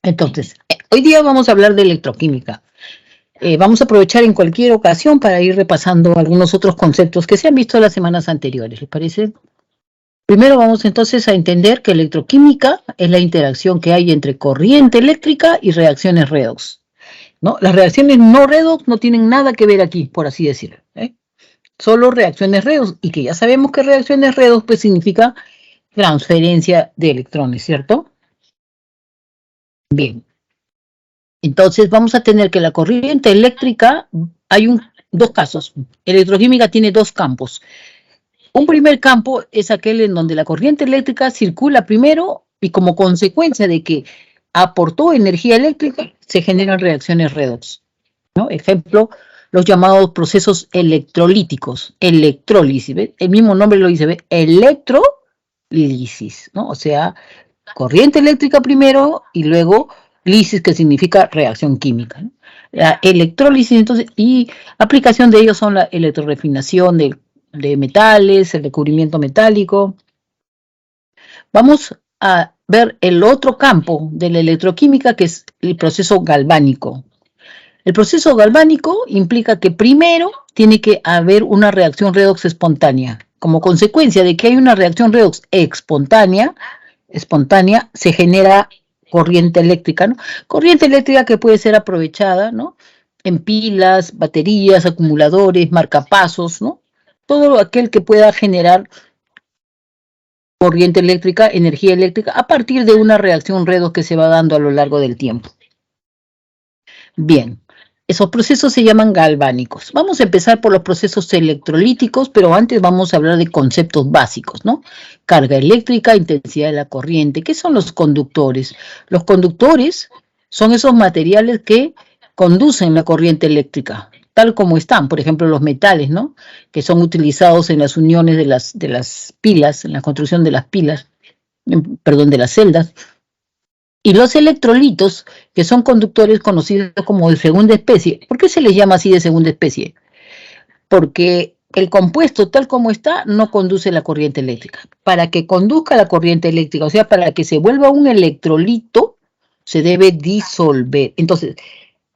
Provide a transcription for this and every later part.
Entonces, hoy día vamos a hablar de electroquímica. Vamos a aprovechar en cualquier ocasión para ir repasando algunos otros conceptos que se han visto las semanas anteriores, ¿les parece? Primero vamos entonces a entender que electroquímica es la interacción que hay entre corriente eléctrica y reacciones redox, ¿no? Las reacciones no redox no tienen nada que ver aquí, por así decirlo, ¿eh? Solo reacciones redox, y que ya sabemos que reacciones redox pues significa transferencia de electrones, ¿cierto? Bien. Entonces vamos a tener que la corriente eléctrica, hay dos casos. Electroquímica tiene dos campos. Un primer campo es aquel en donde la corriente eléctrica circula primero y como consecuencia de que aportó energía eléctrica, se generan reacciones redox, ¿no? Ejemplo, los llamados procesos electrolíticos, electrólisis, ¿ves? El mismo nombre lo dice, ¿ves? Electrolisis, ¿no? O sea, corriente eléctrica primero y luego lisis, que significa reacción química, ¿no? La electrólisis, entonces, y aplicación de ellos son la electrorefinación de metales, el recubrimiento metálico. Vamos a ver el otro campo de la electroquímica, que es el proceso galvánico. El proceso galvánico implica que primero tiene que haber una reacción redox espontánea. Como consecuencia de que hay una reacción redox espontánea, se genera corriente eléctrica, ¿no? Corriente eléctrica que puede ser aprovechada, ¿no? En pilas, baterías, acumuladores, marcapasos, ¿no? Todo aquel que pueda generar corriente eléctrica, energía eléctrica, a partir de una reacción redox que se va dando a lo largo del tiempo. Bien, esos procesos se llaman galvánicos. Vamos a empezar por los procesos electrolíticos, pero antes vamos a hablar de conceptos básicos, ¿no? Carga eléctrica, intensidad de la corriente. ¿Qué son los conductores? Los conductores son esos materiales que conducen la corriente eléctrica, tal como están, por ejemplo, los metales, ¿no? Que son utilizados en las uniones de las pilas, en la construcción de las pilas, perdón, de las celdas. Y los electrolitos, que son conductores conocidos como de segunda especie. ¿Por qué se les llama así de segunda especie? Porque el compuesto tal como está no conduce la corriente eléctrica. Para que conduzca la corriente eléctrica, o sea, para que se vuelva un electrolito, se debe disolver. Entonces,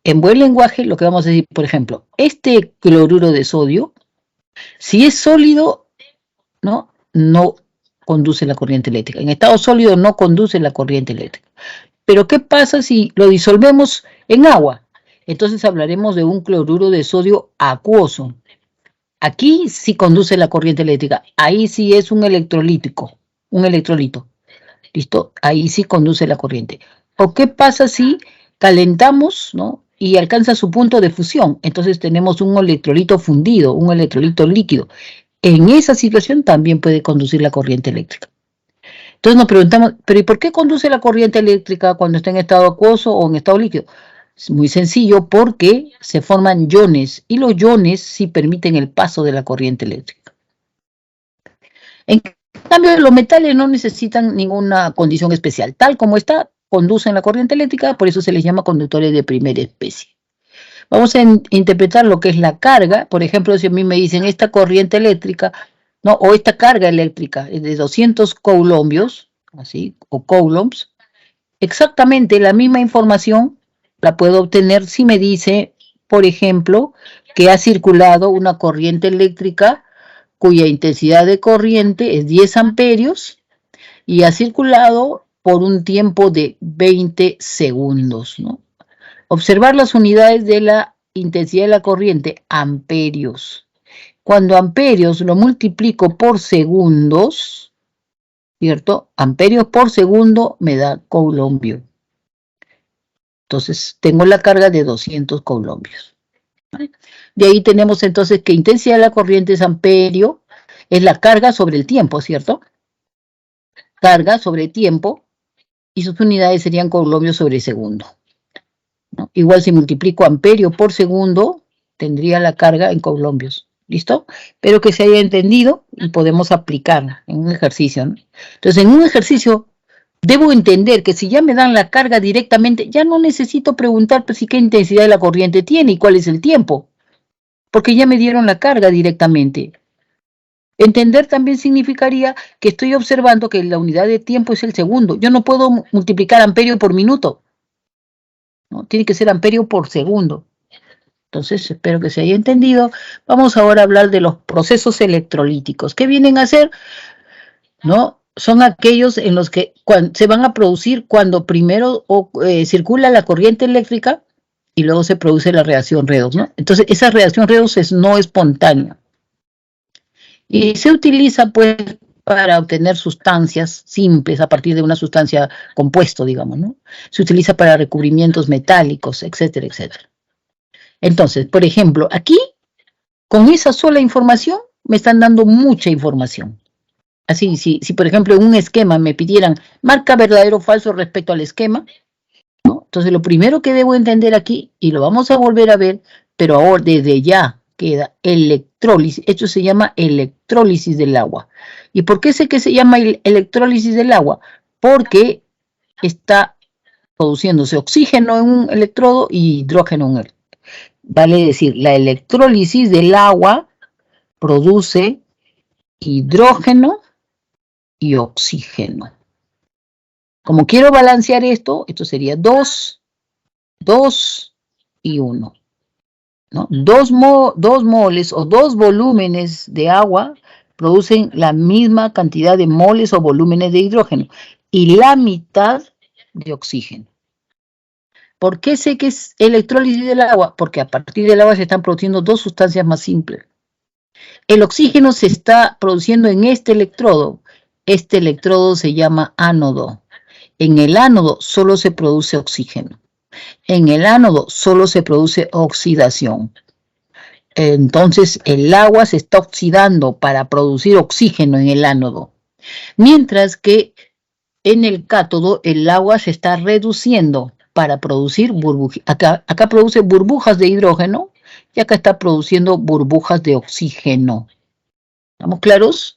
en buen lenguaje, lo que vamos a decir, por ejemplo, este cloruro de sodio, si es sólido, no conduce la corriente eléctrica. En estado sólido no conduce la corriente eléctrica. Pero ¿qué pasa si lo disolvemos en agua? Entonces hablaremos de un cloruro de sodio acuoso. Aquí sí conduce la corriente eléctrica. Ahí sí es un electrolítico, un electrolito. ¿Listo? Ahí sí conduce la corriente. ¿O qué pasa si calentamos, ¿no? Y alcanza su punto de fusión? Entonces tenemos un electrolito fundido, un electrolito líquido. En esa situación también puede conducir la corriente eléctrica. Entonces nos preguntamos, ¿pero y por qué conduce la corriente eléctrica cuando está en estado acuoso o en estado líquido? Es muy sencillo, porque se forman iones y los iones sí permiten el paso de la corriente eléctrica. En cambio, los metales no necesitan ninguna condición especial. Tal como está, conducen la corriente eléctrica, por eso se les llama conductores de primera especie. Vamos a interpretar lo que es la carga. Por ejemplo, si a mí me dicen esta corriente eléctrica, ¿no? O esta carga eléctrica es de 200 coulombios, así, o coulombs, exactamente la misma información la puedo obtener si me dice, por ejemplo, que ha circulado una corriente eléctrica cuya intensidad de corriente es 10 amperios y ha circulado por un tiempo de 20 segundos, ¿no? Observar las unidades de la intensidad de la corriente, amperios. Cuando amperios lo multiplico por segundos, ¿cierto? Amperios por segundo me da coulombio. Entonces, tengo la carga de 200 coulombios. ¿Vale? De ahí tenemos entonces que intensidad de la corriente es amperio, es la carga sobre el tiempo, ¿cierto? Carga sobre tiempo, y sus unidades serían coulombios sobre segundo, ¿no? Igual si multiplico amperio por segundo, tendría la carga en coulombios. ¿Listo? Espero que se haya entendido y podemos aplicar en un ejercicio, ¿no? Entonces, en un ejercicio debo entender que si ya me dan la carga directamente, ya no necesito preguntar pues, si qué intensidad de la corriente tiene y cuál es el tiempo, porque ya me dieron la carga directamente. Entender también significaría que estoy observando que la unidad de tiempo es el segundo. Yo no puedo multiplicar amperio por minuto, ¿no? Tiene que ser amperio por segundo. Entonces, espero que se haya entendido. Vamos ahora a hablar de los procesos electrolíticos. ¿Qué vienen a hacer? ¿No? Son aquellos en los que se van a producir cuando primero circula la corriente eléctrica y luego se produce la reacción redox, ¿no? Entonces, esa reacción redox es no espontánea. Y se utiliza, pues, para obtener sustancias simples a partir de una sustancia compuesto, digamos, ¿no? Se utiliza para recubrimientos metálicos, etcétera, etcétera. Entonces, por ejemplo, aquí, con esa sola información, me están dando mucha información. Así, si por ejemplo en un esquema me pidieran marca verdadero o falso respecto al esquema, ¿no? Entonces lo primero que debo entender aquí, y lo vamos a volver a ver, pero ahora desde ya queda electrólisis. Esto se llama electrólisis del agua. ¿Y por qué sé que se llama electrólisis del agua? Porque está produciéndose oxígeno en un electrodo y hidrógeno en el. Vale decir, la electrólisis del agua produce hidrógeno y oxígeno. Como quiero balancear esto sería 2, 2 y 1. ¿No? Dos moles o 2 volúmenes de agua producen la misma cantidad de moles o volúmenes de hidrógeno y la mitad de oxígeno. ¿Por qué sé que es electrólisis del agua? Porque a partir del agua se están produciendo 2 sustancias más simples. El oxígeno se está produciendo en este electrodo. Este electrodo se llama ánodo. En el ánodo solo se produce oxígeno. En el ánodo solo se produce oxidación. Entonces el agua se está oxidando para producir oxígeno en el ánodo. Mientras que en el cátodo el agua se está reduciendo para producir burbujas. Acá produce burbujas de hidrógeno y acá está produciendo burbujas de oxígeno. ¿Estamos claros?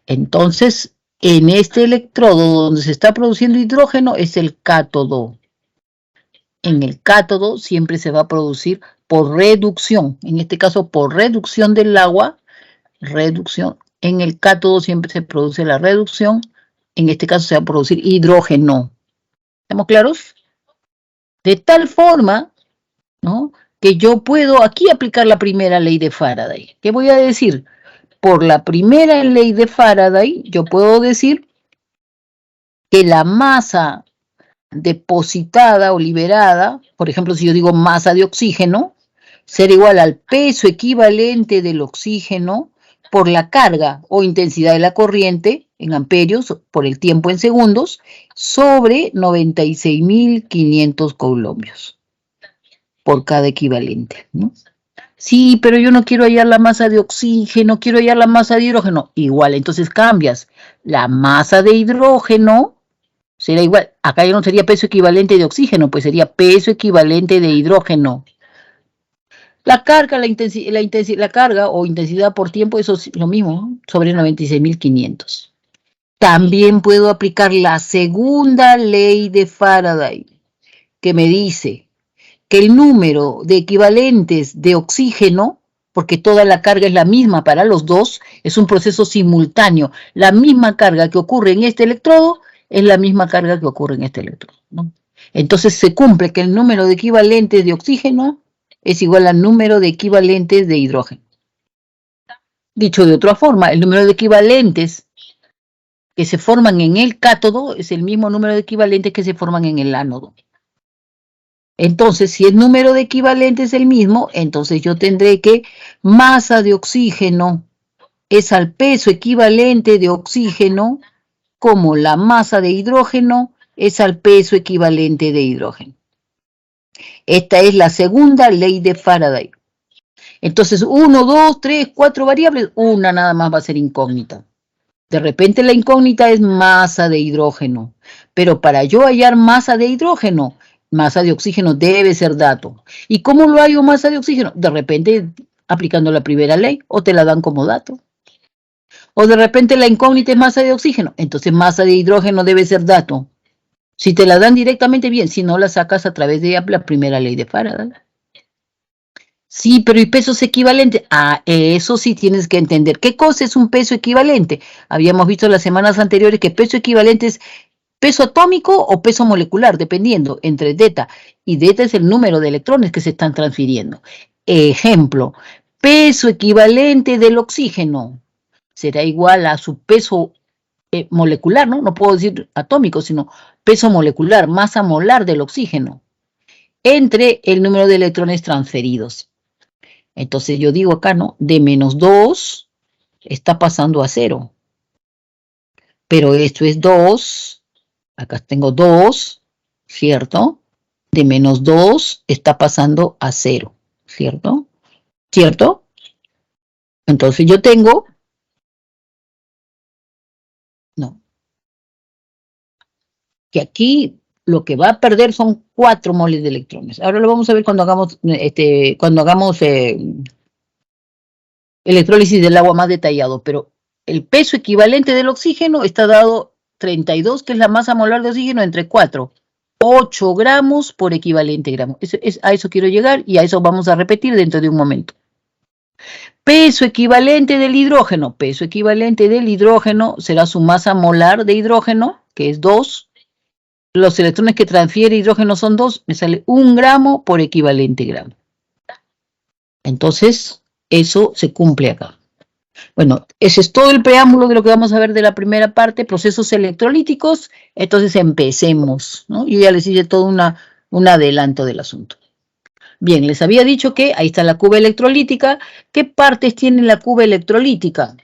Entonces, en este electrodo donde se está produciendo hidrógeno es el cátodo. En el cátodo siempre se va a producir por reducción, en este caso por reducción del agua, reducción. En el cátodo siempre se produce la reducción, en este caso se va a producir hidrógeno. ¿Estamos claros? De tal forma, ¿no?, que yo puedo aquí aplicar la primera ley de Faraday. ¿Qué voy a decir? Por la primera ley de Faraday, yo puedo decir que la masa depositada o liberada, por ejemplo, si yo digo masa de oxígeno, será igual al peso equivalente del oxígeno por la carga o intensidad de la corriente en amperios por el tiempo en segundos sobre 96.500 coulombios por cada equivalente, ¿no? Sí, pero yo no quiero hallar la masa de oxígeno, quiero hallar la masa de hidrógeno. Igual, entonces cambias. La masa de hidrógeno será igual. Acá ya no sería peso equivalente de oxígeno, pues sería peso equivalente de hidrógeno. La carga, la carga o intensidad por tiempo, eso es lo mismo, ¿no?, sobre 96.500. También puedo aplicar la segunda ley de Faraday, que me dice que el número de equivalentes de oxígeno, porque toda la carga es la misma para los dos, es un proceso simultáneo. La misma carga que ocurre en este electrodo es la misma carga que ocurre en este electrodo, ¿no? Entonces se cumple que el número de equivalentes de oxígeno es igual al número de equivalentes de hidrógeno. Dicho de otra forma, el número de equivalentes que se forman en el cátodo es el mismo número de equivalentes que se forman en el ánodo. Entonces, si el número de equivalentes es el mismo, entonces yo tendré que masa de oxígeno es al peso equivalente de oxígeno, como la masa de hidrógeno es al peso equivalente de hidrógeno. Esta es la segunda ley de Faraday. Entonces, 1, 2, 3, 4 variables, una nada más va a ser incógnita. De repente la incógnita es masa de hidrógeno, pero para yo hallar masa de hidrógeno, masa de oxígeno debe ser dato. ¿Y cómo lo hallo masa de oxígeno? De repente aplicando la primera ley, o te la dan como dato. O de repente la incógnita es masa de oxígeno, entonces masa de hidrógeno debe ser dato. Si te la dan directamente, bien, si no la sacas a través de la primera ley de Faraday. Sí, pero ¿y pesos equivalentes? Ah, eso sí tienes que entender. ¿Qué cosa es un peso equivalente? Habíamos visto las semanas anteriores que peso equivalente es peso atómico o peso molecular, dependiendo entre delta, y delta es el número de electrones que se están transfiriendo. Ejemplo, peso equivalente del oxígeno será igual a su peso molecular, ¿no? No puedo decir atómico, sino peso molecular, masa molar del oxígeno, entre el número de electrones transferidos. Entonces yo digo acá, ¿no? De menos 2 está pasando a 0. Pero esto es 2, acá tengo 2, ¿cierto? De menos 2 está pasando a 0, ¿cierto? ¿Cierto? Entonces yo tengo, no, que aquí lo que va a perder son 4 moles de electrones. Ahora lo vamos a ver cuando hagamos, electrólisis del agua más detallado, pero el peso equivalente del oxígeno está dado 32, que es la masa molar de oxígeno, entre 4. 8 gramos por equivalente gramo. A eso quiero llegar y a eso vamos a repetir dentro de un momento. Peso equivalente del hidrógeno. Peso equivalente del hidrógeno será su masa molar de hidrógeno, que es 2. Los electrones que transfiere hidrógeno son 2. Me sale 1 gramo por equivalente gramo. Entonces, eso se cumple acá. Bueno, ese es todo el preámbulo de lo que vamos a ver de la primera parte, procesos electrolíticos. Entonces empecemos, ¿no? Yo ya les hice todo un adelanto del asunto. Bien, les había dicho que ahí está la cuba electrolítica. ¿Qué partes tiene la cuba electrolítica?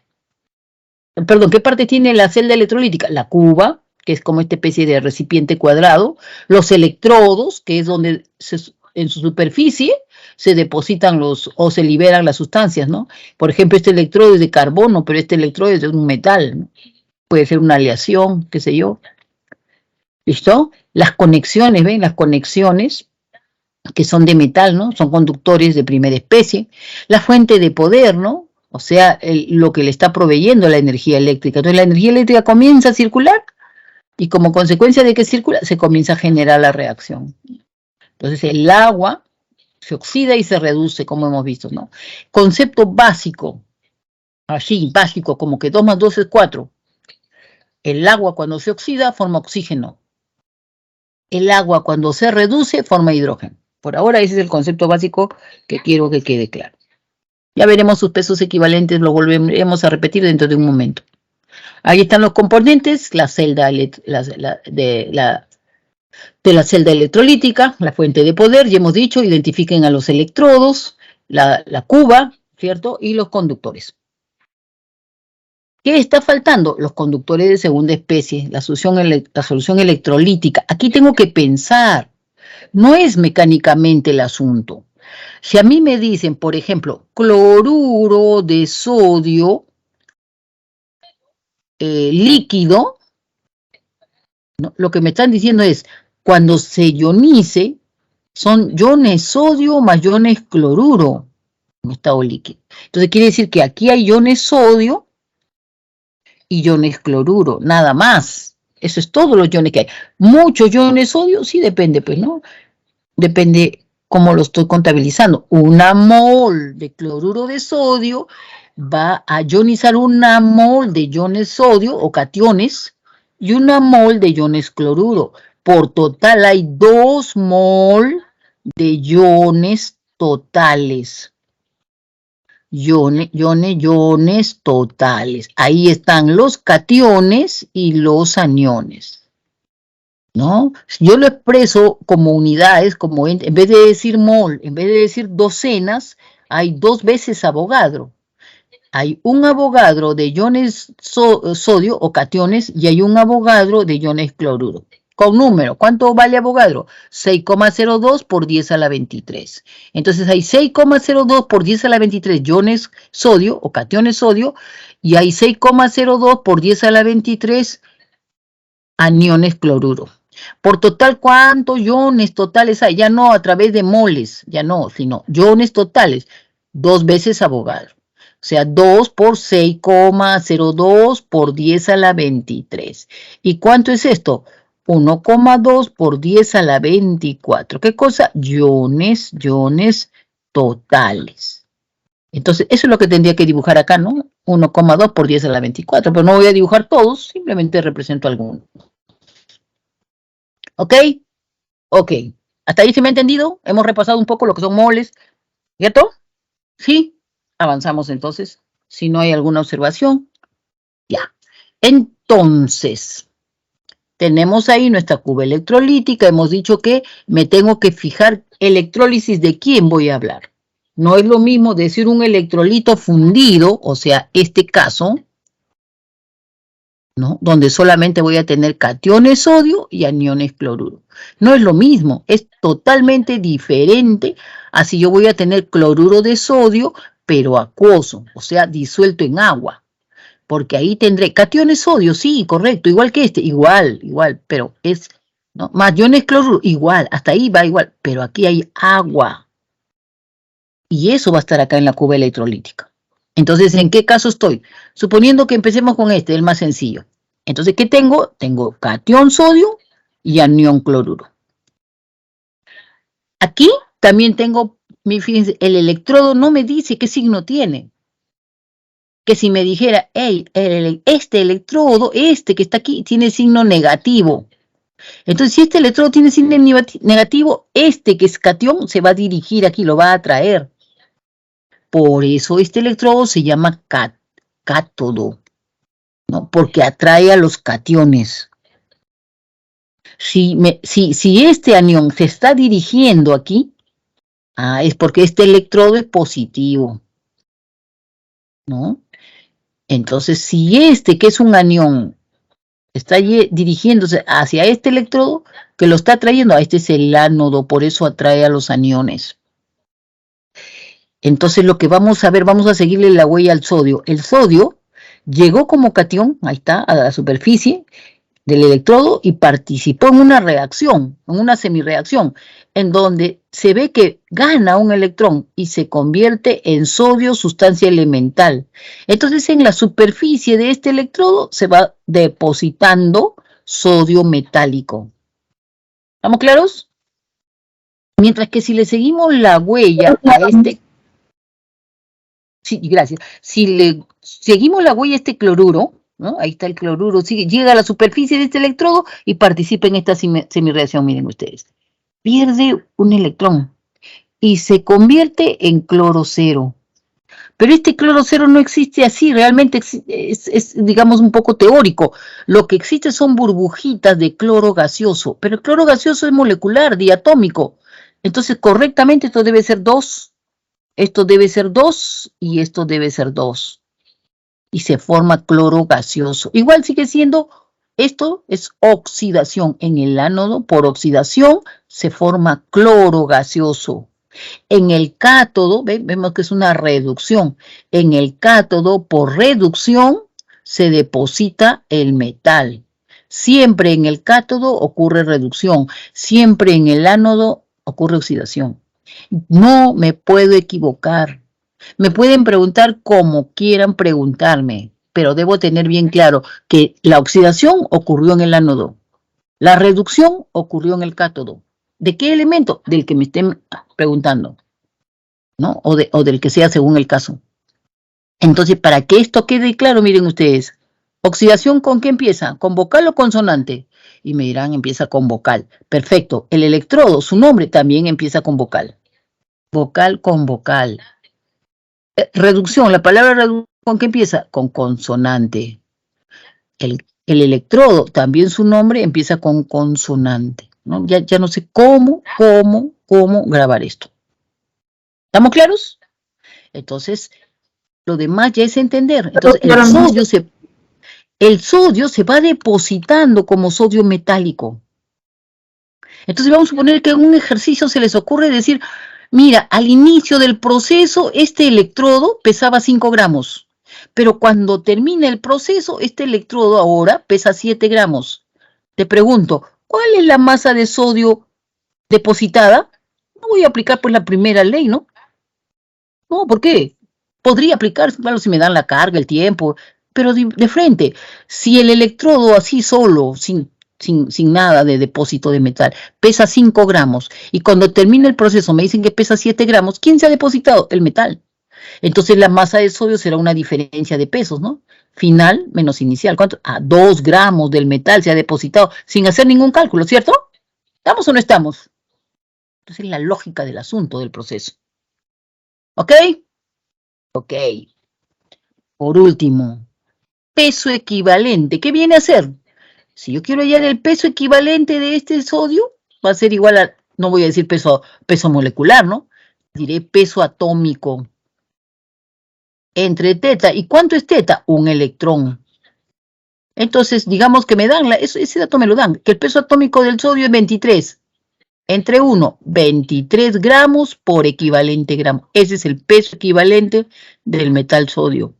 Perdón, ¿qué partes tiene la celda electrolítica? La cuba, que es como esta especie de recipiente cuadrado. Los electrodos, que es donde en su superficie se depositan o se liberan las sustancias, ¿no? Por ejemplo, este electrodo es de carbono, pero este electrodo es de un metal, ¿no? Puede ser una aleación, qué sé yo. ¿Listo? Las conexiones, ¿ven? Las conexiones que son de metal, ¿no? Son conductores de primera especie. La fuente de poder, ¿no? O sea, lo que le está proveyendo la energía eléctrica. Entonces la energía eléctrica comienza a circular y como consecuencia de que circula, se comienza a generar la reacción. Entonces el agua se oxida y se reduce, como hemos visto, ¿no? Concepto básico, así, básico, como que 2 más 2 es 4. El agua cuando se oxida forma oxígeno. El agua cuando se reduce forma hidrógeno. Por ahora ese es el concepto básico que quiero que quede claro. Ya veremos sus pesos equivalentes, lo volveremos a repetir dentro de un momento. Ahí están los componentes, la celda de la celda electrolítica, la fuente de poder, ya hemos dicho, identifiquen a los electrodos, la cuba, ¿cierto? Y los conductores. ¿Qué está faltando? Los conductores de segunda especie, la solución electrolítica. Aquí tengo que pensar, no es mecánicamente el asunto. Si a mí me dicen, por ejemplo, cloruro de sodio líquido, ¿no? Lo que me están diciendo es, cuando se ionice, son iones sodio más iones cloruro en estado líquido. Entonces quiere decir que aquí hay iones sodio y iones cloruro, nada más. Eso es todo los iones que hay. Muchos iones sodio, sí depende, pues, ¿no? Depende cómo lo estoy contabilizando. Una mol de cloruro de sodio va a ionizar una mol de iones sodio o cationes y una mol de iones cloruro. Por total hay 2 mol de iones totales. Iones totales. Ahí están los cationes y los aniones, ¿no? Yo lo expreso como unidades, como en vez de decir mol, en vez de decir docenas, hay 2 veces Avogadro. Hay un Avogadro de iones sodio o cationes y hay un Avogadro de iones cloruro. Con número, ¿cuánto vale Avogadro? 6,02 por 10 a la 23. Entonces hay 6,02 por 10 a la 23 iones sodio o cationes sodio y hay 6,02 por 10 a la 23 aniones cloruro. Por total, ¿cuántos iones totales hay? Ya no a través de moles, ya no, sino iones totales. 2 veces Avogadro. O sea, 2 por 6,02 por 10 a la 23. ¿Y cuánto es esto? 1,2 por 10 a la 24. ¿Qué cosa? Iones totales. Entonces, eso es lo que tendría que dibujar acá, ¿no? 1,2 por 10 a la 24. Pero no voy a dibujar todos, simplemente represento algunos. ¿Ok? Ok. ¿Hasta ahí se me ha entendido? Hemos repasado un poco lo que son moles, ¿cierto? Sí. Avanzamos entonces. Si no hay alguna observación, ya. Entonces, tenemos ahí nuestra cuba electrolítica. Hemos dicho que me tengo que fijar electrólisis de quién voy a hablar. No es lo mismo decir un electrolito fundido, o sea, este caso, ¿no? Donde solamente voy a tener cationes sodio y aniones cloruro. No es lo mismo, es totalmente diferente a si yo voy a tener cloruro de sodio, pero acuoso, o sea, disuelto en agua. Porque ahí tendré cationes sodio, sí, correcto, igual que este, igual, pero es, ¿no? Más iones cloruro, igual, hasta ahí va igual, pero aquí hay agua. Y eso va a estar acá en la cuba electrolítica. Entonces, ¿en qué caso estoy? Suponiendo que empecemos con este, el más sencillo. Entonces, ¿qué tengo? Tengo cation sodio y anión cloruro. Aquí también tengo, fíjense, el electrodo no me dice qué signo tiene. Que si me dijera, hey, este electrodo, este que está aquí, tiene signo negativo. Entonces, si este electrodo tiene signo negativo, este que es cation se va a dirigir aquí, lo va a atraer. Por eso este electrodo se llama cátodo, ¿no? Porque atrae a los cationes. Si este anión se está dirigiendo aquí, es porque este electrodo es positivo, ¿no? Entonces, si este, que es un anión, está dirigiéndose hacia este electrodo, que lo está atrayendo, este es el ánodo, por eso atrae a los aniones. Entonces, lo que vamos a ver, vamos a seguirle la huella al sodio. El sodio llegó como catión, ahí está, a la superficie del electrodo y participó en una reacción, en una semirreacción, en donde se ve que gana un electrón y se convierte en sodio, sustancia elemental. Entonces, en la superficie de este electrodo se va depositando sodio metálico. ¿Estamos claros? Mientras que si le seguimos la huella a este... Sí, gracias. Si le seguimos la huella a este cloruro, ¿no? Ahí está el cloruro, llega a la superficie de este electrodo y participa en esta semirreacción, miren ustedes. Pierde un electrón y se convierte en cloro cero. Pero este cloro cero no existe así, realmente es, digamos, un poco teórico. Lo que existe son burbujitas de cloro gaseoso, pero el cloro gaseoso es molecular, diatómico. Entonces, correctamente esto debe ser 2, esto debe ser 2 y esto debe ser 2. Y se forma cloro gaseoso. Igual sigue siendo, esto es oxidación. En el ánodo, por oxidación, se forma cloro gaseoso. En el cátodo, vemos que es una reducción. En el cátodo, por reducción, se deposita el metal. Siempre en el cátodo ocurre reducción. Siempre en el ánodo ocurre oxidación. No me puedo equivocar. Me pueden preguntar como quieran preguntarme, pero debo tener bien claro que la oxidación ocurrió en el ánodo. La reducción ocurrió en el cátodo. ¿De qué elemento? Del que me estén preguntando, ¿no? O del que sea según el caso. Entonces, para que esto quede claro, miren ustedes, ¿oxidación con qué empieza? ¿Con vocal o consonante? Y me dirán, empieza con vocal. Perfecto. El electrodo, su nombre también empieza con vocal. Vocal con vocal. Reducción, la palabra reducción, ¿con qué empieza? Con consonante. El electrodo, también su nombre empieza con consonante, ¿no? Ya no sé cómo grabar esto. ¿Estamos claros? Entonces, lo demás ya es entender. Entonces, el sodio se va depositando como sodio metálico. Entonces, vamos a suponer que en un ejercicio se les ocurre decir, mira, al inicio del proceso, este electrodo pesaba 5 gramos. Pero cuando termina el proceso, este electrodo ahora pesa 7 gramos. Te pregunto, ¿cuál es la masa de sodio depositada? No voy a aplicar pues la primera ley, ¿no? No, ¿por qué? Podría aplicar, claro, si me dan la carga, el tiempo, pero de frente, si el electrodo así solo, sin nada de depósito de metal, pesa 5 gramos, y cuando termina el proceso me dicen que pesa 7 gramos, ¿quién se ha depositado? El metal. Entonces la masa de sodio será una diferencia de pesos, ¿no? Final menos inicial. ¿Cuánto? 2 gramos del metal se ha depositado sin hacer ningún cálculo, ¿cierto? ¿Estamos o no estamos? Entonces es la lógica del asunto del proceso. ¿Ok? Ok. Por último, peso equivalente. ¿Qué viene a ser? Si yo quiero hallar el peso equivalente de este sodio, va a ser igual a, no voy a decir peso molecular, ¿no? Diré peso atómico entre teta. ¿Y cuánto es teta? Un electrón. Entonces, digamos que me dan, ese dato me lo dan, que el peso atómico del sodio es 23. Entre 1, 23 gramos por equivalente gramo. Ese es el peso equivalente del metal sodio.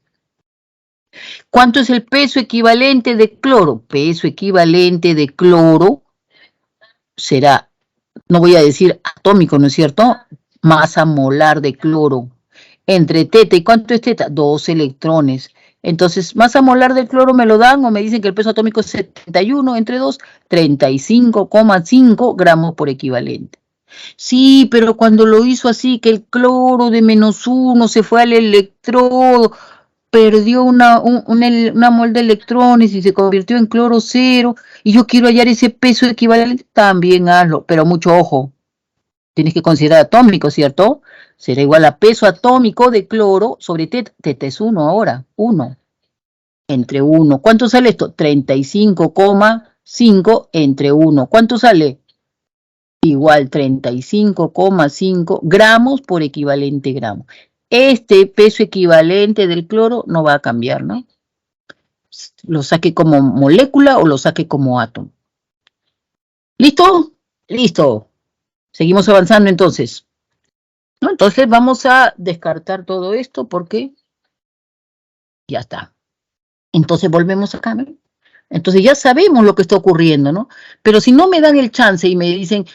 ¿Cuánto es el peso equivalente de cloro? Peso equivalente de cloro será, no voy a decir atómico, ¿no es cierto? Masa molar de cloro. Entre teta, ¿y cuánto es teta? 2 electrones. Entonces, masa molar de cloro me lo dan o me dicen que el peso atómico es 71 entre 2, 35,5 gramos por equivalente. Sí, pero cuando lo hizo así, que el cloro de -1 se fue al electrodo, perdió una mol de electrones y se convirtió en cloro cero, y yo quiero hallar ese peso equivalente, también hazlo, pero mucho ojo, tienes que considerar atómico, ¿cierto? Será igual a peso atómico de cloro sobre teta, teta es 1 ahora, 1, entre 1, ¿cuánto sale esto? 35,5 entre 1, ¿cuánto sale? Igual 35,5 gramos por equivalente gramo. Este peso equivalente del cloro no va a cambiar, ¿no? Lo saque como molécula o lo saque como átomo. ¿Listo? Listo. Seguimos avanzando entonces. ¿No? Entonces vamos a descartar todo esto porque ya está. Entonces volvemos acá, ¿no? Entonces ya sabemos lo que está ocurriendo, ¿no? Pero si no me dan el chance y me dicen,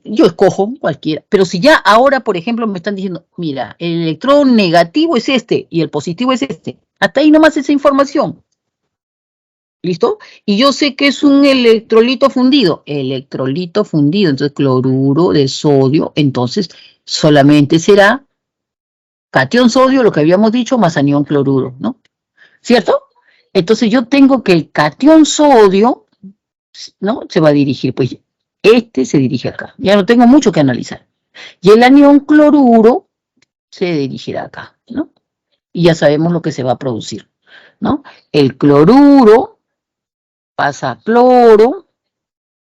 yo escojo cualquiera, pero si ya ahora, por ejemplo, me están diciendo, mira, el electrón negativo es este y el positivo es este, hasta ahí nomás esa información, ¿listo? Y yo sé que es un electrolito fundido, entonces cloruro de sodio, entonces solamente será catión sodio, lo que habíamos dicho, más anión cloruro, ¿no? ¿Cierto? Entonces yo tengo que el catión sodio, ¿no? Se va a dirigir, pues este se dirige acá. Ya no tengo mucho que analizar. Y el anión cloruro se dirigirá acá, ¿no? Y ya sabemos lo que se va a producir, ¿no? El cloruro pasa a cloro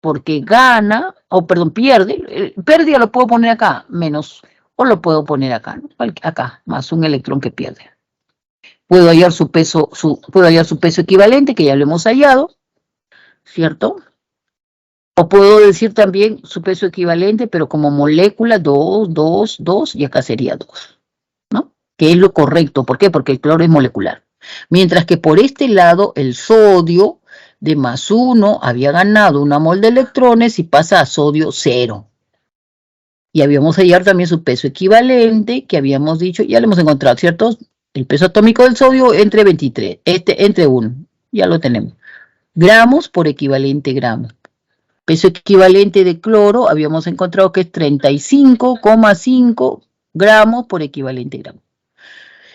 porque gana, o perdón, pierde. Pérdida lo puedo poner acá, menos, o lo puedo poner acá, ¿no? Acá, más un electrón que pierde. Puedo hallar su peso, puedo hallar su peso equivalente, que ya lo hemos hallado, ¿cierto? O puedo decir también su peso equivalente, pero como molécula 2, 2, 2, y acá sería 2, ¿no? Que es lo correcto. ¿Por qué? Porque el cloro es molecular. Mientras que por este lado, el sodio de +1 había ganado una mol de electrones y pasa a sodio 0. Y habíamos hallado también su peso equivalente, que habíamos dicho, ya lo hemos encontrado, ¿cierto? El peso atómico del sodio entre 23, entre 1, ya lo tenemos. Gramos por equivalente gramo. Peso equivalente de cloro, habíamos encontrado que es 35,5 gramos por equivalente gramo.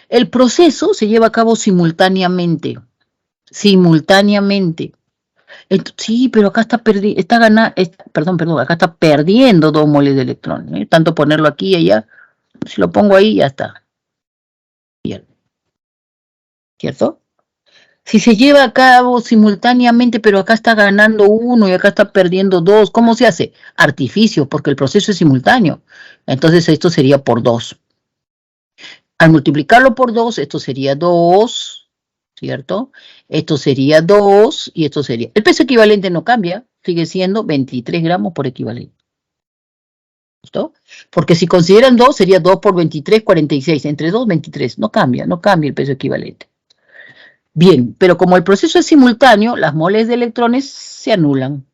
El proceso se lleva a cabo simultáneamente. Sí, pero acá está acá está perdiendo 2 moles de electrones, ¿eh? Tanto ponerlo aquí y allá, si lo pongo ahí, ya está. ¿Cierto? Si se lleva a cabo simultáneamente, pero acá está ganando 1 y acá está perdiendo 2, ¿cómo se hace? Artificio, porque el proceso es simultáneo. Entonces esto sería por 2. Al multiplicarlo por 2, esto sería 2, ¿cierto? Esto sería 2 y esto sería... El peso equivalente no cambia, sigue siendo 23 gramos por equivalente. ¿Listo? Porque si consideran 2, sería 2 por 23, 46. Entre 2, 23. No cambia el peso equivalente. Bien, pero como el proceso es simultáneo, las moles de electrones se anulan.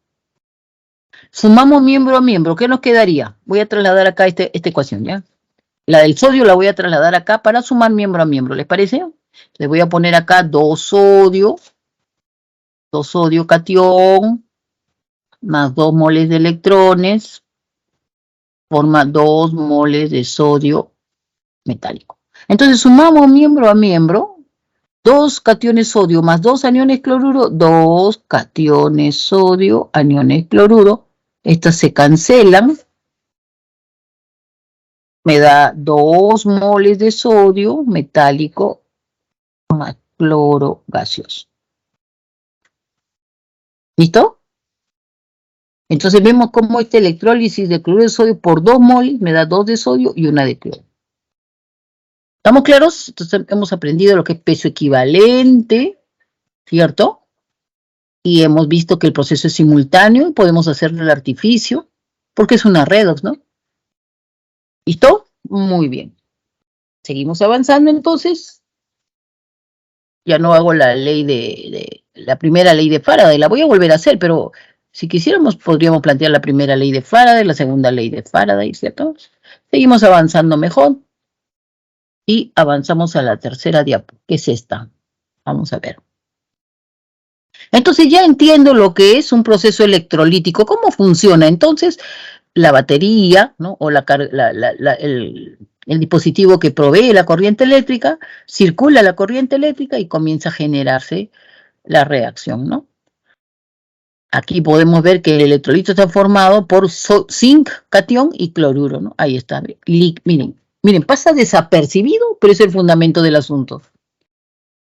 Sumamos miembro a miembro, ¿qué nos quedaría? Voy a trasladar acá esta ecuación, ¿ya? La del sodio la voy a trasladar acá para sumar miembro a miembro, ¿les parece? Les voy a poner acá 2 sodio catión, más 2 moles de electrones, forma 2 moles de sodio metálico. Entonces sumamos miembro a miembro, 2 cationes sodio más 2 aniones cloruro, 2 cationes sodio, aniones cloruro, Estas se cancelan. Me da 2 moles de sodio metálico más cloro gaseoso. ¿Listo? Entonces vemos cómo esta electrólisis de cloruro de sodio por 2 moles me da 2 de sodio y 1 de cloro. ¿Estamos claros? Entonces hemos aprendido lo que es peso equivalente, ¿cierto? Y hemos visto que el proceso es simultáneo y podemos hacerlo el artificio, porque es una redox, ¿no? ¿Listo? Muy bien. Seguimos avanzando entonces. Ya no hago la ley la primera ley de Faraday, la voy a volver a hacer, pero si quisiéramos podríamos plantear la primera ley de Faraday, la segunda ley de Faraday, ¿cierto? Seguimos avanzando mejor y avanzamos a la tercera diapo, que es esta. Vamos a ver. Entonces ya entiendo lo que es un proceso electrolítico, cómo funciona. Entonces, la batería, ¿no? O el dispositivo que provee la corriente eléctrica, circula la corriente eléctrica y comienza a generarse la reacción, ¿no? Aquí podemos ver que el electrolito está formado por zinc, catión y cloruro, ¿no? Ahí está. Miren, pasa desapercibido, pero es el fundamento del asunto.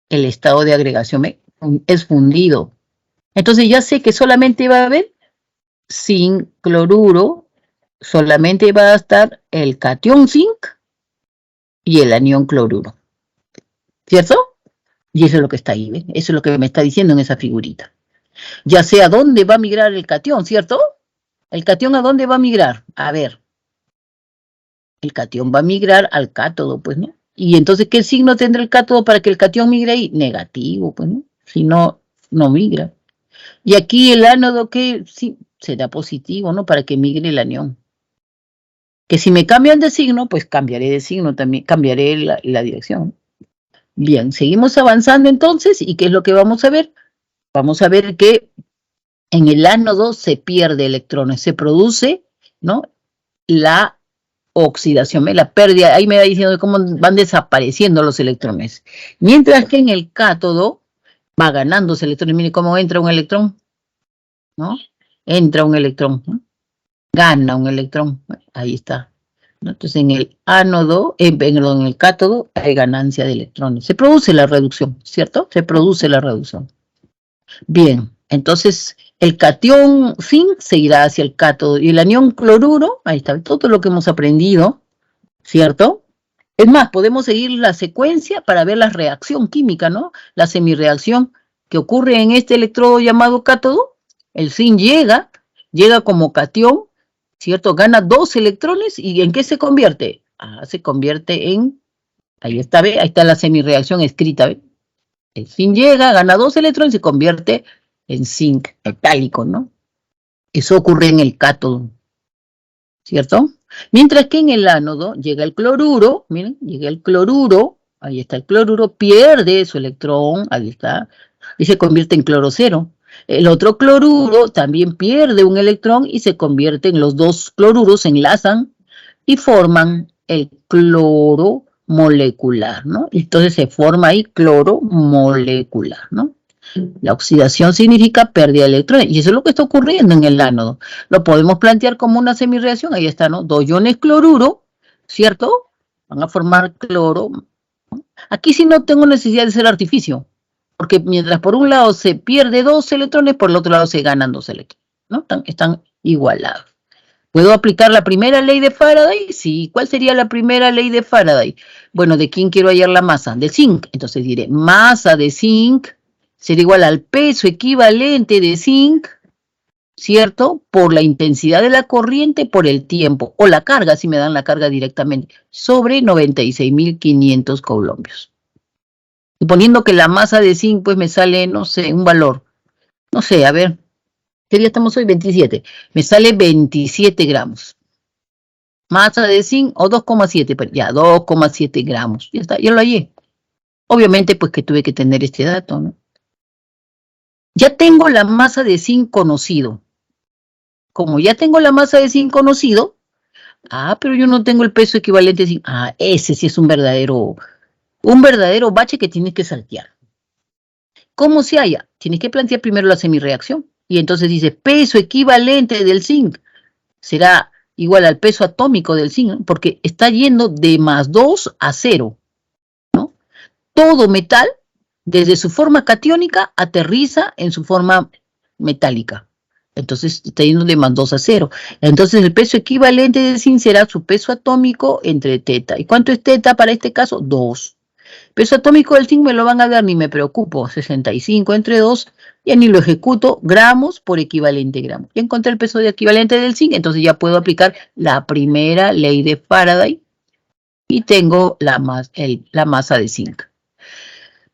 El estado de agregación es fundido. Entonces ya sé que solamente va a haber zinc, cloruro, solamente va a estar el catión zinc y el anión cloruro. ¿Cierto? Y eso es lo que está ahí, ¿ven? Eso es lo que me está diciendo en esa figurita. Ya sé a dónde va a migrar el catión, ¿cierto? ¿El catión a dónde va a migrar? A ver. El catión va a migrar al cátodo, pues, ¿no? Y entonces, ¿qué signo tendrá el cátodo para que el catión migre ahí? Negativo, pues, ¿no? Si no, no migra. Y aquí el ánodo, ¿qué? Sí, será positivo, ¿no? Para que migre el anión. Que si me cambian de signo, pues cambiaré de signo también, cambiaré la dirección. Bien, seguimos avanzando entonces, ¿y qué es lo que vamos a ver? Vamos a ver que en el ánodo se pierde electrones, se produce, ¿no? La oxidación, la pérdida, ahí me va diciendo cómo van desapareciendo los electrones. Mientras que en el cátodo va ganándose electrones. Mire cómo entra un electrón, ¿no? Entra un electrón, ¿no? Gana un electrón, ahí está. ¿No? Entonces en el ánodo, en el cátodo hay ganancia de electrones. Se produce la reducción, ¿cierto? Se produce la reducción. Bien, entonces el catión zinc se irá hacia el cátodo y el anión cloruro, ahí está, todo lo que hemos aprendido, ¿cierto? Es más, podemos seguir la secuencia para ver la reacción química, ¿no? La semirreacción que ocurre en este electrodo llamado cátodo. El zinc llega como catión, ¿cierto? Gana 2 electrones y ¿en qué se convierte? Se convierte en, ahí está, ¿ve? Ahí está la semirreacción escrita, ¿ve? El zinc llega, gana 2 electrones y se convierte en zinc metálico, ¿no? Eso ocurre en el cátodo, ¿cierto? Mientras que en el ánodo llega el cloruro, miren, llega el cloruro, ahí está el cloruro, pierde su electrón, ahí está, y se convierte en cloro cero. El otro cloruro también pierde un electrón y se convierte en los 2 cloruros, se enlazan y forman el cloro molecular, ¿no? Entonces se forma ahí cloro molecular, ¿no? La oxidación significa pérdida de electrones, y eso es lo que está ocurriendo en el ánodo. Lo podemos plantear como una semirreacción, ahí está, ¿no? 2 iones cloruro, ¿cierto? Van a formar cloro. Aquí sí no tengo necesidad de hacer artificio, porque mientras por un lado se pierde 2 electrones, por el otro lado se ganan 2 electrones, ¿no? Están igualados. ¿Puedo aplicar la primera ley de Faraday? Sí. ¿Cuál sería la primera ley de Faraday? Bueno, ¿de quién quiero hallar la masa? Del zinc. Entonces diré, masa de zinc será igual al peso equivalente de zinc, ¿cierto? Por la intensidad de la corriente por el tiempo, o la carga, si me dan la carga directamente, sobre 96.500 coulombios. Suponiendo que la masa de zinc, pues me sale, no sé, un valor. No sé, a ver. ¿Qué día estamos hoy? 27. Me sale 27 gramos. Masa de zinc o 2,7, ya 2,7 gramos. Ya está, ya lo hallé. Obviamente, pues que tuve que tener este dato, ¿no? Ya tengo la masa de zinc conocido. Como ya tengo la masa de zinc conocido, pero yo no tengo el peso equivalente de zinc. Ese sí es un verdadero bache que tienes que saltear. ¿Cómo se halla? Tienes que plantear primero la semirreacción. Y entonces dice, peso equivalente del zinc. será igual al peso atómico del zinc, ¿no? Porque está yendo de +2 a 0, ¿no? Todo metal, desde su forma catiónica, aterriza en su forma metálica. Entonces está yendo de +2 a 0. Entonces el peso equivalente del zinc será su peso atómico entre teta. ¿Y cuánto es teta para este caso? 2. Peso atómico del zinc me lo van a dar, ni me preocupo, 65 entre 2, ya ni lo ejecuto, gramos por equivalente gramo. Ya encontré el peso de equivalente del zinc, entonces ya puedo aplicar la primera ley de Faraday y tengo la masa de zinc.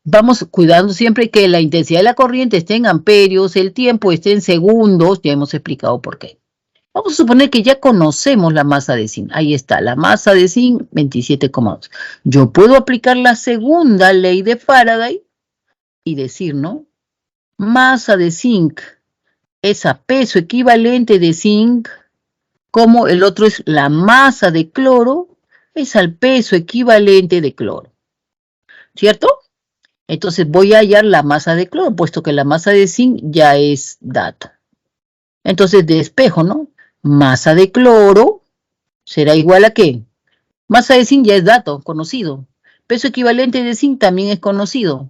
Vamos cuidando siempre que la intensidad de la corriente esté en amperios, el tiempo esté en segundos, ya hemos explicado por qué. Vamos a suponer que ya conocemos la masa de zinc. Ahí está, la masa de zinc, 27,2. Yo puedo aplicar la segunda ley de Faraday y decir, ¿no? Masa de zinc es a peso equivalente de zinc, como el otro es la masa de cloro, es al peso equivalente de cloro. ¿Cierto? Entonces voy a hallar la masa de cloro, puesto que la masa de zinc ya es dato. Entonces despejo, ¿no? Masa de cloro será igual a ¿qué? Masa de zinc ya es dato, conocido. Peso equivalente de zinc también es conocido.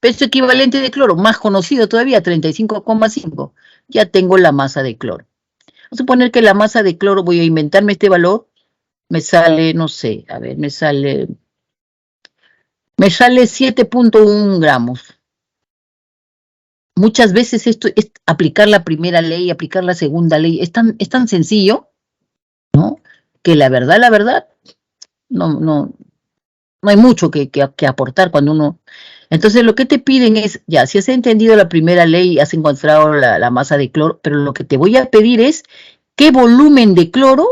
Peso equivalente de cloro, más conocido todavía, 35,5. Ya tengo la masa de cloro. Vamos a suponer que la masa de cloro, voy a inventarme este valor, me sale, no sé, a ver, me sale 7,1 gramos. Muchas veces esto es aplicar la primera ley, aplicar la segunda ley, es tan sencillo, ¿no? Que la verdad, no hay mucho que aportar cuando uno... Entonces lo que te piden es, ya, si has entendido la primera ley, has encontrado la masa de cloro, pero lo que te voy a pedir es qué volumen de cloro,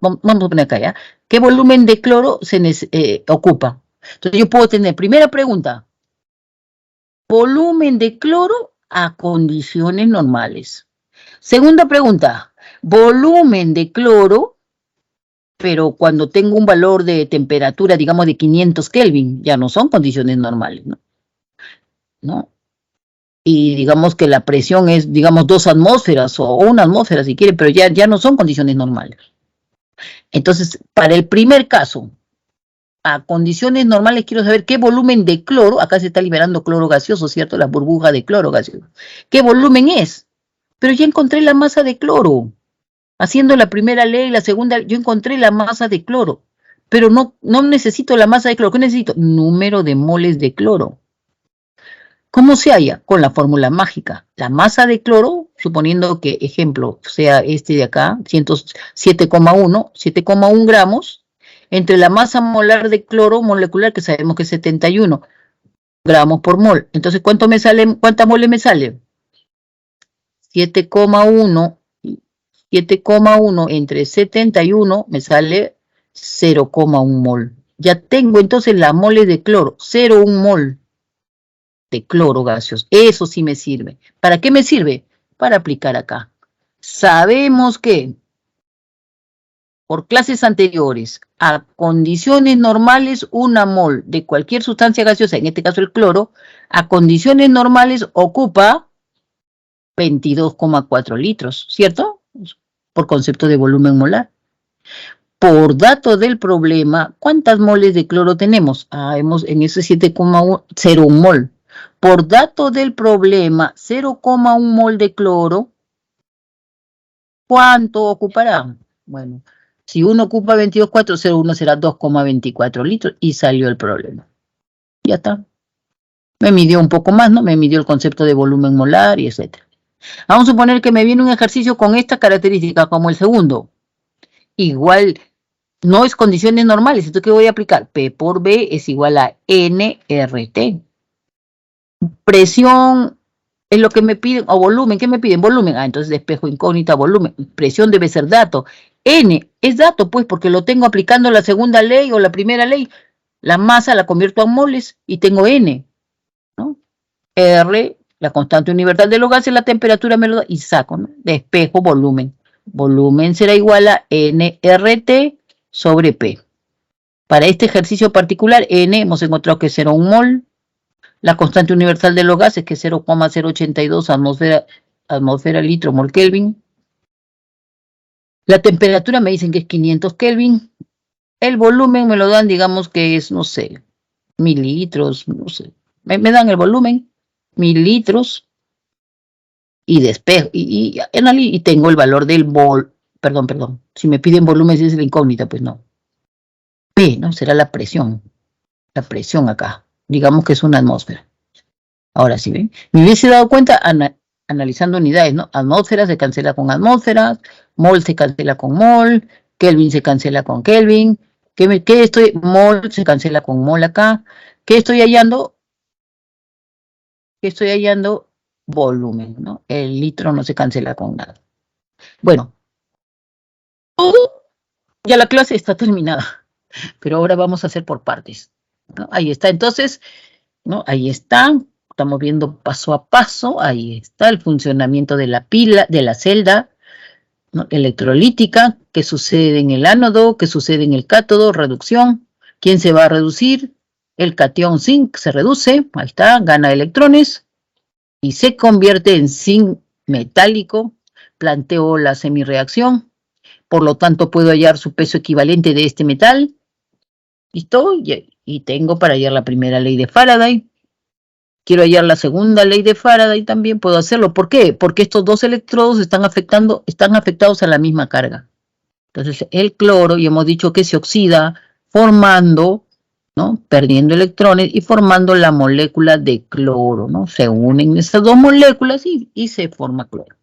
vamos a poner acá ya, qué volumen de cloro se ocupa. Entonces yo puedo tener, primera pregunta, volumen de cloro a condiciones normales. Segunda pregunta, volumen de cloro, pero cuando tengo un valor de temperatura, digamos, de 500 Kelvin, ya no son condiciones normales, ¿no? Y digamos que la presión es, digamos, 2 atmósferas o 1 atmósfera, si quiere, pero ya no son condiciones normales. Entonces, para el primer caso, a condiciones normales quiero saber qué volumen de cloro, acá se está liberando cloro gaseoso, ¿cierto? La burbuja de cloro gaseoso. ¿Qué volumen es? Pero ya encontré la masa de cloro. Haciendo la primera ley, la segunda, yo encontré la masa de cloro, pero no necesito la masa de cloro. ¿Qué necesito? Número de moles de cloro. ¿Cómo se halla? Con la fórmula mágica. La masa de cloro, suponiendo que, ejemplo, sea este de acá, 7,1 gramos, entre la masa molar de cloro molecular, que sabemos que es 71 gramos por mol. Entonces, ¿cuántas moles me sale? 7,1 entre 71 me sale 0,1 mol. Ya tengo entonces la mole de cloro, 0,1 mol de cloro gaseoso. Eso sí me sirve. ¿Para qué me sirve? Para aplicar acá. Sabemos que por clases anteriores, a condiciones normales, 1 mol de cualquier sustancia gaseosa, en este caso el cloro, a condiciones normales ocupa 22,4 litros, ¿cierto? Por concepto de volumen molar. Por dato del problema, ¿cuántas moles de cloro tenemos? Hemos en ese 7,1 mol. Por dato del problema, 0,1 mol de cloro, ¿cuánto ocupará? Bueno, si uno ocupa 22,401 será 2,24 litros y salió el problema. Ya está. Me midió un poco más, ¿no? Me midió el concepto de volumen molar y etcétera. Vamos a suponer que me viene un ejercicio con esta característica como el segundo. Igual, no es condiciones normales. Entonces, ¿qué voy a aplicar? P por B es igual a nRT. Presión es lo que me piden, o volumen, ¿qué me piden? Volumen. Entonces despejo incógnita, volumen. Presión debe ser dato. N es dato, pues, porque lo tengo aplicando la segunda ley o la primera ley. La masa la convierto a moles y tengo N, ¿no? R, la constante universal de los gases, la temperatura me lo da y saco, ¿no? Despejo volumen. Volumen será igual a nRT sobre P. Para este ejercicio particular, N hemos encontrado que es 0,1 mol. La constante universal de los gases, que es 0,082 atmósfera, litro, mol, Kelvin. La temperatura me dicen que es 500 Kelvin. El volumen me lo dan, digamos que es, no sé, mililitros, no sé. Me dan el volumen, mililitros, y despejo, y tengo el valor del perdón. Si me piden volumen, si es la incógnita, pues no. P, ¿no? Será la presión acá. Digamos que es una atmósfera. Ahora sí, ¿ven? Me hubiese dado cuenta analizando unidades, ¿no? Atmósfera se cancela con atmósferas, mol se cancela con mol, Kelvin se cancela con Kelvin. Mol se cancela con mol acá. ¿Qué estoy hallando? Volumen, ¿no? El litro no se cancela con nada. Bueno, ya la clase está terminada, pero ahora vamos a hacer por partes, ¿no? Ahí está, entonces, ¿no? Ahí está, estamos viendo paso a paso, ahí está el funcionamiento de la pila, de la celda, ¿no? Electrolítica, qué sucede en el ánodo, qué sucede en el cátodo, reducción, ¿quién se va a reducir? El catión zinc se reduce, ahí está, gana electrones y se convierte en zinc metálico, planteo la semirreacción, por lo tanto puedo hallar su peso equivalente de este metal, ¿listo? Y tengo para hallar la primera ley de Faraday. Quiero hallar la segunda ley de Faraday también, puedo hacerlo. ¿Por qué? Porque estos dos electrodos están afectados a la misma carga. Entonces, el cloro, y hemos dicho que se oxida formando, ¿no? Perdiendo electrones y formando la molécula de cloro, ¿no? Se unen esas dos moléculas y se forma cloro.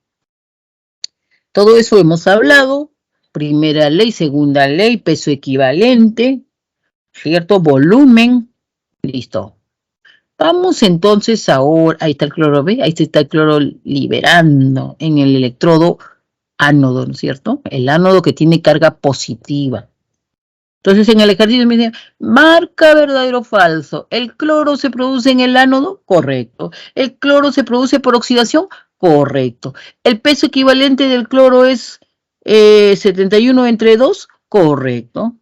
Todo eso hemos hablado. Primera ley, segunda ley, peso equivalente, ¿cierto? Volumen, listo. Vamos entonces ahora, ahí está el cloro, ¿ve? Ahí está el cloro liberando en el electrodo ánodo, ¿no es cierto? El ánodo que tiene carga positiva. Entonces en el ejercicio me dicen, marca verdadero o falso. ¿El cloro se produce en el ánodo? Correcto. ¿El cloro se produce por oxidación? Correcto. ¿El peso equivalente del cloro es 71 entre 2? Correcto.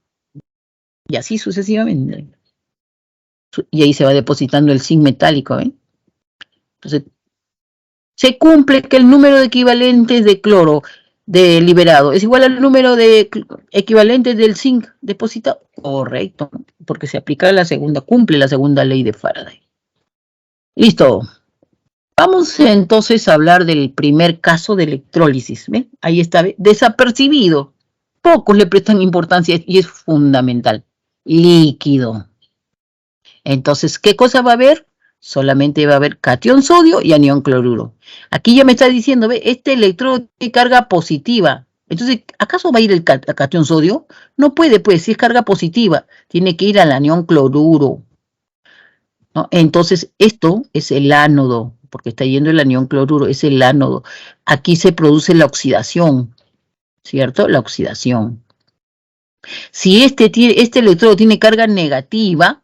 Y así sucesivamente. Y ahí se va depositando el zinc metálico, ¿eh? Entonces, se cumple que el número de equivalentes de cloro liberado es igual al número de equivalentes del zinc depositado. Correcto, porque se aplica cumple la segunda ley de Faraday. Listo. Vamos entonces a hablar del primer caso de electrólisis. ¿Ven? Ahí está, ¿ve? Desapercibido. Pocos le prestan importancia y es fundamental. Líquido. Entonces, ¿qué cosa va a haber? Solamente va a haber catión sodio y anión cloruro. Aquí ya me está diciendo, ¿ve? Este electrodo tiene carga positiva. Entonces, ¿acaso va a ir el catión sodio? No puede, pues, si es carga positiva, tiene que ir al anión cloruro, ¿no? Entonces, esto es el ánodo, porque está yendo el anión cloruro, es el ánodo. Aquí se produce la oxidación, ¿cierto? La oxidación. Si este electrodo tiene carga negativa,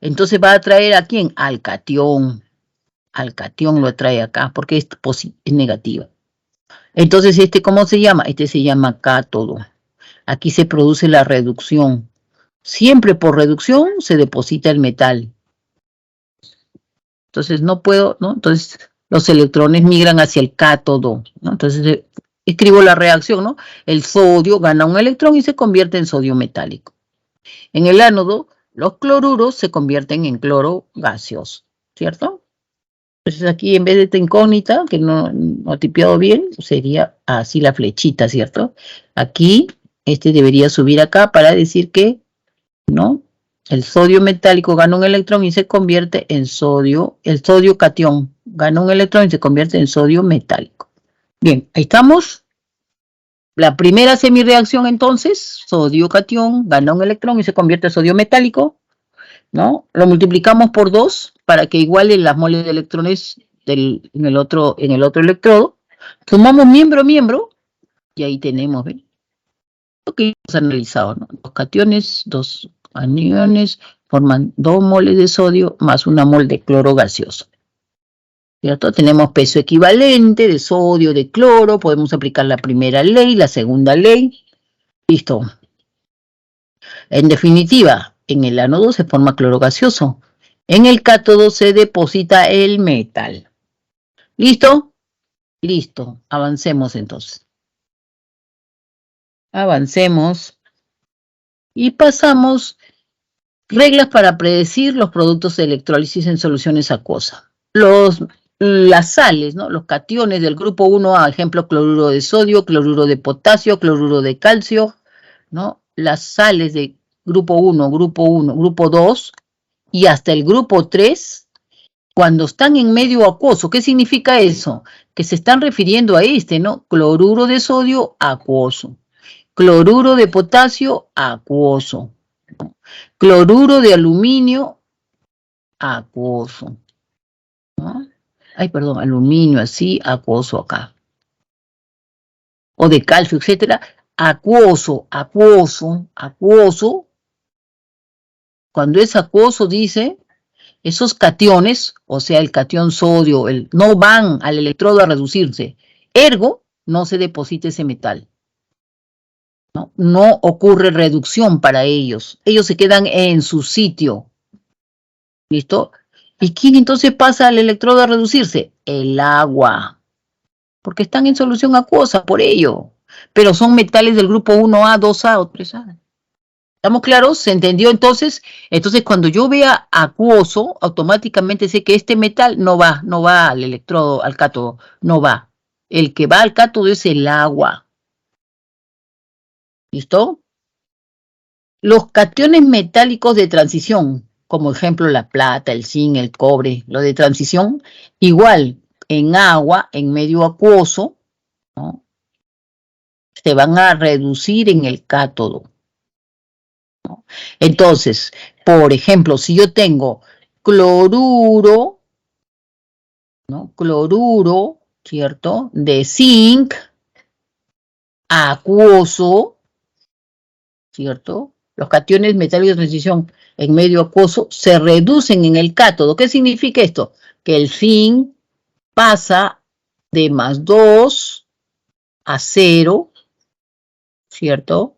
entonces va a atraer ¿a quién? Al catión. Al catión lo atrae acá porque es negativa. Entonces, ¿cómo se llama? Este se llama cátodo. Aquí se produce la reducción. Siempre por reducción se deposita el metal. Entonces, no puedo, ¿no? Entonces, los electrones migran hacia el cátodo, ¿no? Entonces, escribo la reacción, ¿no? El sodio gana un electrón y se convierte en sodio metálico. En el ánodo, los cloruros se convierten en cloro gaseoso, ¿cierto? Entonces aquí en vez de esta incógnita, que no he tipeado bien, sería así la flechita, ¿cierto? Aquí, debería subir acá para decir que, ¿no? El sodio metálico gana un electrón y se convierte en sodio, el sodio catión gana un electrón y se convierte en sodio metálico. Bien, ahí estamos. La primera semirreacción entonces, sodio catión gana un electrón y se convierte en sodio metálico, ¿no? Lo multiplicamos por 2 para que igualen las moles de electrones en el otro electrodo. Sumamos miembro a miembro y ahí tenemos, ¿ven? Lo que hemos analizado, ¿no? Dos cationes, dos aniones forman 2 moles de sodio más 1 mol de cloro gaseoso, ¿cierto? Tenemos peso equivalente de sodio, de cloro, podemos aplicar la primera ley, la segunda ley, listo. En definitiva, en el ánodo se forma cloro gaseoso, en el cátodo se deposita el metal. ¿Listo? Listo, avancemos entonces. Avancemos y pasamos reglas para predecir los productos de electrólisis en soluciones acuosas. Las sales, ¿no? Los cationes del grupo 1A, ejemplo, cloruro de sodio, cloruro de potasio, cloruro de calcio, ¿no? Las sales de grupo 1, grupo 2 y hasta el grupo 3, cuando están en medio acuoso. ¿Qué significa eso? Que se están refiriendo a este, ¿no? Cloruro de sodio, acuoso. Cloruro de potasio, acuoso. Cloruro de aluminio, acuoso. ¿No? Ay, perdón, aluminio así, acuoso acá. O de calcio, etcétera. Acuoso, acuoso, acuoso. Cuando es acuoso, dice, esos cationes, o sea, el catión sodio, no van al electrodo a reducirse. Ergo, no se deposita ese metal. ¿No? No ocurre reducción para ellos. Ellos se quedan en su sitio. ¿Listo? ¿Y quién entonces pasa al electrodo a reducirse? El agua. Porque están en solución acuosa, por ello. Pero son metales del grupo 1A, 2A o 3A. ¿Estamos claros? ¿Se entendió entonces? Entonces, cuando yo vea acuoso, automáticamente sé que este metal no va al electrodo, al cátodo, no va. El que va al cátodo es el agua. ¿Listo? Los cationes metálicos de transición, como ejemplo la plata, el zinc, el cobre, lo de transición, igual en agua, en medio acuoso, ¿no? Se van a reducir en el cátodo. ¿No? Entonces, por ejemplo, si yo tengo cloruro, ¿no? Cloruro, ¿cierto? De zinc, acuoso, ¿cierto? Los cationes metálicos de transición en medio acuoso se reducen en el cátodo. ¿Qué significa esto? Que el zinc pasa de +2 a 0, ¿cierto?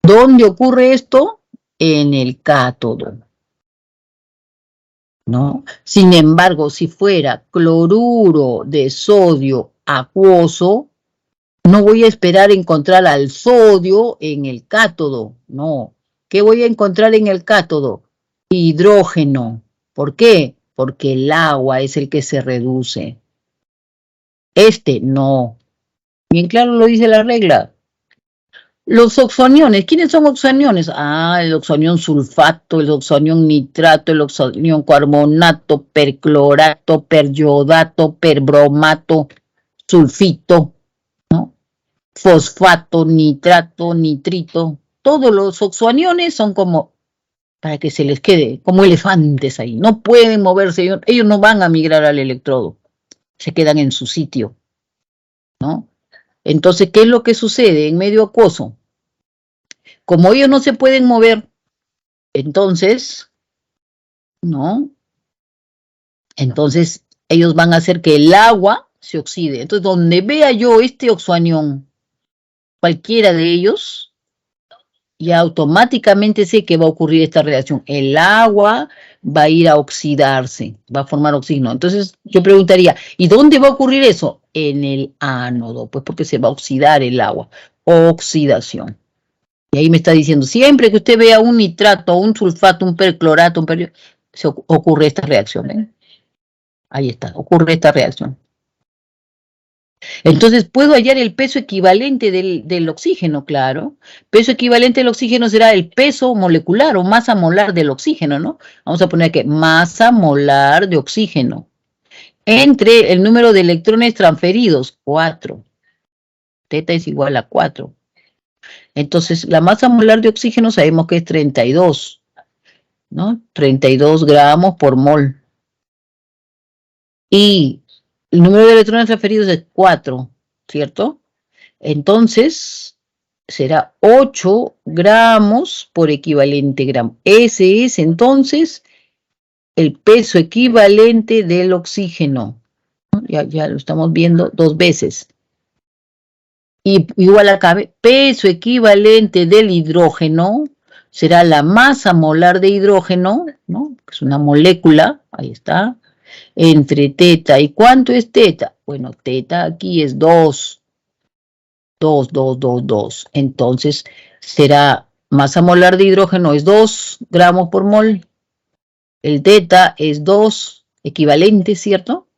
¿Dónde ocurre esto? En el cátodo, ¿no? Sin embargo, si fuera cloruro de sodio acuoso, no voy a esperar encontrar al sodio en el cátodo, no. ¿Qué voy a encontrar en el cátodo? Hidrógeno. ¿Por qué? Porque el agua es el que se reduce. Este no. Bien claro lo dice la regla. Los oxoaniones, ¿quiénes son oxoaniones? El oxoanión sulfato, el oxoanión nitrato, el oxoanión carbonato, perclorato, peryodato, perbromato, sulfito, ¿no? Fosfato, nitrato, nitrito. Todos los oxoaniones son como, para que se les quede, como elefantes ahí. No pueden moverse, ellos no van a migrar al electrodo. Se quedan en su sitio, ¿no? Entonces, ¿qué es lo que sucede en medio acuoso? Como ellos no se pueden mover, entonces, ¿no? Entonces, ellos van a hacer que el agua se oxide. Entonces, donde vea yo este oxoanión, cualquiera de ellos, ya automáticamente sé que va a ocurrir esta reacción. El agua va a ir a oxidarse, va a formar oxígeno. Entonces, yo preguntaría, ¿y dónde va a ocurrir eso? En el ánodo, pues porque se va a oxidar el agua. Oxidación. Y ahí me está diciendo, siempre que usted vea un nitrato, un sulfato, un perclorato, se ocurre esta reacción. ¿Eh? Ahí está, ocurre esta reacción. Entonces, puedo hallar el peso equivalente del oxígeno, claro. Peso equivalente del oxígeno será el peso molecular o masa molar del oxígeno, ¿no? Vamos a poner aquí, masa molar de oxígeno. Entre el número de electrones transferidos, 4. Teta es igual a 4. Entonces, la masa molar de oxígeno sabemos que es 32, ¿no? 32 gramos por mol. Y el número de electrones transferidos es 4, ¿cierto? Entonces, será 8 gramos por equivalente gramo. Ese es, entonces, el peso equivalente del oxígeno. ¿No? Ya lo estamos viendo 2 veces. Y igual acá, peso equivalente del hidrógeno será la masa molar de hidrógeno, ¿no? Que es una molécula, ahí está, entre teta. ¿Y cuánto es teta? Bueno, teta aquí es 2. 2. Entonces, será masa molar de hidrógeno es 2 gramos por mol. El teta es 2 equivalentes, ¿cierto?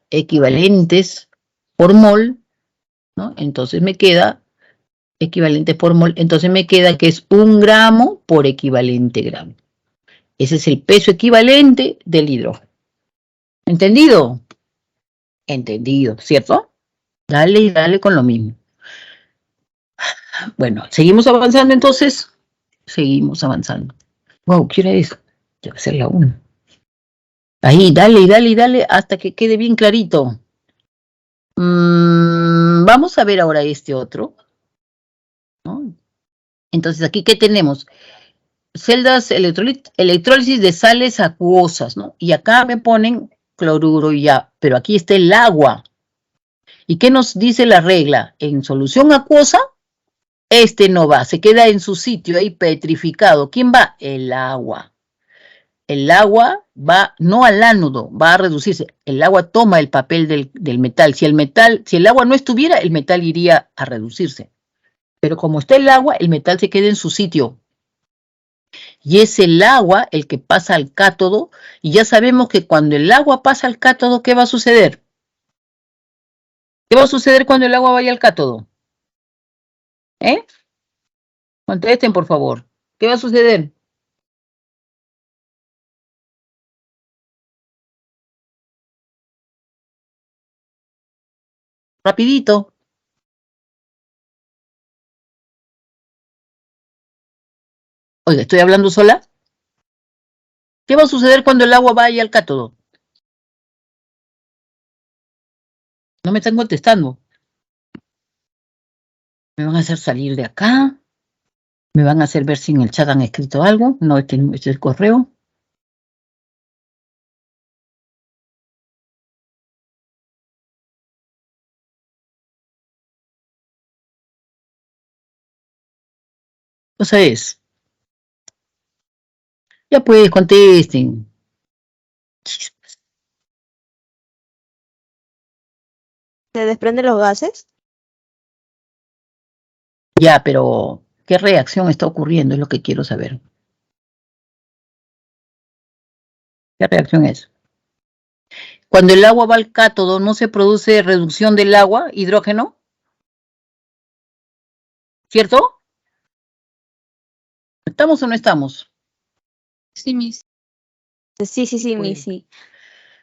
Equivalentes por mol, ¿no? Entonces me queda equivalentes por mol. Entonces me queda que es 1 gramo por equivalente gramo. Ese es el peso equivalente del hidrógeno. ¿Entendido? Entendido, ¿cierto? Dale y dale con lo mismo. Bueno, seguimos avanzando entonces. Seguimos avanzando. Wow, ¿qué hora es? Debe ser la 1. Ahí, dale y dale y dale hasta que quede bien clarito. Vamos a ver ahora este otro, ¿no? Entonces, aquí, ¿qué tenemos? Celdas electrólisis de sales acuosas, ¿no? Y acá me ponen cloruro y ya, pero aquí está el agua. ¿Y qué nos dice la regla? En solución acuosa, este no va, se queda en su sitio ahí petrificado. ¿Quién va? El agua. El agua va no al ánodo, va a reducirse. El agua toma el papel del metal. Si el agua no estuviera, el metal iría a reducirse. Pero como está el agua, el metal se queda en su sitio. Y es el agua el que pasa al cátodo, y ya sabemos que cuando el agua pasa al cátodo, ¿qué va a suceder? ¿Qué va a suceder cuando el agua vaya al cátodo? Contesten, por favor. ¿Qué va a suceder? Rapidito. Oiga, ¿estoy hablando sola? ¿Qué va a suceder cuando el agua vaya al cátodo? No me están contestando. ¿Me van a hacer salir de acá? ¿Me van a hacer ver si en el chat han escrito algo? No, este es el correo. Cosa es. Ya pues, contesten. ¿Se desprenden los gases? Ya, pero ¿qué reacción está ocurriendo? Es lo que quiero saber. ¿Qué reacción es? Cuando el agua va al cátodo, ¿no se produce reducción del agua, hidrógeno? ¿Cierto? ¿Estamos o no estamos? Sí, Miss. Sí, Pues, Miss, sí.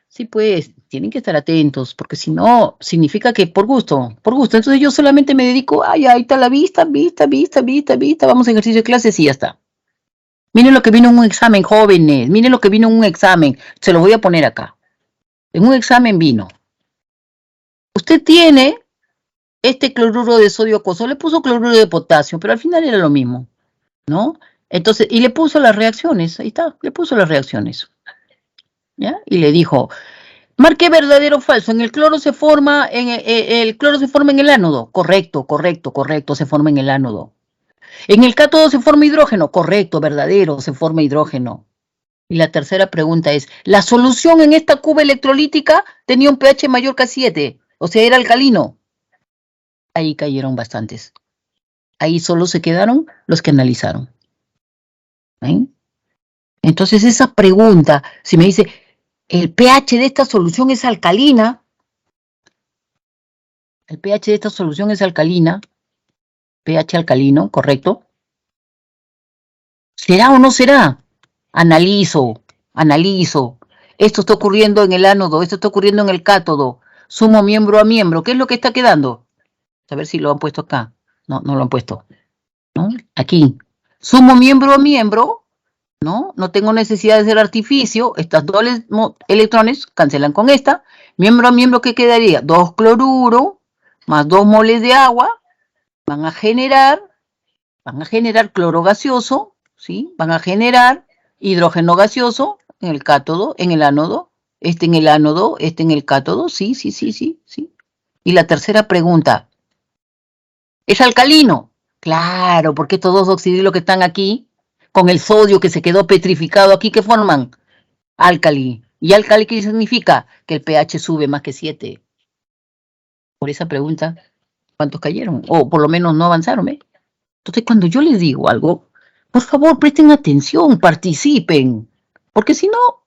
Sí, pues, tienen que estar atentos, porque si no, significa que por gusto. Entonces yo solamente me dedico, ay, ahí está la vista, vamos a ejercicio de clases y ya está. Miren lo que vino en un examen, jóvenes, miren lo que vino en un examen, se lo voy a poner acá. En un examen vino. Usted tiene este cloruro de sodio acuoso, le puso cloruro de potasio, pero al final era lo mismo, ¿no? Entonces, y le puso las reacciones, ahí está, le puso las reacciones, ¿ya? Y le dijo, marque verdadero o falso, en el cloro se forma, el cloro se forma en el ánodo, correcto, se forma en el ánodo. En el cátodo se forma hidrógeno, correcto, verdadero, se forma hidrógeno. Y la tercera pregunta es, ¿la solución en esta cuba electrolítica tenía un pH mayor que 7? O sea, era alcalino. Ahí cayeron bastantes. Ahí solo se quedaron los que analizaron. ¿Eh? Entonces esa pregunta, si me dice, ¿el pH de esta solución es alcalina? El pH de esta solución es alcalina. pH alcalino, ¿correcto? ¿Será o no será? Analizo. Esto está ocurriendo en el ánodo, esto está ocurriendo en el cátodo. Sumo miembro a miembro. ¿Qué es lo que está quedando? A ver si lo han puesto acá. No, no lo han puesto. ¿No? Aquí. Sumo miembro a miembro, ¿no? No tengo necesidad de hacer artificio. Estas dos electrones cancelan con esta. Miembro a miembro, ¿qué quedaría? 2 cloruro más 2 moles de agua van a generar cloro gaseoso, ¿sí? Van a generar hidrógeno gaseoso en el cátodo, en el ánodo, este en el ánodo, este en el cátodo, sí. Y la tercera pregunta, ¿es alcalino? Claro, porque estos dos oxidilos que están aquí, con el sodio que se quedó petrificado aquí, ¿qué forman? Álcali. ¿Y álcali qué significa? Que el pH sube más que 7. Por esa pregunta, ¿cuántos cayeron? O por lo menos no avanzaron, ¿eh? Entonces, cuando yo les digo algo, por favor, presten atención, participen, porque si no,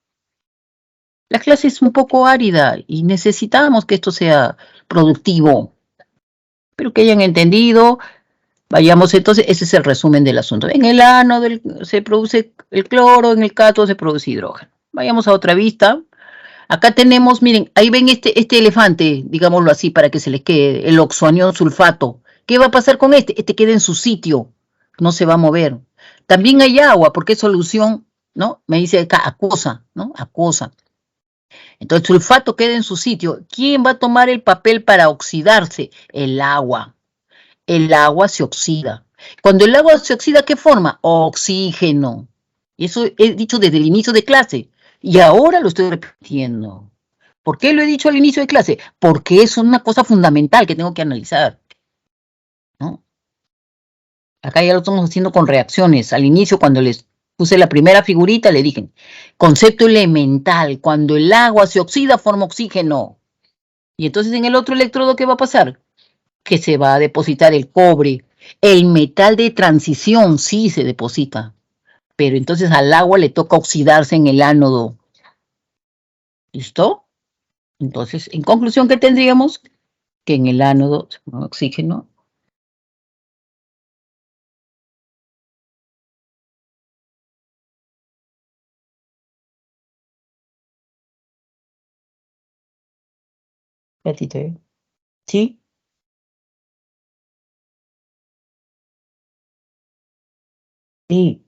la clase es un poco árida y necesitamos que esto sea productivo. Pero que hayan entendido, vayamos entonces, ese es el resumen del asunto. En el ánodo se produce el cloro, en el cátodo se produce hidrógeno. Vayamos a otra vista. Acá tenemos, miren, ahí ven este elefante, digámoslo así, para que se les quede, el oxoanión sulfato. ¿Qué va a pasar con este? Este queda en su sitio, no se va a mover. También hay agua, porque es solución, ¿no? Me dice acá, acuosa, ¿no? Acuosa. Entonces el sulfato queda en su sitio. ¿Quién va a tomar el papel para oxidarse? El agua. El agua se oxida. Cuando el agua se oxida, ¿qué forma? Oxígeno. Y eso he dicho desde el inicio de clase. Y ahora lo estoy repitiendo. ¿Por qué lo he dicho al inicio de clase? Porque es una cosa fundamental que tengo que analizar, ¿no? Acá ya lo estamos haciendo con reacciones. Al inicio, cuando les puse la primera figurita, le dije, concepto elemental, cuando el agua se oxida, forma oxígeno. Y entonces en el otro electrodo, ¿qué va a pasar? Que se va a depositar el cobre. El metal de transición sí se deposita, pero entonces al agua le toca oxidarse en el ánodo. ¿Listo? Entonces, en conclusión, ¿qué tendríamos? Que en el ánodo se pone oxígeno. Ratito, ¿eh? ¿Sí? Sí.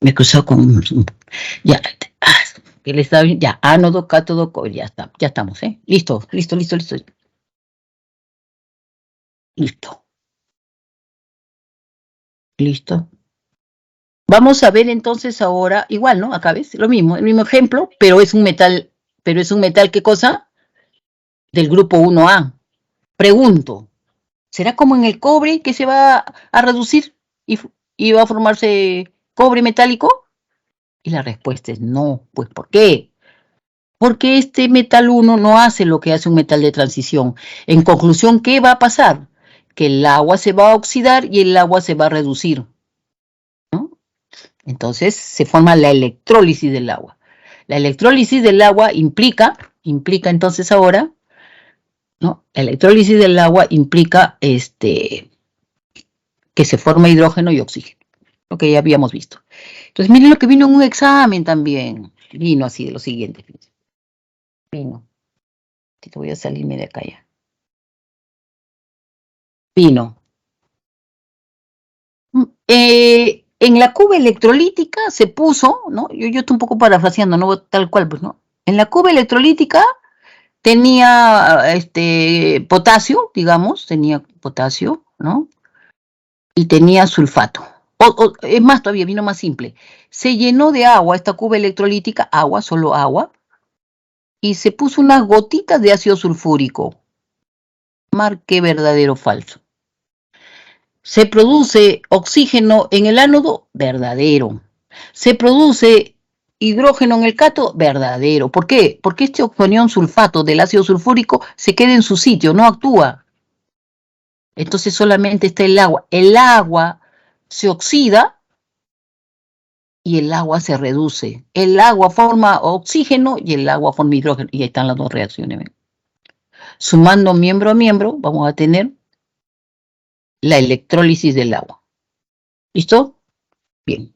Me he cruzado con... Ya, él está bien, ya, ánodo, cátodo, ya está, ya estamos, ¿eh? Listo, listo, listo, listo. Listo, listo. Vamos a ver entonces ahora, igual, ¿no? Acá ves, lo mismo, el mismo ejemplo, pero es un metal, ¿qué cosa? Del grupo 1A. Pregunto, ¿será como en el cobre que se va a reducir y va a formarse cobre metálico? Y la respuesta es no. Pues ¿por qué? Porque este metal 1 no hace lo que hace un metal de transición. En conclusión, ¿qué va a pasar? Que el agua se va a oxidar y el agua se va a reducir, ¿no? Entonces se forma la electrólisis del agua. La electrólisis del agua implica entonces ahora, ¿no? La electrólisis del agua implica que se forma hidrógeno y oxígeno, lo que ya habíamos visto. Entonces miren lo que vino en un examen también. Vino así de lo siguiente. Vino. Te voy a salirme de acá ya. Vino. En la cuba electrolítica se puso, ¿no? Yo estoy un poco parafraseando, no tal cual, pues, ¿no? En la cuba electrolítica tenía potasio, digamos, tenía potasio, ¿no? Y tenía sulfato. Es más, todavía vino más simple. Se llenó de agua esta cuba electrolítica, agua, solo agua, y se puso unas gotitas de ácido sulfúrico. Marque verdadero o falso. Se produce oxígeno en el ánodo, verdadero. Se produce hidrógeno en el cátodo, verdadero. ¿Por qué? Porque este oxonión sulfato del ácido sulfúrico se queda en su sitio, no actúa. Entonces solamente está el agua. El agua se oxida y el agua se reduce. El agua forma oxígeno y el agua forma hidrógeno. Y ahí están las dos reacciones. ¿Ven? Sumando miembro a miembro, vamos a tener la electrólisis del agua. ¿Listo? Bien.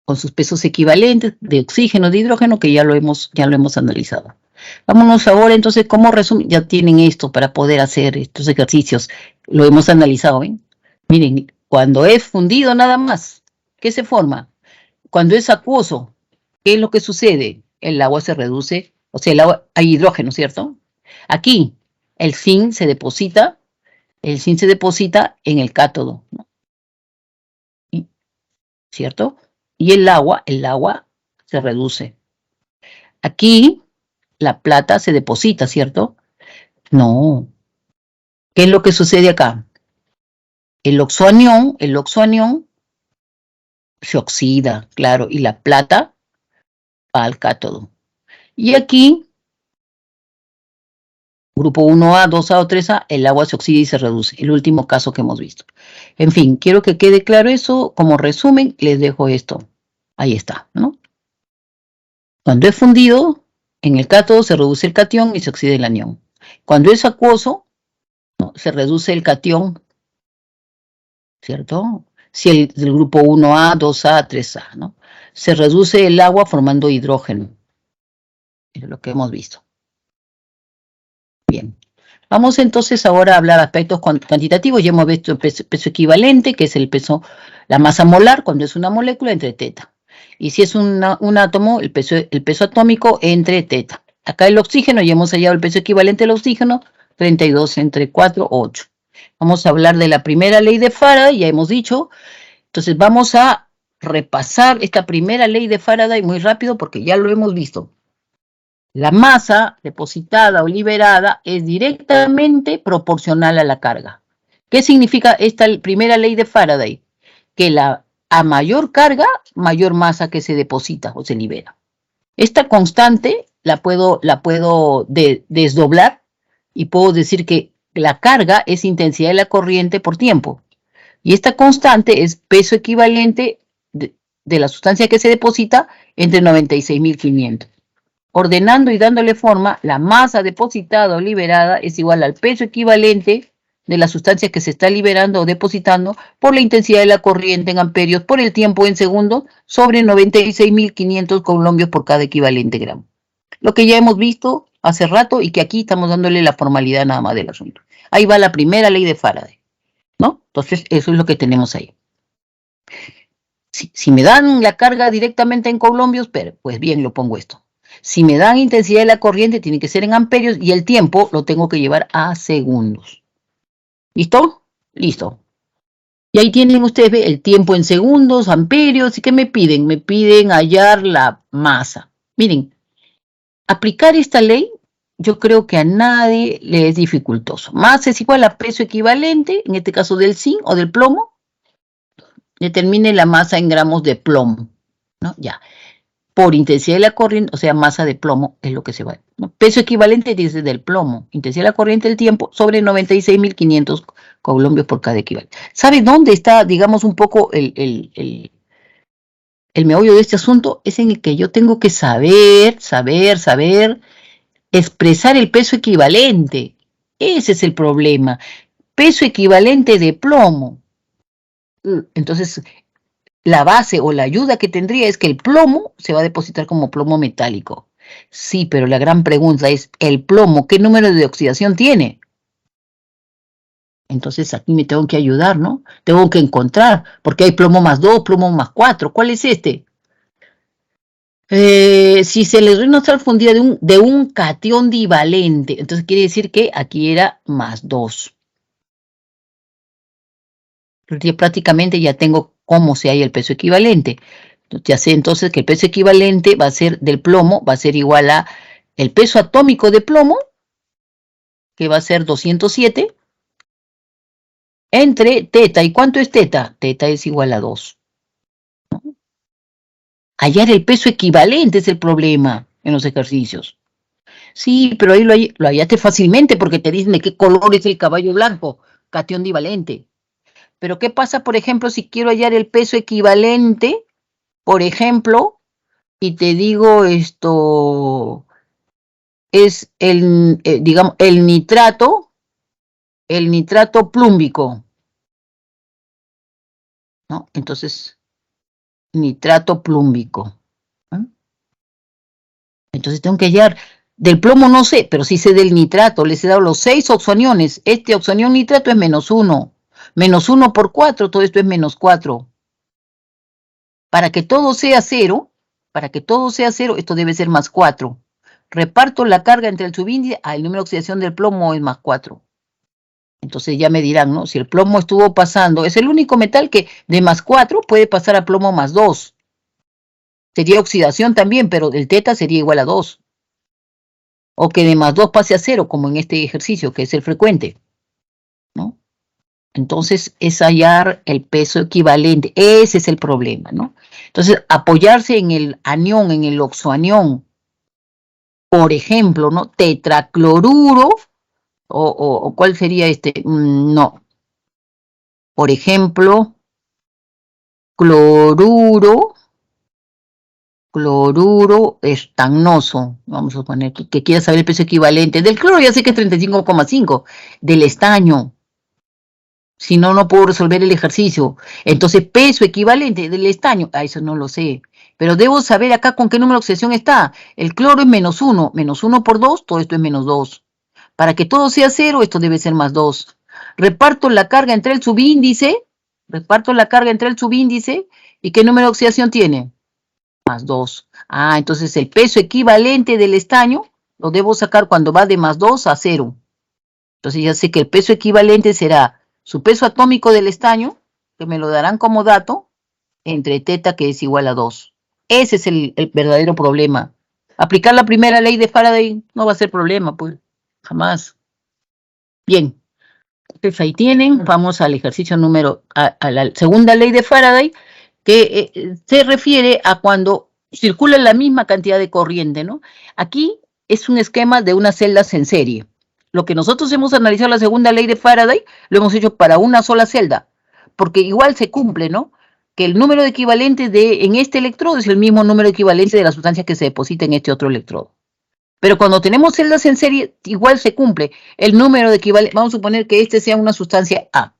Con sus pesos equivalentes de oxígeno, de hidrógeno, que ya lo hemos analizado. Vámonos ahora entonces, ¿cómo resumen? Ya tienen esto para poder hacer estos ejercicios. Lo hemos analizado, ¿ven? Miren, cuando es fundido nada más, ¿qué se forma? Cuando es acuoso, ¿qué es lo que sucede? El agua se reduce, o sea, el agua, hay hidrógeno, ¿cierto? Aquí, el zinc se deposita en el cátodo, ¿no? ¿cierto? Y el agua se reduce. Aquí la plata se deposita, ¿cierto? No. ¿Qué es lo que sucede acá? El oxoanión se oxida, claro, y la plata va al cátodo. Y aquí, grupo 1A, 2A o 3A, el agua se oxida y se reduce, el último caso que hemos visto. En fin, quiero que quede claro eso. Como resumen, les dejo esto. Ahí está, ¿no? Cuando es fundido, en el cátodo se reduce el catión y se oxida el anión. Cuando es acuoso, ¿no?, se reduce el catión, ¿cierto? Si el del grupo 1A, 2A, 3A, ¿no? Se reduce el agua formando hidrógeno. Es lo que hemos visto. Bien. Vamos entonces ahora a hablar de aspectos cuantitativos. Ya hemos visto el peso equivalente, que es el peso, la masa molar, cuando es una molécula, entre teta. Y si es un átomo, el peso atómico entre teta. Acá el oxígeno, ya hemos hallado el peso equivalente al oxígeno, 32 entre 4, 8. Vamos a hablar de la primera ley de Faraday, ya hemos dicho. Entonces vamos a repasar esta primera ley de Faraday muy rápido porque ya lo hemos visto. La masa depositada o liberada es directamente proporcional a la carga. ¿Qué significa esta primera ley de Faraday? Que a mayor carga, mayor masa que se deposita o se libera. Esta constante la puedo desdoblar y puedo decir que la carga es intensidad de la corriente por tiempo. Y esta constante es peso equivalente de la sustancia que se deposita entre 96.500. Ordenando y dándole forma, la masa depositada o liberada es igual al peso equivalente de la sustancia que se está liberando o depositando por la intensidad de la corriente en amperios por el tiempo en segundos sobre 96.500 colombios por cada equivalente gramo. Lo que ya hemos visto hace rato y que aquí estamos dándole la formalidad nada más del asunto. Ahí va la primera ley de Faraday, ¿no? Entonces, eso es lo que tenemos ahí. Si me dan la carga directamente en colombios, pues bien, lo pongo esto. Si me dan intensidad de la corriente, tiene que ser en amperios y el tiempo lo tengo que llevar a segundos. ¿Listo? Listo. Y ahí tienen ustedes el tiempo en segundos, amperios. ¿Y qué me piden? Me piden hallar la masa. Miren, aplicar esta ley yo creo que a nadie le es dificultoso. Masa es igual a peso equivalente, en este caso del zinc o del plomo. Determine la masa en gramos de plomo, ¿no? Ya. Por intensidad de la corriente, o sea, masa de plomo es lo que se va. ¿No? Peso equivalente dice del plomo, intensidad de la corriente del tiempo sobre 96.500 colombios por cada equivalente. ¿Sabe dónde está, digamos, un poco el meollo de este asunto? Es en el que yo tengo que saber expresar el peso equivalente. Ese es el problema. Peso equivalente de plomo. Entonces, la base o la ayuda que tendría es que el plomo se va a depositar como plomo metálico. Sí, pero la gran pregunta es, ¿el plomo qué número de oxidación tiene? Entonces aquí me tengo que ayudar, ¿no? Tengo que encontrar, porque hay plomo más 2, plomo más 4. ¿Cuál es este? Si se le no estar fundida de un catión divalente, entonces quiere decir que aquí era más 2. Prácticamente ya tengo cómo se halla el peso equivalente. Ya sé entonces que el peso equivalente va a ser del plomo, va a ser igual a el peso atómico de plomo, que va a ser 207, entre teta. ¿Y cuánto es teta? Teta es igual a 2. ¿No? Hallar el peso equivalente es el problema en los ejercicios. Sí, pero ahí lo hallaste fácilmente porque te dicen de qué color es el caballo blanco, catión divalente. Pero ¿qué pasa, por ejemplo, si quiero hallar el peso equivalente, por ejemplo, y te digo esto, es digamos, el nitrato plúmbico, ¿no? Entonces, nitrato plúmbico, ¿no? Entonces tengo que hallar, del plomo no sé, pero sí sé del nitrato, les he dado los 6 oxoaniones, este oxoanión nitrato es -1, -1 por 4, todo esto es -4. Para que todo sea 0, esto debe ser +4. Reparto la carga entre el subíndice, el número de oxidación del plomo es +4. Entonces ya me dirán, ¿no? Si el plomo estuvo pasando, es el único metal que de +4 puede pasar a plomo +2. Sería oxidación también, pero el teta sería igual a 2. O que de más 2 pase a 0, como en este ejercicio, que es el frecuente, ¿no? Entonces, es hallar el peso equivalente. Ese es el problema, ¿no? Entonces, apoyarse en el anión, en el oxoanión, por ejemplo, ¿no? Tetracloruro, o ¿cuál sería este? No. Por ejemplo, cloruro estagnoso. Vamos a poner que quiera saber el peso equivalente. Del cloro ya sé que es 35,5. Del estaño. Si no, no puedo resolver el ejercicio. Entonces, peso equivalente del estaño, eso no lo sé. Pero debo saber acá con qué número de oxidación está. El cloro es -1. -1 por 2, todo esto es -2. Para que todo sea 0, esto debe ser +2. Reparto la carga entre el subíndice. ¿Y qué número de oxidación tiene? +2. Ah, entonces el peso equivalente del estaño lo debo sacar cuando va de +2 a 0. Entonces ya sé que el peso equivalente será su peso atómico del estaño, que me lo darán como dato, entre teta, que es igual a 2. Ese es el verdadero problema. Aplicar la primera ley de Faraday no va a ser problema, pues, jamás. Bien, entonces ahí tienen, vamos al ejercicio a la segunda ley de Faraday, que se refiere a cuando circula la misma cantidad de corriente, ¿no? Aquí es un esquema de unas celdas en serie. Lo que nosotros hemos analizado la segunda ley de Faraday, lo hemos hecho para una sola celda, porque igual se cumple, ¿no? Que el número de equivalentes en este electrodo es el mismo número equivalente de la sustancia que se deposita en este otro electrodo. Pero cuando tenemos celdas en serie, igual se cumple el número de equivalentes. Vamos a suponer que este sea una sustancia A.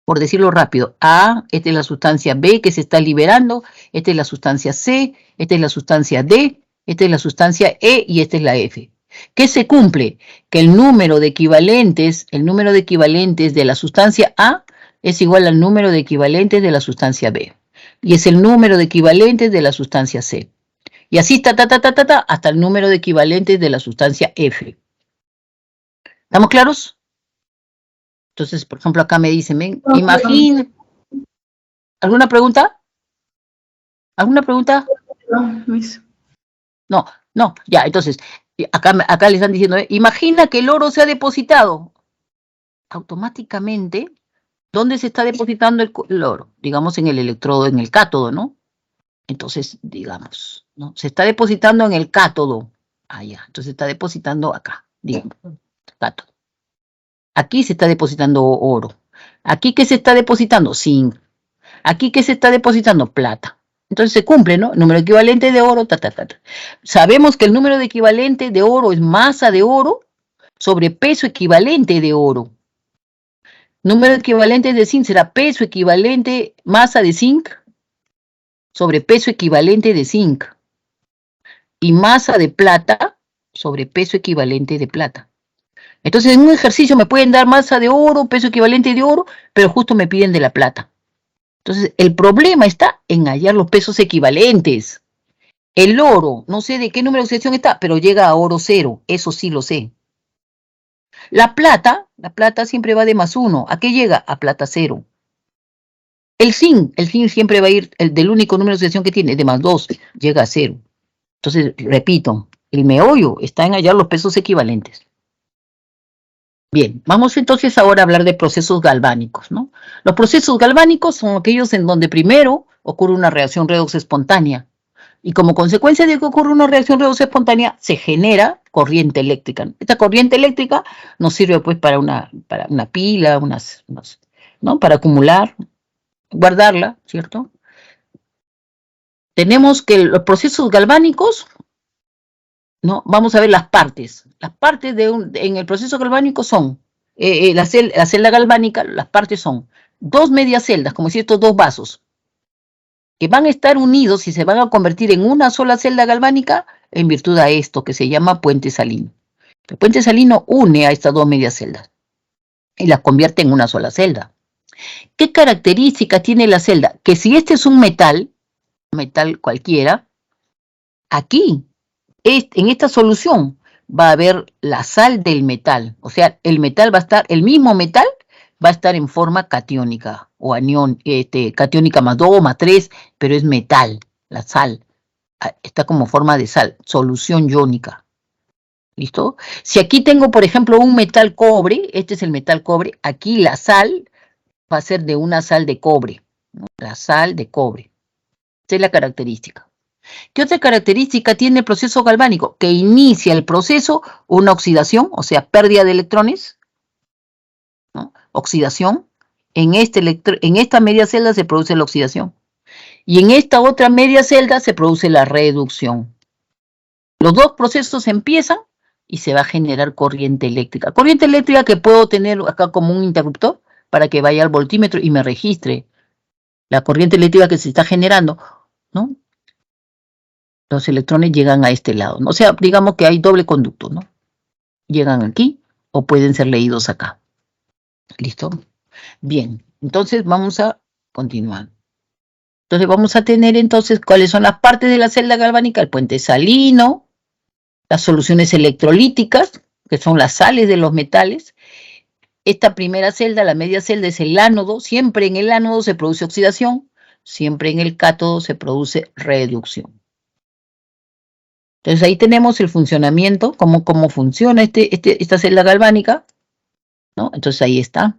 Por decirlo rápido, A, esta es la sustancia B que se está liberando, esta es la sustancia C, esta es la sustancia D, esta es la sustancia E y esta es la F. ¿Qué se cumple? Que el número de equivalentes de la sustancia A es igual al número de equivalentes de la sustancia B. Y es el número de equivalentes de la sustancia C. Y así hasta el número de equivalentes de la sustancia F. ¿Estamos claros? Entonces, por ejemplo, acá me dicen, ven, imagina. ¿Alguna pregunta? ¿Alguna pregunta? No, ya, entonces, acá le están diciendo, imagina que el oro se ha depositado. Automáticamente, ¿dónde se está depositando el oro? Digamos en el electrodo, en el cátodo, ¿no? Entonces, digamos, ¿no? Se está depositando en el cátodo. Ah, ya, entonces se está depositando acá, digamos, cátodo. Aquí se está depositando oro. ¿Aquí qué se está depositando? Zinc. ¿Aquí qué se está depositando? Plata. Entonces se cumple, ¿no? Número equivalente de oro, Sabemos que el número de equivalente de oro es masa de oro sobre peso equivalente de oro. Número equivalente de zinc será peso equivalente, masa de zinc sobre peso equivalente de zinc. Y masa de plata sobre peso equivalente de plata. Entonces, en un ejercicio me pueden dar masa de oro, peso equivalente de oro, pero justo me piden de la plata. Entonces, el problema está en hallar los pesos equivalentes. El oro, no sé de qué número de oxidación está, pero llega a oro 0, eso sí lo sé. La plata siempre va de +1. ¿A qué llega? A plata 0. El zinc siempre va a ir, del único número de oxidación que tiene, de +2, llega a 0. Entonces, repito, el meollo está en hallar los pesos equivalentes. Bien, vamos entonces ahora a hablar de procesos galvánicos, ¿no? Los procesos galvánicos son aquellos en donde primero ocurre una reacción redox espontánea y como consecuencia de que ocurre una reacción redox espontánea se genera corriente eléctrica. Esta corriente eléctrica nos sirve pues para una pila, ¿no? Para acumular, guardarla, ¿cierto? Tenemos que los procesos galvánicos, ¿no? Vamos a ver las partes. Las partes en el proceso galvánico son, la celda galvánica, las partes son dos medias celdas, como si estos dos vasos, que van a estar unidos y se van a convertir en una sola celda galvánica en virtud a esto que se llama puente salino. El puente salino une a estas dos medias celdas y las convierte en una sola celda. ¿Qué característica tiene la celda? Que si este es un metal cualquiera, aquí, en esta solución, va a haber la sal del metal. O sea, el mismo metal va a estar en forma catiónica o anión, catiónica +2, +3, pero es metal. la sal, está como forma de sal, solución iónica. ¿Listo? Si aquí tengo, por ejemplo, un metal cobre, este es el metal cobre, aquí la sal va a ser de una sal de cobre, ¿no? La sal de cobre. Esta es la característica. ¿Qué otra característica tiene el proceso galvánico? Que inicia el proceso una oxidación, o sea, pérdida de electrones, ¿no? Oxidación. En esta media celda se produce la oxidación. Y en esta otra media celda se produce la reducción. Los dos procesos empiezan y se va a generar corriente eléctrica. Corriente eléctrica que puedo tener acá como un interruptor para que vaya al voltímetro y me registre la corriente eléctrica que se está generando, ¿no? Los electrones llegan a este lado, ¿no? O sea, digamos que hay doble conducto, ¿no? Llegan aquí o pueden ser leídos acá. ¿Listo? Bien, entonces vamos a continuar. Entonces vamos a tener entonces cuáles son las partes de la celda galvánica, el puente salino, las soluciones electrolíticas, que son las sales de los metales. Esta primera celda, la media celda, es el ánodo. Siempre en el ánodo se produce oxidación, siempre en el cátodo se produce reducción. Entonces ahí tenemos el funcionamiento, cómo funciona esta celda galvánica, ¿no? Entonces ahí está.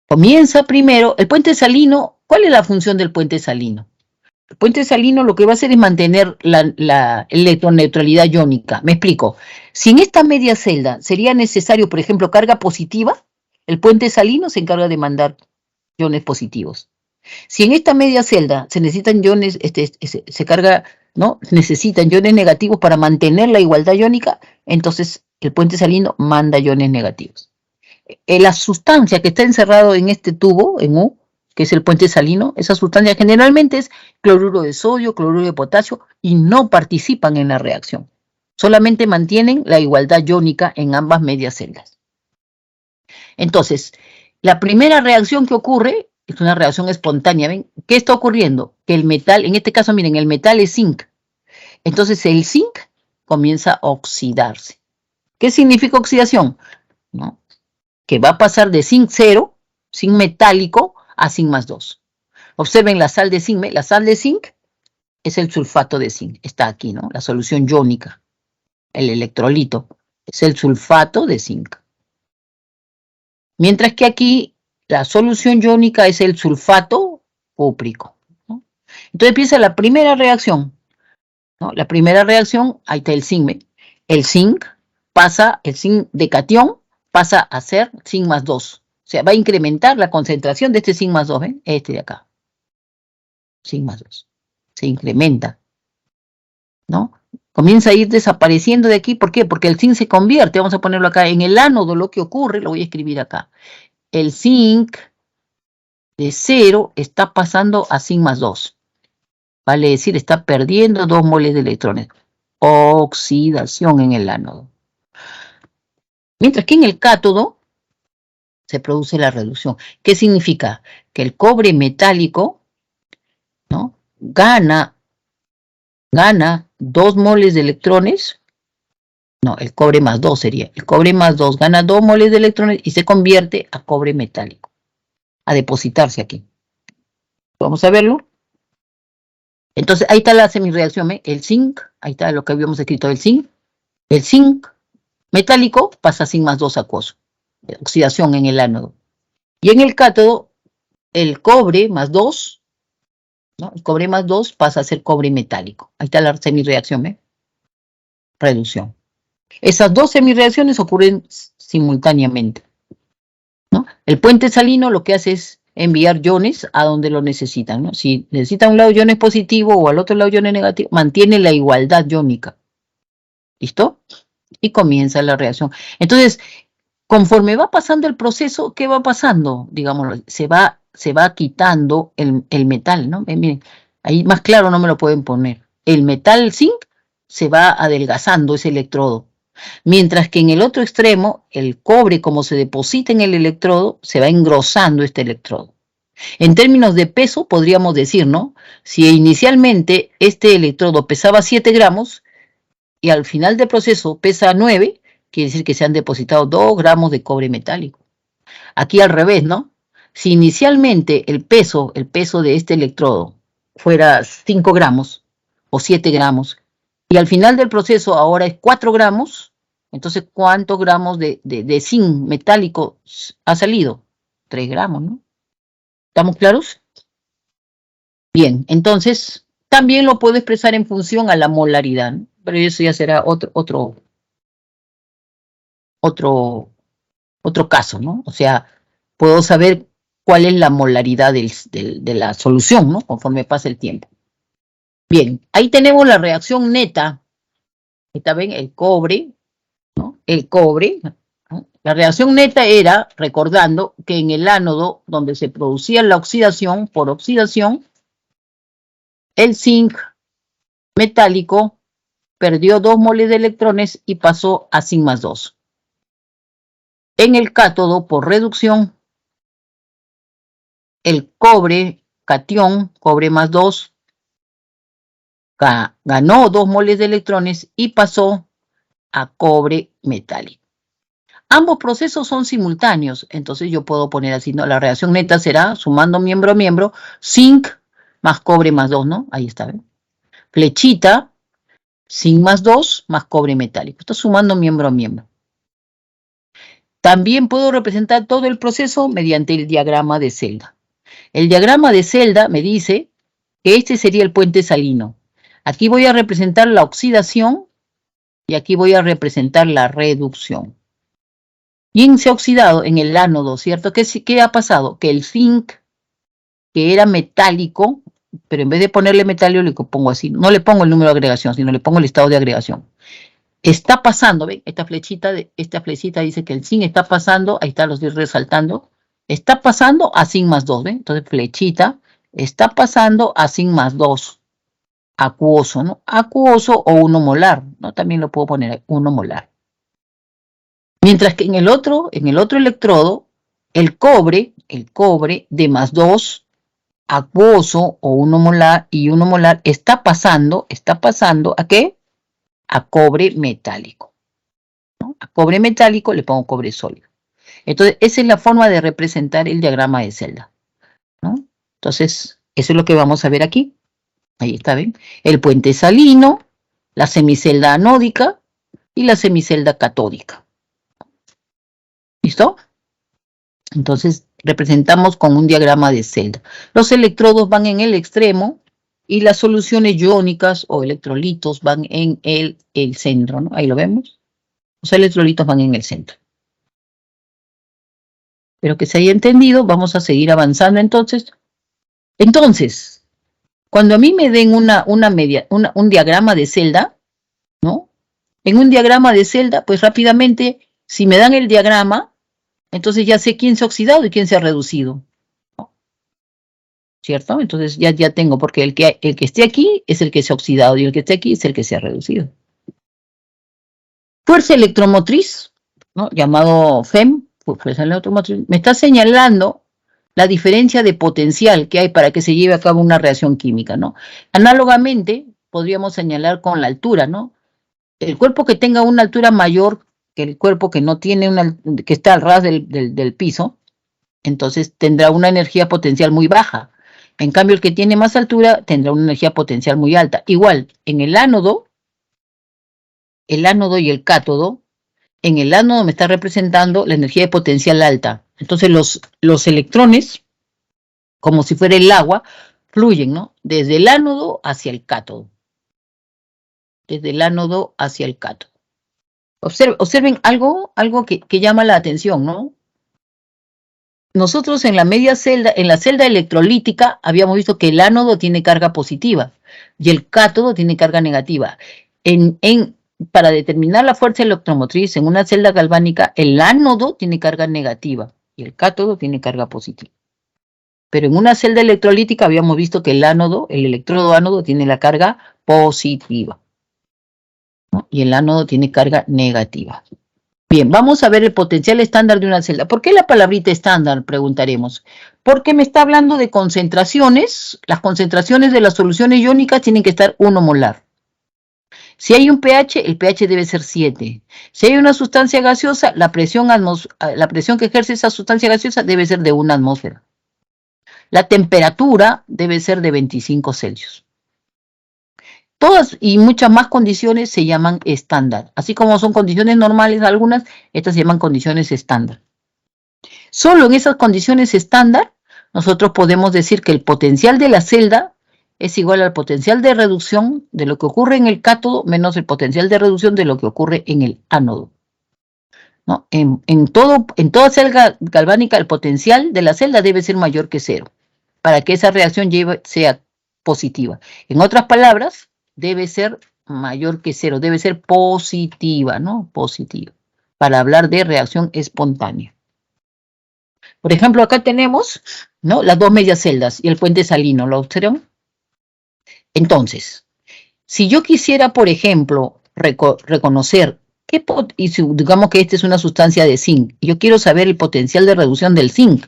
Comienza primero, el puente salino. ¿Cuál es la función del puente salino? El puente salino lo que va a hacer es mantener la electroneutralidad iónica. Me explico. Si en esta media celda sería necesario, por ejemplo, carga positiva, el puente salino se encarga de mandar iones positivos. Si en esta media celda se necesitan iones, ¿no? Necesitan iones negativos para mantener la igualdad iónica, entonces el puente salino manda iones negativos. La sustancia que está encerrado en este tubo, en U, que es el puente salino, esa sustancia generalmente es cloruro de sodio, cloruro de potasio, y no participan en la reacción. Solamente mantienen la igualdad iónica en ambas medias celdas. Entonces, la primera reacción que ocurre es una reacción espontánea. ¿Ven? ¿Qué está ocurriendo? Que el metal, en este caso, miren, el metal es zinc. Entonces, el zinc comienza a oxidarse. ¿Qué significa oxidación? ¿No? Que va a pasar de zinc 0, zinc metálico, a zinc más 2. Observen la sal de zinc. La sal de zinc es el sulfato de zinc. Está aquí, ¿no? La solución iónica, el electrolito, es el sulfato de zinc. Mientras que aquí la solución iónica es el sulfato cúprico, ¿no? Entonces empieza la primera reacción, ¿no? La primera reacción, ahí está el zinc. El zinc de catión pasa a ser zinc más 2. O sea, va a incrementar la concentración de este zinc más 2, ¿ven? Este de acá. Zinc más 2. Se incrementa, ¿no? Comienza a ir desapareciendo de aquí. ¿Por qué? Porque el zinc se convierte, vamos a ponerlo acá, en el ánodo. Lo que ocurre, lo voy a escribir acá. El zinc de 0 está pasando a zinc más 2. Vale decir, está perdiendo 2 moles de electrones. Oxidación en el ánodo. Mientras que en el cátodo se produce la reducción. ¿Qué significa? Que el cobre metálico, ¿no? gana 2 moles de electrones. No, el cobre más 2 sería. El cobre más 2 gana 2 moles de electrones y se convierte a cobre metálico. A depositarse aquí. Vamos a verlo. Entonces, ahí está la semirreacción, ¿eh? El zinc, ahí está lo que habíamos escrito del zinc. El zinc metálico pasa a zinc más 2 acuoso. Oxidación en el ánodo. Y en el cátodo, el cobre más 2, ¿no? El cobre más 2 pasa a ser cobre metálico. Ahí está la semirreacción, ¿eh? Reducción. Esas dos semirreacciones ocurren simultáneamente, ¿no? El puente salino lo que hace es enviar iones a donde lo necesitan, ¿no? Si necesita a un lado iones positivos o al otro lado iones negativos, mantiene la igualdad iónica. ¿Listo? Y comienza la reacción. Entonces, conforme va pasando el proceso, ¿qué va pasando? Digamos, se va quitando el metal, ¿no? Miren, ahí más claro no me lo pueden poner. El metal zinc se va adelgazando ese electrodo. Mientras que en el otro extremo, el cobre, como se deposita en el electrodo, se va engrosando este electrodo. En términos de peso, podríamos decir, ¿no? Si inicialmente este electrodo pesaba 7 gramos y al final del proceso pesa 9, quiere decir que se han depositado 2 gramos de cobre metálico. Aquí al revés, ¿no? Si inicialmente el peso de este electrodo fuera 5 gramos o 7 gramos, y al final del proceso ahora es 4 gramos, entonces ¿cuántos gramos de zinc metálico ha salido? 3 gramos, ¿no? ¿Estamos claros? Bien, entonces también lo puedo expresar en función a la molaridad, ¿no? Pero eso ya será otro caso, ¿no? O sea, puedo saber cuál es la molaridad de la solución, ¿no? Conforme pasa el tiempo. Bien, ahí tenemos la reacción neta. Está bien, el cobre, ¿no? El cobre, ¿no? La reacción neta era, recordando, que en el ánodo, donde se producía la oxidación, por oxidación, el zinc metálico perdió 2 moles de electrones y pasó a zinc más 2. En el cátodo, por reducción, el cobre catión, cobre más 2, ganó 2 moles de electrones y pasó a cobre metálico. Ambos procesos son simultáneos, entonces yo puedo poner así, ¿no? La reacción neta será, sumando miembro a miembro, zinc más cobre más 2, ¿no? Ahí está, ¿ven? Flechita, zinc más 2 más cobre metálico. Está sumando miembro a miembro. También puedo representar todo el proceso mediante el diagrama de celda. El diagrama de celda me dice que este sería el puente salino. Aquí voy a representar la oxidación y aquí voy a representar la reducción. ¿Quién se ha oxidado? En el ánodo, ¿cierto? ¿Qué ha pasado? Que el zinc, que era metálico, pero en vez de ponerle metálico le pongo así, no le pongo el número de agregación, sino le pongo el estado de agregación. Está pasando, ¿ven? Esta flechita dice que el zinc está pasando, ahí está, lo estoy resaltando, está pasando a zinc más 2, ¿ven? Entonces flechita, está pasando a zinc más 2, acuoso, ¿no? Acuoso o 1 molar, ¿no? También lo puedo poner 1 molar. Mientras que en el otro electrodo, el cobre de más 2, acuoso o 1 molar y 1 molar está pasando ¿a qué? A cobre metálico, ¿no? A cobre metálico le pongo cobre sólido. Entonces, esa es la forma de representar el diagrama de celda, ¿no? Entonces, eso es lo que vamos a ver aquí. Ahí está, ¿ven? El puente salino, la semicelda anódica y la semicelda catódica. ¿Listo? Entonces, representamos con un diagrama de celda. Los electrodos van en el extremo y las soluciones iónicas o electrolitos van en el centro, ¿no? Ahí lo vemos. Los electrolitos van en el centro. Espero que se haya entendido. Vamos a seguir avanzando entonces. Entonces, cuando a mí me den un diagrama de celda, ¿no? En un diagrama de celda, pues rápidamente, si me dan el diagrama, entonces ya sé quién se ha oxidado y quién se ha reducido, ¿no? ¿Cierto? Entonces ya tengo, porque el que esté aquí es el que se ha oxidado y el que esté aquí es el que se ha reducido. Fuerza electromotriz, ¿no? Llamado FEM, fuerza electromotriz, me está señalando la diferencia de potencial que hay para que se lleve a cabo una reacción química, ¿no? Análogamente, podríamos señalar con la altura, ¿no? El cuerpo que tenga una altura mayor que el cuerpo que no tiene que está al ras del piso, entonces tendrá una energía potencial muy baja. En cambio, el que tiene más altura tendrá una energía potencial muy alta. Igual, en el ánodo y el cátodo, en el ánodo me está representando la energía de potencial alta. Entonces los electrones, como si fuera el agua, fluyen, ¿no? Desde el ánodo hacia el cátodo. Desde el ánodo hacia el cátodo. Observen algo que llama la atención, ¿no? Nosotros en la celda electrolítica, habíamos visto que el ánodo tiene carga positiva y el cátodo tiene carga negativa. Para determinar la fuerza electromotriz en una celda galvánica, el ánodo tiene carga negativa y el cátodo tiene carga positiva. Pero en una celda electrolítica habíamos visto que el electrodo ánodo tiene la carga positiva, ¿no? Y el ánodo tiene carga negativa. Bien, vamos a ver el potencial estándar de una celda. ¿Por qué la palabrita estándar? Preguntaremos. Porque me está hablando de concentraciones. Las concentraciones de las soluciones iónicas tienen que estar 1 molar. Si hay un pH, el pH debe ser 7. Si hay una sustancia gaseosa, la presión que ejerce esa sustancia gaseosa debe ser de 1 atmósfera. La temperatura debe ser de 25 Celsius. Todas y muchas más condiciones se llaman estándar. Así como son condiciones normales algunas, estas se llaman condiciones estándar. Solo en esas condiciones estándar, nosotros podemos decir que el potencial de la celda es igual al potencial de reducción de lo que ocurre en el cátodo menos el potencial de reducción de lo que ocurre en el ánodo. ¿No? En toda celda galvánica, el potencial de la celda debe ser mayor que cero para que esa reacción sea positiva. En otras palabras, debe ser mayor que cero, debe ser positiva, ¿no? Positiva, para hablar de reacción espontánea. Por ejemplo, acá tenemos, ¿no?, las dos medias celdas y el puente salino, ¿lo observan? Entonces, si yo quisiera, por ejemplo, reconocer y si, digamos que esta es una sustancia de zinc, y yo quiero saber el potencial de reducción del zinc,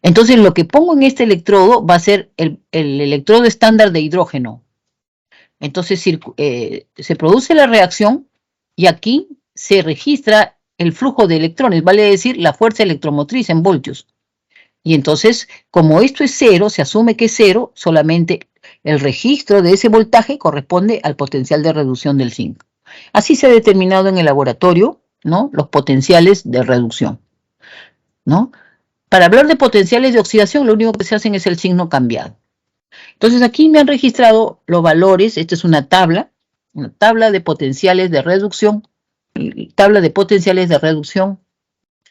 entonces lo que pongo en este electrodo va a ser el electrodo estándar de hidrógeno. Entonces se produce la reacción y aquí se registra el flujo de electrones, vale decir la fuerza electromotriz en voltios. Y entonces, como esto es cero, se asume que es cero, solamente el registro de ese voltaje corresponde al potencial de reducción del zinc. Así se ha determinado en el laboratorio, ¿no?, los potenciales de reducción, ¿no? Para hablar de potenciales de oxidación, lo único que se hacen es el signo cambiado. Entonces aquí me han registrado los valores, esta es una tabla de potenciales de reducción,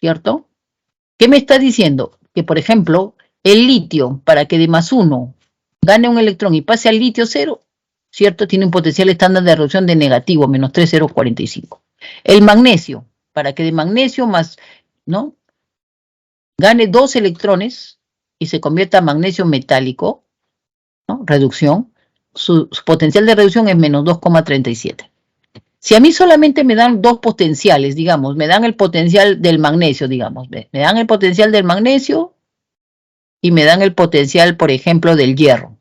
¿cierto? ¿Qué me está diciendo? Que, por ejemplo, el litio, para que de +1 gane un electrón y pase al litio 0, ¿cierto?, tiene un potencial estándar de reducción de negativo, menos 3,045. El magnesio, para que de magnesio ¿no?, gane 2 electrones y se convierta en magnesio metálico, ¿no?, reducción, su potencial de reducción es menos 2,37. Si a mí solamente me dan dos potenciales, digamos, me dan el potencial del magnesio, digamos, me dan el potencial del magnesio y me dan el potencial, por ejemplo, del hierro.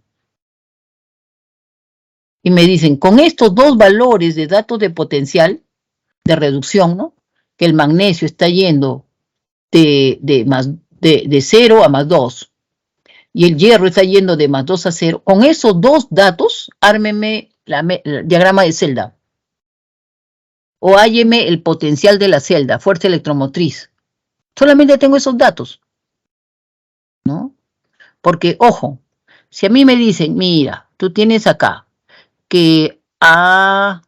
Y me dicen, con estos dos valores de datos de potencial de reducción, ¿no?, que el magnesio está yendo de 0 a +2 y el hierro está yendo de +2 a 0, con esos dos datos, ármeme el diagrama de celda. O hálleme el potencial de la celda, fuerza electromotriz. Solamente tengo esos datos, ¿no? Porque, ojo, si a mí me dicen, mira, tú tienes acá que A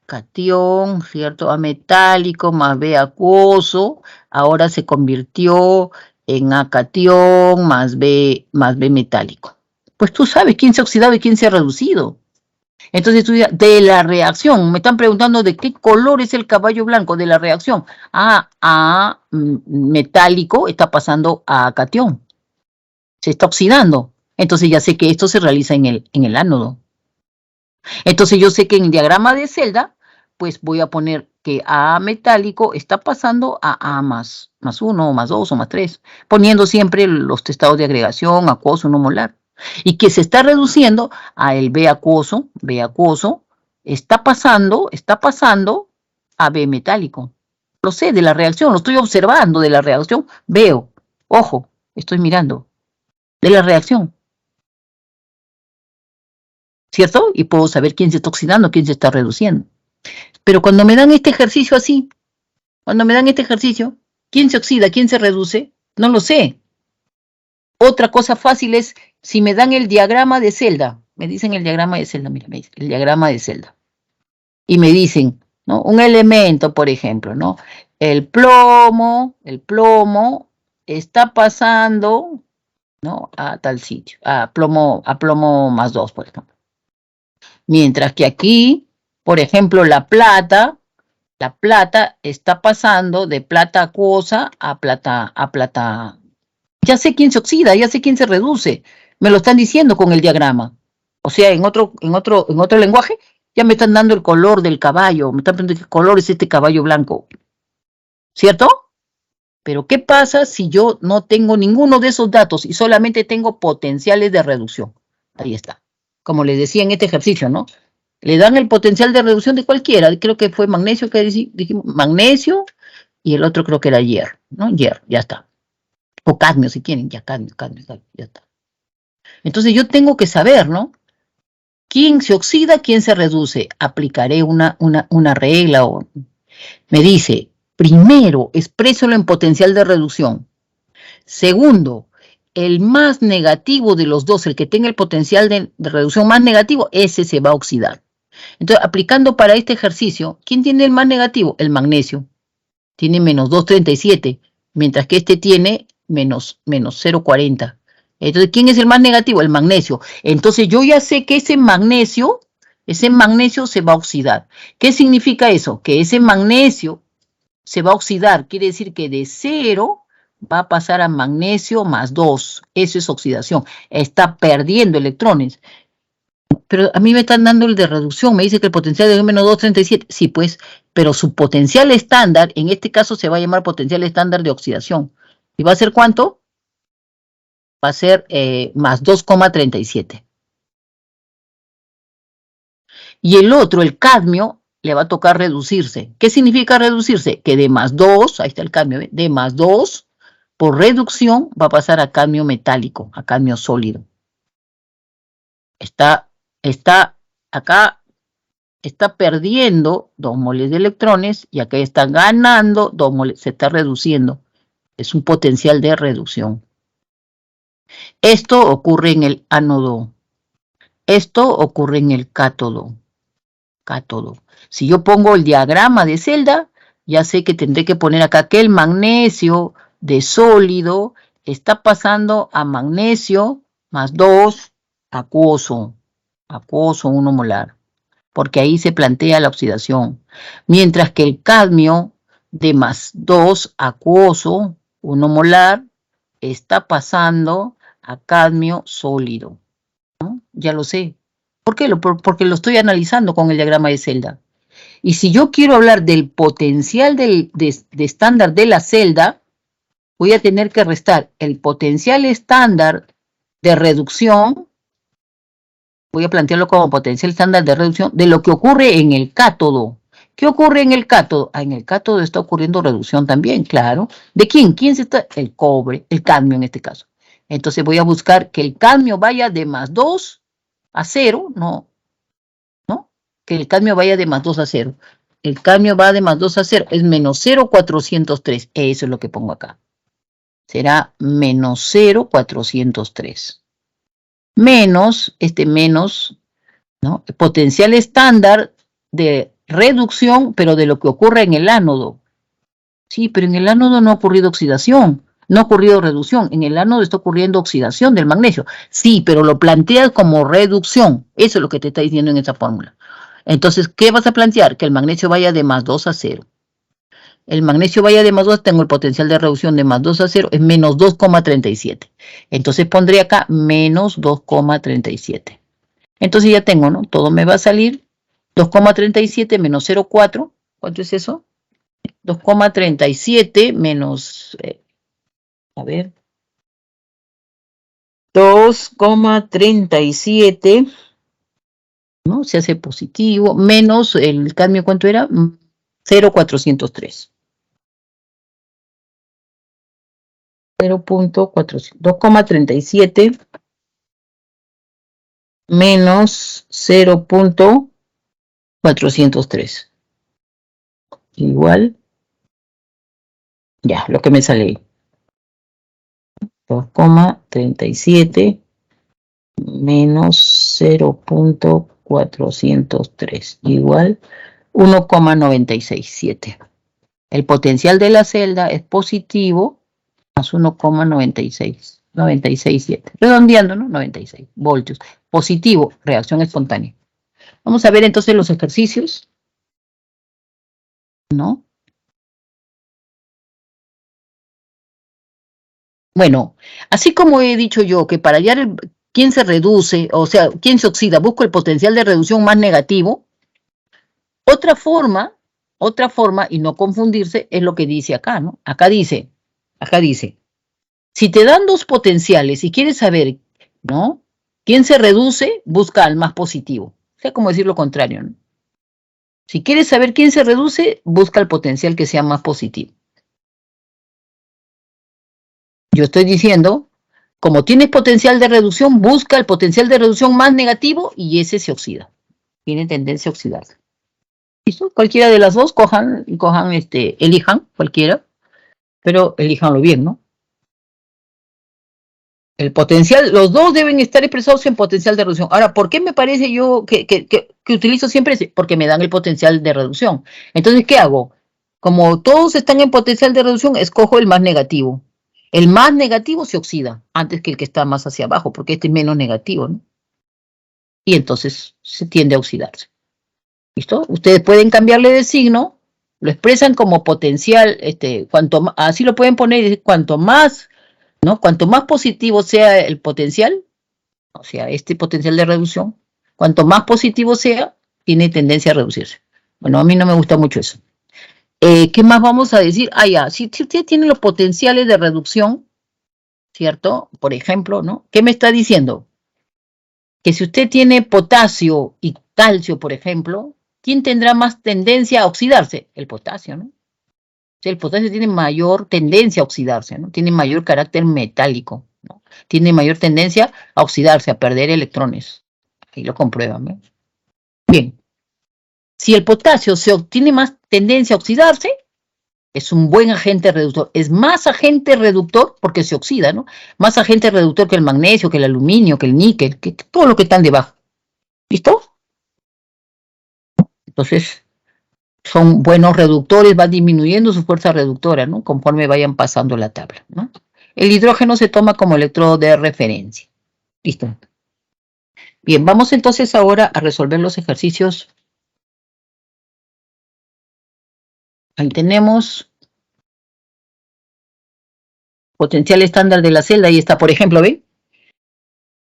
catión, ¿cierto?, A metálico más B acuoso, ahora se convirtió en A catión más B metálico. Pues tú sabes quién se ha oxidado y quién se ha reducido. Entonces tú dices, de la reacción, me están preguntando de qué color es el caballo blanco de la reacción. A metálico está pasando a catión. Se está oxidando. Entonces ya sé que esto se realiza en el ánodo. Entonces yo sé que en el diagrama de celda, pues voy a poner que A metálico está pasando a +1 o +2 o +3, poniendo siempre los estados de agregación, acuoso, no molar. Y que se está reduciendo a el B acuoso, está pasando a B metálico. Lo sé de la reacción, lo estoy observando de la reacción, veo, ojo, estoy mirando, de la reacción. ¿Cierto? Y puedo saber quién se está oxidando, quién se está reduciendo. Pero cuando me dan este ejercicio así, ¿quién se oxida, quién se reduce? No lo sé. Otra cosa fácil es, si me dan el diagrama de celda, me dicen el diagrama de celda, mira, me dicen el diagrama de celda. Y me dicen, ¿no?, un elemento, por ejemplo, ¿no?, el plomo está pasando, ¿no?, a tal sitio, a plomo +2, por ejemplo. Mientras que aquí, por ejemplo, la plata está pasando de plata acuosa a plata. Ya sé quién se oxida, ya sé quién se reduce. Me lo están diciendo con el diagrama. O sea, en otro lenguaje, ya me están dando el color del caballo, me están preguntando qué color es este caballo blanco. ¿Cierto? Pero ¿qué pasa si yo no tengo ninguno de esos datos y solamente tengo potenciales de reducción? Ahí está. Como les decía en este ejercicio, ¿no? Le dan el potencial de reducción de cualquiera. Creo que fue magnesio, que dijimos, magnesio, y el otro creo que era hierro, ¿no? Hierro, ya está. O cadmio, si quieren, ya cadmio, ya está. Entonces yo tengo que saber, ¿no? ¿Quién se oxida, quién se reduce? Aplicaré una regla o me dice, primero, exprésalo en potencial de reducción. Segundo, el más negativo de los dos, el que tenga el potencial de reducción más negativo, ese se va a oxidar. Entonces, aplicando para este ejercicio, ¿quién tiene el más negativo? El magnesio. Tiene menos 2,37, mientras que este tiene menos 0,40. Entonces, ¿quién es el más negativo? El magnesio. Entonces, yo ya sé que ese magnesio se va a oxidar. ¿Qué significa eso? Que ese magnesio se va a oxidar. Quiere decir que de 0 va a pasar a magnesio más 2. Eso es oxidación. Está perdiendo electrones. Pero a mí me están dando el de reducción, me dice que el potencial es menos 2,37, sí pues, pero su potencial estándar, en este caso se va a llamar potencial estándar de oxidación. ¿Y va a ser cuánto? Va a ser más 2,37. Y el otro, el cadmio, le va a tocar reducirse. ¿Qué significa reducirse? Que de más 2, ahí está el cadmio, ¿ve? De más 2, por reducción, va a pasar a cadmio metálico, a cadmio sólido. Está acá. Está perdiendo 2 moles de electrones y acá está ganando 2 moles, se está reduciendo. Es un potencial de reducción. Esto ocurre en el ánodo. Esto ocurre en el cátodo. Si yo pongo el diagrama de celda, ya sé que tendré que poner acá que el magnesio de sólido está pasando a magnesio más 2 acuoso 1 molar. Porque ahí se plantea la oxidación. Mientras que el cadmio de más 2 acuoso, 1 molar, está pasando a cadmio sólido, ¿no? Ya lo sé. ¿Por qué? Porque lo estoy analizando con el diagrama de celda. Y si yo quiero hablar del potencial de estándar de la celda, voy a tener que restar el potencial estándar de reducción, voy a plantearlo como potencial estándar de reducción de lo que ocurre en el cátodo. ¿Qué ocurre en el cátodo? En el cátodo está ocurriendo reducción también, claro. ¿De quién? ¿Quién se está? El cobre, el cadmio en este caso. Entonces voy a buscar que el cadmio vaya de más 2 a 0, no, que el cadmio vaya de más 2 a 0. El cadmio va de más 2 a 0, es menos 0,403. Eso es lo que pongo acá. Será menos 0,403. Menos, ¿no? Potencial estándar de reducción, pero de lo que ocurre en el ánodo. Sí, pero en el ánodo no ha ocurrido oxidación, no ha ocurrido reducción. En el ánodo está ocurriendo oxidación del magnesio. Sí, pero lo planteas como reducción. Eso es lo que te está diciendo en esa fórmula. Entonces, ¿qué vas a plantear? Que el magnesio vaya de más 2 a 0. El magnesio vaya de más 2, tengo el potencial de reducción de más 2 a 0, es menos 2,37. Entonces pondré acá menos 2,37. Entonces ya tengo, ¿no? Todo me va a salir 2,37 menos 0,4. ¿Cuánto es eso? 2,37 menos, a ver, 2,37, ¿no? Se hace positivo, menos el cadmio, ¿cuánto era? 0,403. 2,37 menos 0,403. Igual, ya, lo que me sale ahí. 2,37 menos 0,403 igual 1,967. El potencial de la celda es positivo más 1,967. Redondeando, ¿no? 96 voltios. Positivo, reacción espontánea. Vamos a ver entonces los ejercicios, ¿no? Bueno, así como he dicho yo que para hallar quién se reduce, o sea, quién se oxida, busco el potencial de reducción más negativo. Otra forma, y no confundirse, es lo que dice acá, ¿no? Acá dice, si te dan dos potenciales y quieres saber, ¿no? ¿Quién se reduce? Busca al más positivo. O sea, como decir lo contrario, ¿no? Si quieres saber quién se reduce, busca el potencial que sea más positivo. Yo estoy diciendo, como tienes potencial de reducción, busca el potencial de reducción más negativo y ese se oxida. Tiene tendencia a oxidarse. ¿Listo? Cualquiera de las dos, elijan cualquiera, pero elíjanlo bien, ¿no? El potencial, los dos deben estar expresados en potencial de reducción. Ahora, ¿por qué me parece yo que utilizo siempre? Porque me dan el potencial de reducción. Entonces, ¿qué hago? Como todos están en potencial de reducción, escojo el más negativo. El más negativo se oxida antes que el que está más hacia abajo, porque este es menos negativo, ¿no? Y entonces se tiende a oxidarse. ¿Listo? Ustedes pueden cambiarle de signo, lo expresan como potencial, así lo pueden poner, cuanto más, ¿no? Cuanto más positivo sea el potencial, o sea, este potencial de reducción, cuanto más positivo sea, tiene tendencia a reducirse. Bueno, a mí no me gusta mucho eso. ¿Qué más vamos a decir? Ya, si usted tiene los potenciales de reducción, ¿cierto? Por ejemplo, ¿no? ¿Qué me está diciendo? Que si usted tiene potasio y calcio, por ejemplo, ¿quién tendrá más tendencia a oxidarse? El potasio, ¿no? El potasio tiene mayor tendencia a oxidarse, ¿no? Tiene mayor carácter metálico, ¿no? Tiene mayor tendencia a oxidarse, a perder electrones. Ahí lo comprueban, ¿no? Bien. Si el potasio tiene más tendencia a oxidarse, es un buen agente reductor. Es más agente reductor porque se oxida, ¿no? Más agente reductor que el magnesio, que el aluminio, que el níquel, que todo lo que están debajo. ¿Listo? Entonces, son buenos reductores, van disminuyendo su fuerza reductora, ¿no? Conforme vayan pasando la tabla, ¿no? El hidrógeno se toma como electrodo de referencia. Listo. Bien, vamos entonces ahora a resolver los ejercicios. Ahí tenemos potencial estándar de la celda, ahí está, por ejemplo, ¿ven?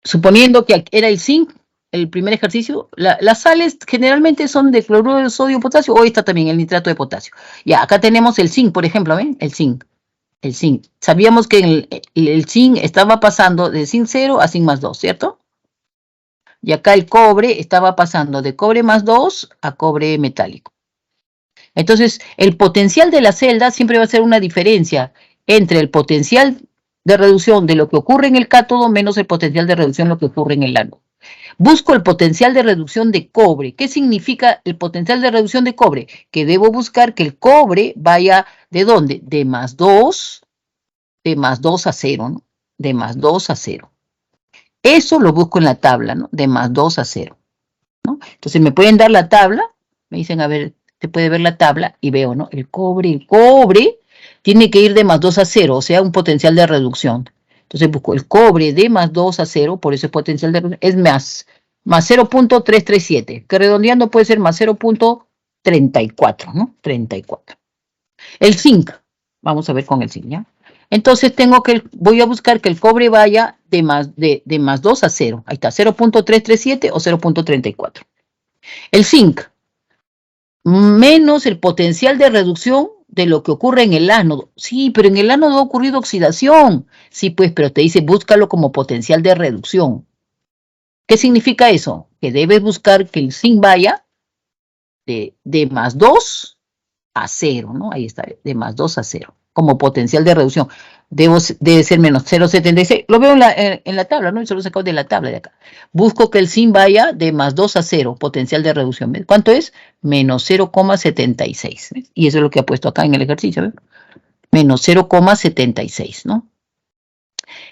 Suponiendo que era el zinc, el primer ejercicio, las sales generalmente son de cloruro de sodio, potasio, o está también el nitrato de potasio. Ya, acá tenemos el zinc, por ejemplo, ¿ven? El zinc. Sabíamos que el zinc estaba pasando de zinc 0 a zinc más 2, ¿cierto? Y acá el cobre estaba pasando de cobre más 2 a cobre metálico. Entonces, el potencial de la celda siempre va a ser una diferencia entre el potencial de reducción de lo que ocurre en el cátodo menos el potencial de reducción de lo que ocurre en el ánodo. Busco el potencial de reducción de cobre. ¿Qué significa el potencial de reducción de cobre? Que debo buscar que el cobre vaya, ¿de dónde? De más 2 a 0, ¿no? De más 2 a 0. Eso lo busco en la tabla, ¿no? De más 2 a 0, ¿no? Entonces me pueden dar la tabla, me dicen, a ver, se puede ver la tabla y veo, ¿no? El cobre tiene que ir de más 2 a 0, o sea, un potencial de reducción. Entonces busco el cobre de más 2 a 0, por eso el potencial de reducción es más 0.337, que redondeando puede ser más 0.34, ¿no? 34. El zinc, vamos a ver con el zinc, ¿ya? Entonces voy a buscar que el cobre vaya de más 2 a 0. Ahí está, 0.337 o 0.34. El zinc, menos el potencial de reducción de lo que ocurre en el ánodo. Sí, pero en el ánodo ha ocurrido oxidación. Sí, pues, pero te dice búscalo como potencial de reducción. ¿Qué significa eso? Que debes buscar que el zinc vaya de más 2 a 0, ¿no? Ahí está, de más 2 a 0, como potencial de reducción. Debe ser menos 0.76. Lo veo en la tabla, ¿no? Y solo saco de la tabla de acá. Busco que el zinc vaya de más 2 a 0, potencial de reducción. ¿Cuánto es? Menos 0.76. Y eso es lo que ha puesto acá en el ejercicio, ¿ves? Menos 0.76, ¿no?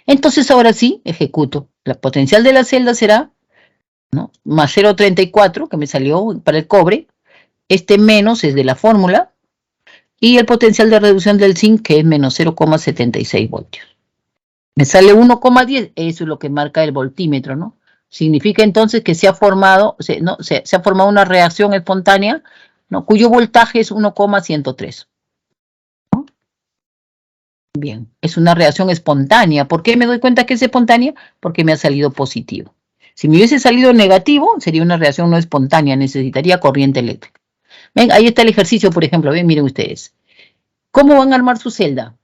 Entonces, ahora sí, ejecuto. La potencial de la celda será, ¿no? Más 0.34, que me salió para el cobre. Este menos es de la fórmula. Y el potencial de reducción del zinc, que es menos 0.76 voltios. Me sale 1,10, eso es lo que marca el voltímetro, ¿no? Significa entonces que se ha formado una reacción espontánea, ¿no? Cuyo voltaje es 1,103. ¿No? Bien, es una reacción espontánea. ¿Por qué me doy cuenta que es espontánea? Porque me ha salido positivo. Si me hubiese salido negativo, sería una reacción no espontánea, necesitaría corriente eléctrica. Ven, ahí está el ejercicio, por ejemplo, ven, miren ustedes. ¿Cómo van a armar su celda?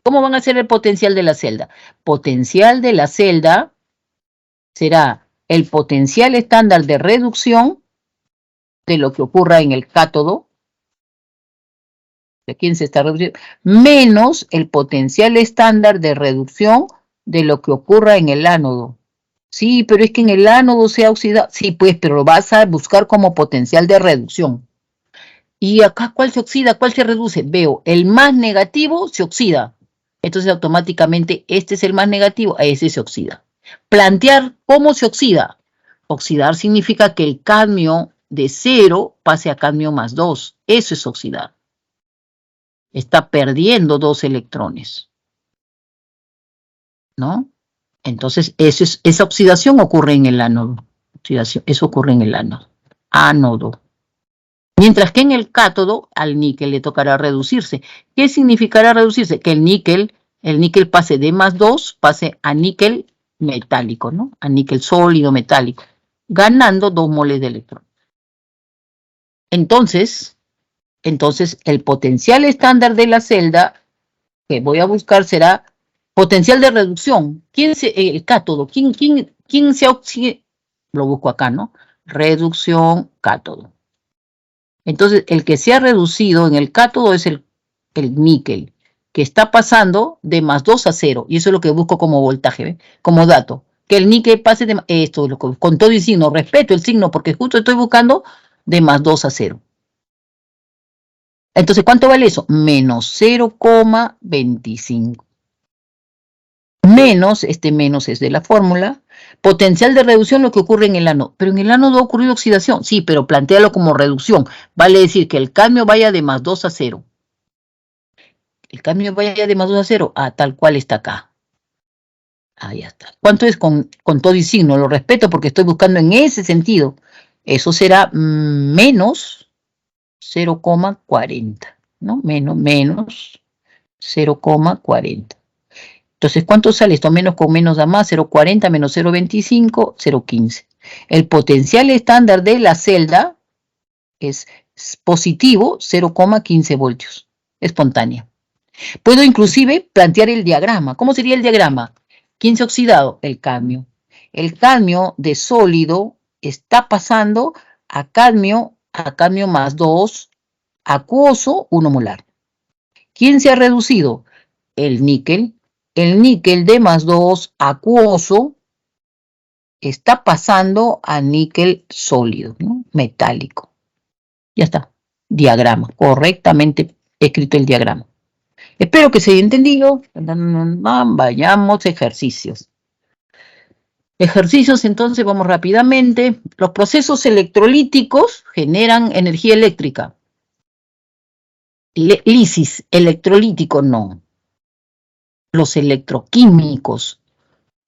¿Cómo van a hacer el potencial de la celda? Potencial de la celda será el potencial estándar de reducción de lo que ocurra en el cátodo, de quién se está reduciendo, menos el potencial estándar de reducción de lo que ocurra en el ánodo. Sí, pero es que en el ánodo se ha oxidado. Sí, pues, pero lo vas a buscar como potencial de reducción. Y acá, ¿cuál se oxida? ¿Cuál se reduce? Veo, el más negativo se oxida. Entonces, automáticamente, este es el más negativo, a ese se oxida. Plantear cómo se oxida. Oxidar significa que el cadmio de 0 pase a cadmio más 2. Eso es oxidar. Está perdiendo 2 electrones, ¿no? Entonces, esa oxidación ocurre en el ánodo. Eso ocurre en el ánodo. Ánodo. Mientras que en el cátodo al níquel le tocará reducirse. ¿Qué significará reducirse? Que el níquel pase de más 2, pase a níquel metálico, ¿no? A níquel sólido metálico, ganando 2 moles de electrón. Entonces, el potencial estándar de la celda que voy a buscar será potencial de reducción. El cátodo, ¿quién se oxida? Lo busco acá, ¿no? Reducción cátodo. Entonces, el que se ha reducido en el cátodo es el níquel, que está pasando de más 2 a 0. Y eso es lo que busco como voltaje, ¿ve? Como dato. Que el níquel pase de... Esto, con todo y signo. Respeto el signo porque justo estoy buscando de más 2 a 0. Entonces, ¿cuánto vale eso? Menos 0,25. Menos, este menos es de la fórmula. Potencial de reducción, lo que ocurre en el ánodo. Pero en el ánodo ha ocurrido oxidación. Sí, pero plantéalo como reducción. Vale decir que el cadmio vaya de más 2 a 0. El cadmio vaya de más 2 a 0. Ah, tal cual está acá. Ahí está. ¿Cuánto es con todo y signo? Lo respeto porque estoy buscando en ese sentido. Eso será menos 0,40. ¿No? Menos 0,40. Entonces, ¿cuánto sale esto? Menos con menos da más, 0,40 menos 0,25, 0,15. El potencial estándar de la celda es positivo 0,15 voltios, espontánea. Puedo inclusive plantear el diagrama. ¿Cómo sería el diagrama? ¿Quién se ha oxidado? El cadmio. El cadmio de sólido está pasando a cadmio más 2, acuoso 1 molar. ¿Quién se ha reducido? El níquel. El níquel de más 2 acuoso está pasando a níquel sólido, ¿no? Metálico. Ya está. Diagrama. Correctamente escrito el diagrama. Espero que se haya entendido. Vayamos a ejercicios. Ejercicios, entonces, vamos rápidamente. Los procesos electrolíticos generan energía eléctrica. Lisis, electrolítico, no. Los electroquímicos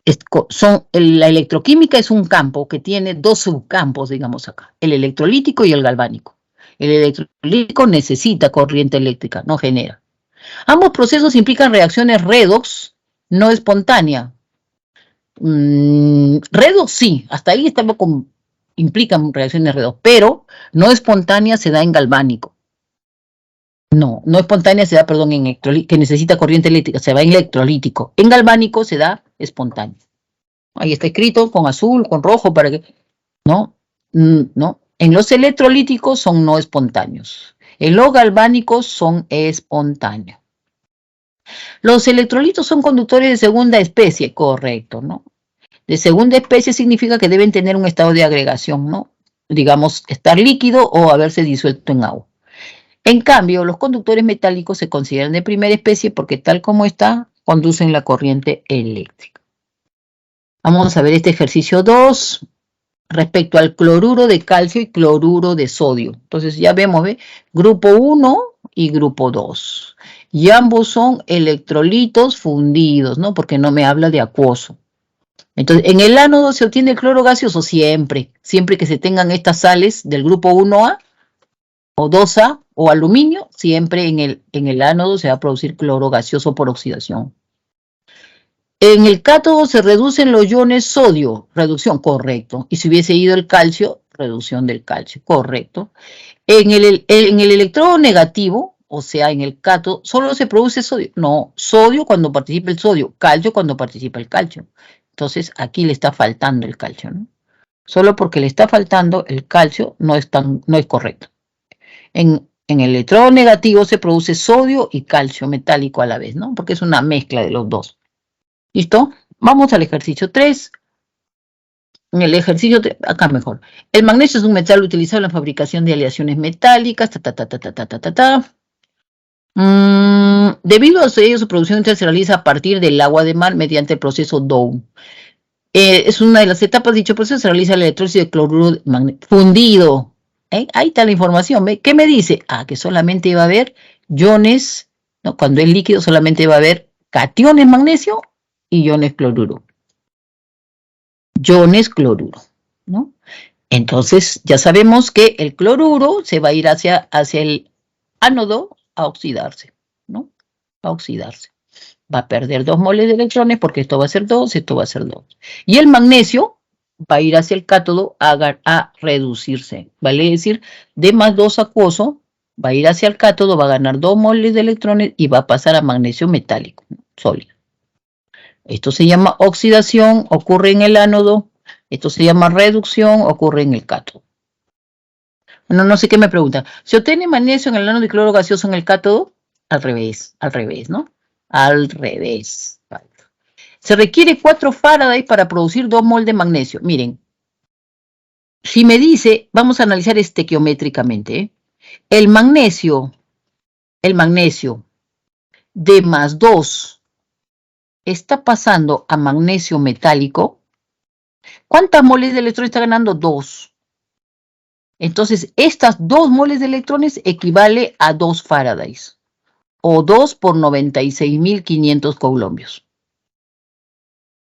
la electroquímica es un campo que tiene 2 subcampos, digamos acá, el electrolítico y el galvánico. El electrolítico necesita corriente eléctrica, no genera. Ambos procesos implican reacciones redox, no espontánea. Redox sí, hasta ahí implican reacciones redox, pero no espontánea se da en galvánico. No espontánea se da, perdón, que necesita corriente eléctrica, se va en electrolítico. En galvánico se da espontáneo. Ahí está escrito con azul, con rojo, para que... No. En los electrolíticos son no espontáneos. En los galvánicos son espontáneos. Los electrolitos son conductores de segunda especie, correcto, ¿no? De segunda especie significa que deben tener un estado de agregación, ¿no? Digamos, estar líquido o haberse disuelto en agua. En cambio, los conductores metálicos se consideran de primera especie porque tal como está, conducen la corriente eléctrica. Vamos a ver este ejercicio 2 respecto al cloruro de calcio y cloruro de sodio. Entonces ya vemos, ¿ve? Grupo 1 y grupo 2. Y ambos son electrolitos fundidos, ¿no? Porque no me habla de acuoso. Entonces, en el ánodo se obtiene el cloro gaseoso siempre que se tengan estas sales del grupo 1A o 2A o aluminio, siempre en el ánodo se va a producir cloro gaseoso por oxidación. En el cátodo se reducen los iones sodio, reducción, correcto. Y si hubiese ido el calcio, reducción del calcio, correcto. En el electrodo negativo, o sea, en el cátodo, solo se produce sodio. No, sodio cuando participa el sodio, calcio cuando participa el calcio. Entonces, aquí le está faltando el calcio, ¿no? Solo porque le está faltando el calcio no es correcto. En el electrodo negativo se produce sodio y calcio metálico a la vez, ¿no? Porque es una mezcla de los dos. ¿Listo? Vamos al ejercicio 3. En el ejercicio, acá mejor. El magnesio es un metal utilizado en la fabricación de aleaciones metálicas. Debido a ello, su producción se realiza a partir del agua de mar mediante el proceso Dow. Es una de las etapas de dicho proceso, se realiza la electrólisis de cloruro de magnesio fundido. Ahí está la información. ¿Ve? ¿Qué me dice? Que solamente va a haber iones, ¿no? Cuando es líquido solamente va a haber cationes magnesio y iones cloruro. Iones cloruro, ¿no? Entonces, ya sabemos que el cloruro se va a ir hacia el ánodo a oxidarse, ¿no? A oxidarse. Va a perder 2 moles de electrones porque esto va a ser 2, esto va a ser 2. Y el magnesio va a ir hacia el cátodo a reducirse. Vale decir, D más 2 acuoso va a ir hacia el cátodo, va a ganar 2 moles de electrones y va a pasar a magnesio metálico, sólido. Esto se llama oxidación, ocurre en el ánodo. Esto se llama reducción, ocurre en el cátodo. Bueno, no sé qué me preguntan. ¿Se obtiene magnesio en el ánodo y cloro gaseoso en el cátodo? Al revés, ¿no? Al revés. Se requiere 4 Faraday para producir 2 mol de magnesio. Miren, si me dice, vamos a analizar estequiométricamente, ¿eh? El magnesio D más 2 está pasando a magnesio metálico. ¿Cuántas moles de electrones está ganando? 2. Entonces, estas 2 moles de electrones equivale a 2 Faradays. O 2 por 96.500 coulombios.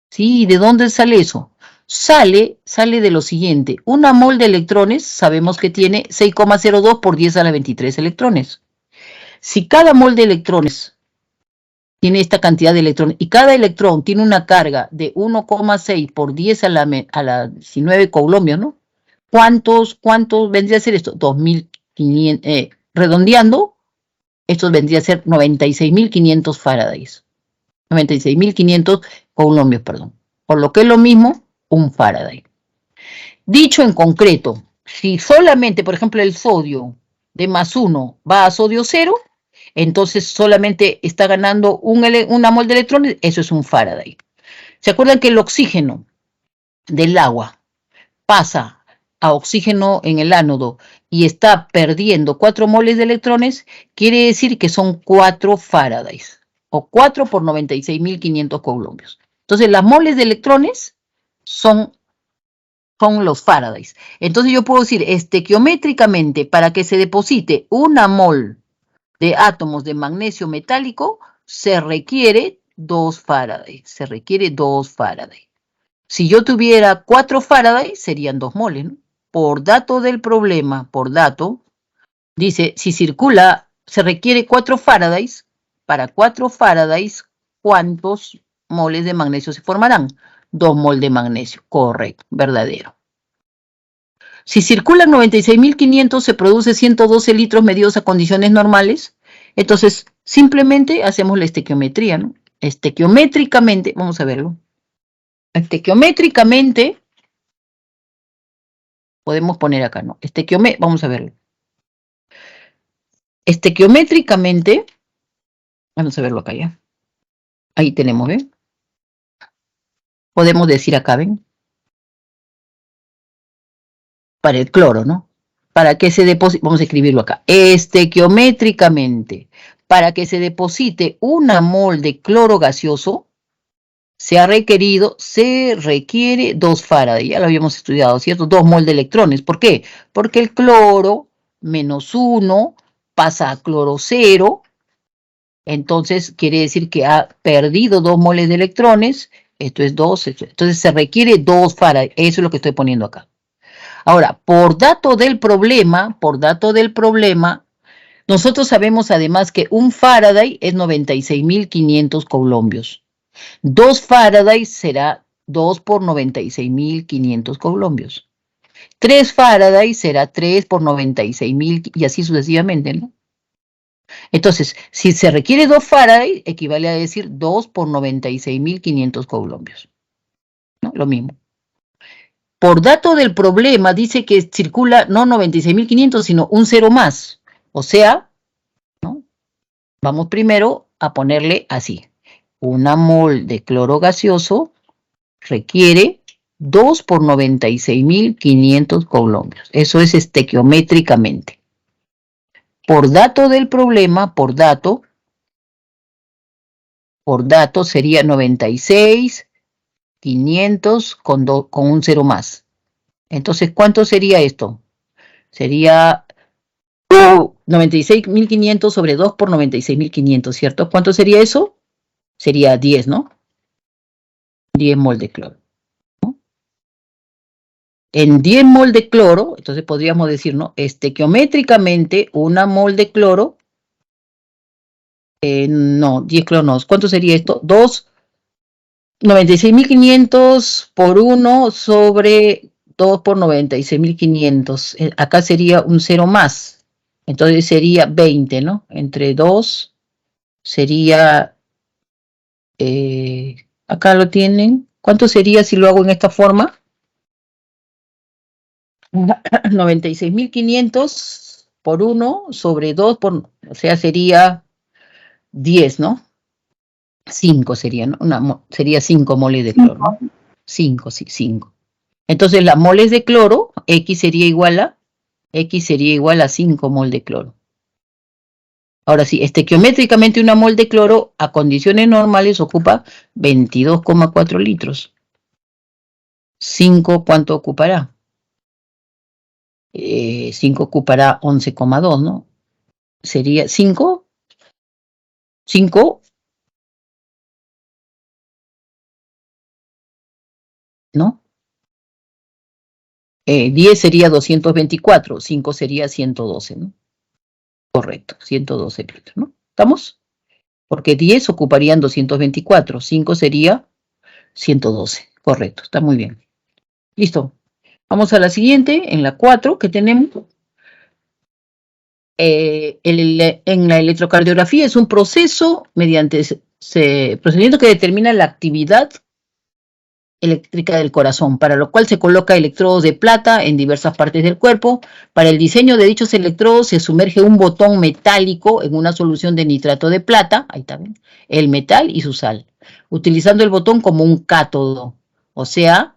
¿Sí? ¿De dónde sale eso? Sale de lo siguiente. Una mol de electrones sabemos que tiene 6,02 por 10 a la 23 electrones. Si cada mol de electrones tiene esta cantidad de electrones y cada electrón tiene una carga de 1,6 por 10 a la 19 coulombios, ¿no? ¿Cuántos vendría a ser esto? 2.500, redondeando, esto vendría a ser 96.500 Faradays. 96.500 coulombios, perdón. Por lo que es lo mismo, un Faraday. Dicho en concreto, si solamente, por ejemplo, el sodio de más 1 va a sodio 0, entonces solamente está ganando una mol de electrones, eso es un Faraday. ¿Se acuerdan que el oxígeno del agua pasa a oxígeno en el ánodo y está perdiendo 4 moles de electrones? Quiere decir que son 4 Faradays, o 4 por 96.500 coulombios. Entonces, las moles de electrones son los Faradays. Entonces, yo puedo decir, estequiométricamente, para que se deposite una mol de átomos de magnesio metálico, se requiere 2 Faraday. Se requiere 2 Faraday. Si yo tuviera 4 Faraday, serían 2 moles, ¿no? Por dato del problema, dice, si circula, se requiere 4 Faradays. Para 4 Faradays, ¿cuántos moles de magnesio se formarán? 2 mol de magnesio, correcto, verdadero. Si circulan 96.500, se produce 112 litros medidos a condiciones normales. Entonces, simplemente hacemos la estequiometría, ¿no? Estequiométricamente, vamos a verlo. Estequiométricamente, podemos poner acá, ¿no? Vamos a verlo. Estequiométricamente, vamos a verlo acá ya. Ahí tenemos, ¿ven? Podemos decir acá, ¿ven? Para el cloro, ¿no? Para que se deposite, vamos a escribirlo acá, estequiométricamente, para que se deposite una mol de cloro gaseoso, se requiere 2 Faraday, ya lo habíamos estudiado, ¿cierto? 2 mol de electrones, ¿por qué? Porque el cloro menos 1 pasa a cloro 0, entonces quiere decir que ha perdido 2 moles de electrones, esto es 2, entonces se requiere 2 Faraday, eso es lo que estoy poniendo acá. Ahora, por dato del problema, nosotros sabemos además que un Faraday es 96.500 coulombios. 2 Faraday será 2 por 96.500 coulombios. 3 Faraday será 3 por 96.000 y así sucesivamente, ¿no? Entonces, si se requiere 2 Faraday, equivale a decir 2 por 96.500 coulombios. ¿No? Lo mismo. Por dato del problema, dice que circula no 96.500, sino un 0 más. O sea, ¿no? Vamos primero a ponerle así. Una mol de cloro gaseoso requiere 2 por 96.500 colombios. Eso es estequiométricamente. Por dato del problema, por dato sería 96.500 con un cero más. Entonces, ¿cuánto sería esto? Sería 96.500 sobre 2 por 96.500, ¿cierto? ¿Cuánto sería eso? Sería 10, ¿no? 10 mol de cloro. ¿No? En 10 mol de cloro, entonces podríamos decir, ¿no? Estequiométricamente, una mol de cloro, no, 10 clonos. ¿Cuánto sería esto? 96.500 por 1 sobre 2 por 96.500. Acá sería un 0 más. Entonces sería 20, ¿no? Entre 2 sería... acá lo tienen. ¿Cuánto sería si lo hago en esta forma? 96.500 por 1 sobre 2 por... O sea, sería 10, ¿no? 5 sería, ¿no? Sería 5 moles de cloro, ¿no? 5, sí, 5. Entonces, las moles de cloro, X sería igual a 5 mol de cloro. Ahora sí, estequiométricamente una mol de cloro a condiciones normales ocupa 22,4 litros. 5, ¿cuánto ocupará? 5 ocupará 11,2, ¿no? Sería 5, ¿no? 10 sería 224, 5 sería 112, ¿no? Correcto, 112 litros, ¿no? ¿Estamos? Porque 10 ocuparían 224, 5 sería 112, correcto, está muy bien. Listo. Vamos a la siguiente, en la 4, que tenemos. En la electrocardiografía es un proceso mediante procedimiento que determina la actividad eléctrica del corazón, para lo cual se coloca electrodos de plata en diversas partes del cuerpo. Para el diseño de dichos electrodos se sumerge un botón metálico en una solución de nitrato de plata, ahí también, el metal y su sal, utilizando el botón como un cátodo, o sea,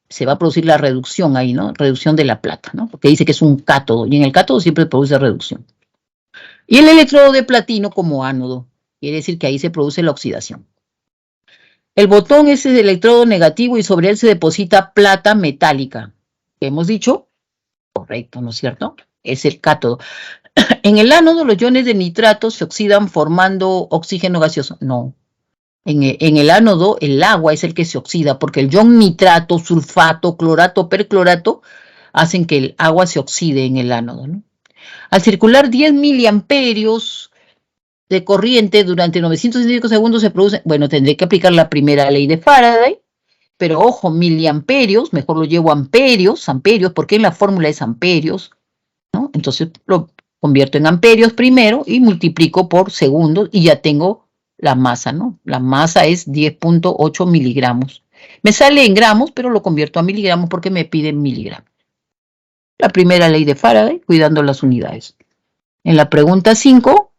se va a producir la reducción ahí, ¿no? Reducción de la plata, ¿no? Porque dice que es un cátodo, y en el cátodo siempre produce reducción. Y el electrodo de platino como ánodo, quiere decir que ahí se produce la oxidación. El botón es el electrodo negativo y sobre él se deposita plata metálica. ¿Qué hemos dicho? Correcto, ¿no es cierto? Es el cátodo. En el ánodo los iones de nitrato se oxidan formando oxígeno gaseoso. No. En el ánodo el agua es el que se oxida porque el ion nitrato, sulfato, clorato, perclorato hacen que el agua se oxide en el ánodo, ¿no? Al circular 10 miliamperios de corriente durante 965 segundos se produce, bueno, tendré que aplicar la primera ley de Faraday, pero ojo, miliamperios, mejor lo llevo a amperios, porque en la fórmula es amperios, ¿no? Entonces lo convierto en amperios primero y multiplico por segundos y ya tengo la masa, ¿no? La masa es 10.8 miligramos. Me sale en gramos, pero lo convierto a miligramos porque me piden miligramos. La primera ley de Faraday, cuidando las unidades. En la pregunta 5,